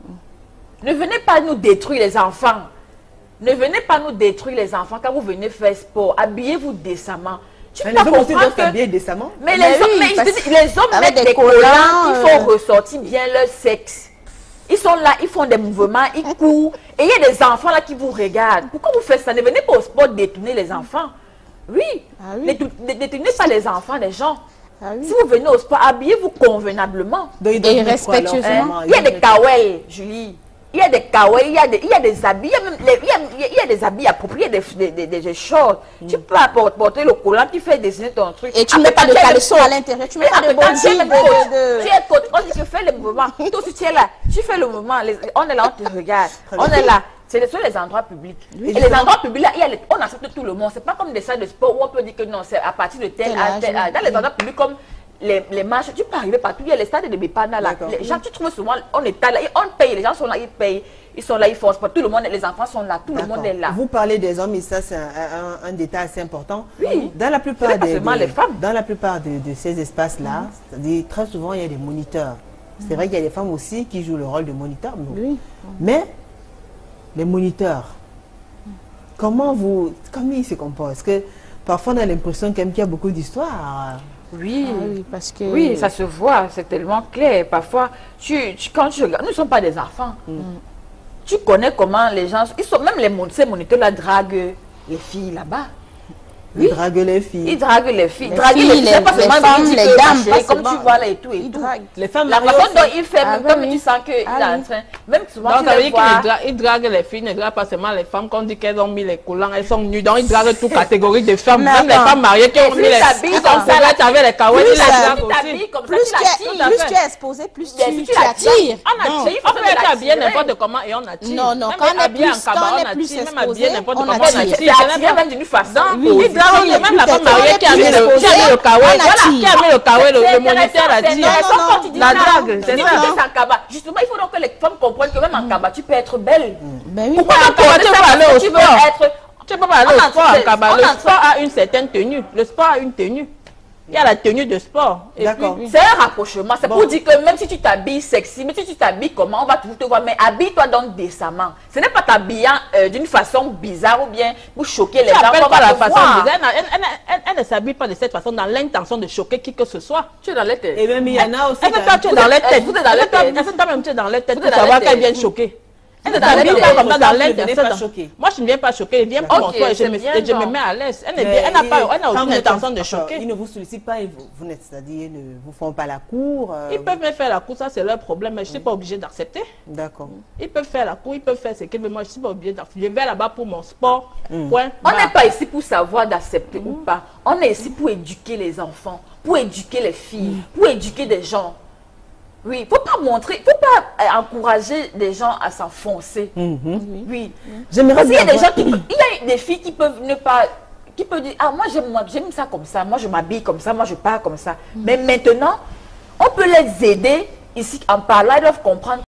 C: Ne venez pas nous détruire les enfants. Ne venez pas nous détruire les enfants quand vous venez faire sport. Habillez-vous décemment. Tu
A: Mais
C: peux
A: les hommes aussi
C: comprendre
A: doivent
C: que...
A: s'habiller décemment.
C: Mais
B: Mais
C: les
B: oui,
C: hommes, mais je
B: parce-
C: te dis, les hommes
B: avec
C: mettent
B: des
C: des collants
B: collants,
C: qui font ressortir bien leur sexe. Ils sont là, ils font des mouvements, ils courent. Et il y a des enfants là qui vous regardent. Pourquoi vous faites ça? Ne venez pas au sport détourner les enfants. Oui.
B: Ah oui.
C: Ne détournez pas les enfants des gens.
B: Ah oui.
C: Si vous venez au sport, habillez-vous convenablement.
A: Donc, ils doivent
B: Et
A: mettre quoi, alors,
B: respectueusement.
A: vraiment,
C: Il y a
A: ils
C: des
A: doivent
C: kawel, Julie. Il y a des kawel, il y a des habits, il y a même il y a des habits appropriés, des shorts. Tu peux porter le collant, tu fais dessiner ton truc.
B: Et tu
C: Après,
B: mets pas de
C: quand tu es
B: caleçon à l'intérieur, tu mets pas de
C: Après, quand tu es
B: body,
C: même coach, tu
B: de...
C: es coach, on dit que fais le mouvement. Toi aussi tu es là, tu fais le mouvement, on est là, on te regarde. On est là. C'est sur les endroits publics. Et les endroits publics, là, on accepte tout le monde. C'est pas comme des salles de sport où on peut dire que non, c'est à partir de tel âge. Dans les endroits publics comme les marches, tu peux arriver partout. Il y a les stades de Bépana là. Les gens, tu trouves souvent, on est là, on paye, les gens sont là, ils payent. Ils sont là, ils forcent pas. Tout le monde, les enfants sont là, tout le monde est là.
A: Vous parlez des hommes et ça c'est un détail assez important.
C: Oui.
A: Dans la plupart
C: C'est pas seulement les femmes.
A: Dans la plupart de ces espaces-là, c'est-à-dire très souvent il y a des moniteurs. C'est vrai qu'il y a des femmes aussi qui jouent le rôle de moniteur. Mais les moniteurs, comment ils se comportent? Parce que parfois on a l'impression qu'il y a beaucoup d'histoires.
C: Oui.
B: Ah oui, parce que...
C: Oui, ça se voit, c'est tellement clair. Parfois, quand tu regardes, nous ne sommes pas des enfants. Tu connais comment les gens, ces moniteurs là draguent les filles là-bas.
A: Ils draguent les filles.
C: Ils draguent les filles.
B: Les
C: Draguer
B: filles,
C: c'est pas
B: les
C: seulement
B: femmes,
C: dire
B: les
C: que,
B: dames,
C: chérie,
B: pas
C: comme tu
B: seulement.
C: vois là et tout et
B: Ils
C: tout.
B: draguent.
A: Les femmes
C: La
A: mariées
C: façon
A: aussi.
C: dont il fait,
B: Ah,
C: comme
B: oui.
C: tu sens qu'il est
B: Ah,
C: en
B: oui.
C: train, même souvent
D: Donc,
C: tu
D: ça veut
C: les
D: dire
C: vois.
D: qu'ils draguent les filles, ne draguent pas seulement les femmes. Quand on dit qu'elles ont mis les collants, elles sont nues. Donc, ils draguent toute catégorie de femmes.
B: Mais
D: Même les
B: attends.
D: femmes mariées qui ont mis
C: Plus
D: les...
C: t'habilles
D: Ils
C: comme
D: sont
C: ça, là,
D: couvertes avec les cahuètes, ils les draguent aussi.
C: t'habilles comme ça,
B: Plus
C: tu l'attires.
B: tu es exposé, plus
C: Bien
B: tu
C: sûr, tu l'attires.
B: attires.
C: On
B: Non.
C: attire, il faut
D: On peut être
C: l'attirer.
D: habillé n'importe comment et on attire.
B: Non, non,
D: Même
B: quand on est
D: habillé en
B: plus-
D: cabas,
B: quand on est
D: on
B: plus
D: attire. Même
B: exposé,
D: habillé n'importe
B: on
D: comment, on
B: attire.
D: attire.
C: C'est attiré même d'une façon.
D: Ils draguent, même la femme mariée qui a mis le
B: on
D: kawaii,
B: attire.
D: qui a mis le kawaii,
C: C'est
D: le moniteur a
C: intéressant,
D: dit.
C: c'est intéressant
B: non,
C: quand tu dis
D: la
C: ça.
D: drague, c'est
C: Tu dis
D: ça.
C: que c'est en cabas. Justement, il faut donc que les femmes comprennent que même en cabas, tu peux être belle.
B: Ben oui.
C: Pourquoi
D: Pourquoi
C: donc
D: tu peux aller au
C: tu veux
D: sport?
C: être...
D: Tu peux pas aller
C: On
D: au
C: a
D: sport
C: fait-
D: en cabas.
C: on
D: Le
C: a
D: sport a une certaine tenue. Le sport a une tenue. Il y a la tenue de sport. Et
A: D'accord.
D: puis-
C: C'est un rapprochement. C'est pour dire que même si tu t'habilles sexy, même si tu t'habilles comment, on va toujours te voir. Mais habille-toi donc décemment. Ce n'est pas t'habillant d'une façon bizarre ou bien pour choquer les
D: Tu
C: gens.
D: appelles
C: qu'on
D: pas
C: va
D: la
C: te
D: façon
C: voir.
D: bizarre. Elle ne s'habille pas de cette façon dans l'intention de choquer qui que ce soit.
C: Tu es dans les têtes.
A: Et même il y en a aussi.
D: Est-ce que toi tu es dans les têtes?
C: vous êtes dans les têtes.
D: Est-ce que toi-même tu es dans les têtes
C: Vous
D: pour
C: êtes dans
D: savoir
C: les
D: qu'elle
C: têtes.
D: vient choquer? Elle ne
C: Vous êtes dans
D: s'habille
C: les
D: pas
C: têtes.
D: comme ça dans
A: Je ne viens pas
D: l'intention.
A: choquer.
D: Moi je ne viens pas choquer. Elle vient
C: Ok,
D: pour toi et
C: c'est bien,
D: je me
C: non.
D: mets à l'aise. Elle n'a aucune intention de choquer.
A: Ils ne vous sollicitent pas, vous n'êtes, c'est-à-dire ils ne vous font pas la cour.
D: Ils peuvent me faire la cour, ça c'est leur problème, mais je ne suis pas obligée d'accepter.
A: D'accord.
D: Ils peuvent faire la cour, ils peuvent faire ce qu'ils veulent, moi je ne suis pas obligée d'accepter. Je vais là-bas pour mon sport, point.
C: On
D: barre.
C: n'est pas ici pour savoir d'accepter ou pas. On est ici pour éduquer les enfants, pour éduquer les filles, pour éduquer des gens. Oui, il ne faut pas montrer, il ne faut pas encourager des gens à s'enfoncer. Oui.
A: J'aimerais
C: Parce qu'il y a
A: bien
C: des
A: voir-
C: gens qui, il y a des filles qui peuvent ne pas, qui peuvent dire, ah moi j'aime ça comme ça, moi je m'habille comme ça, moi je pars comme ça. Mais maintenant, on peut les aider ici en parlant, ils doivent comprendre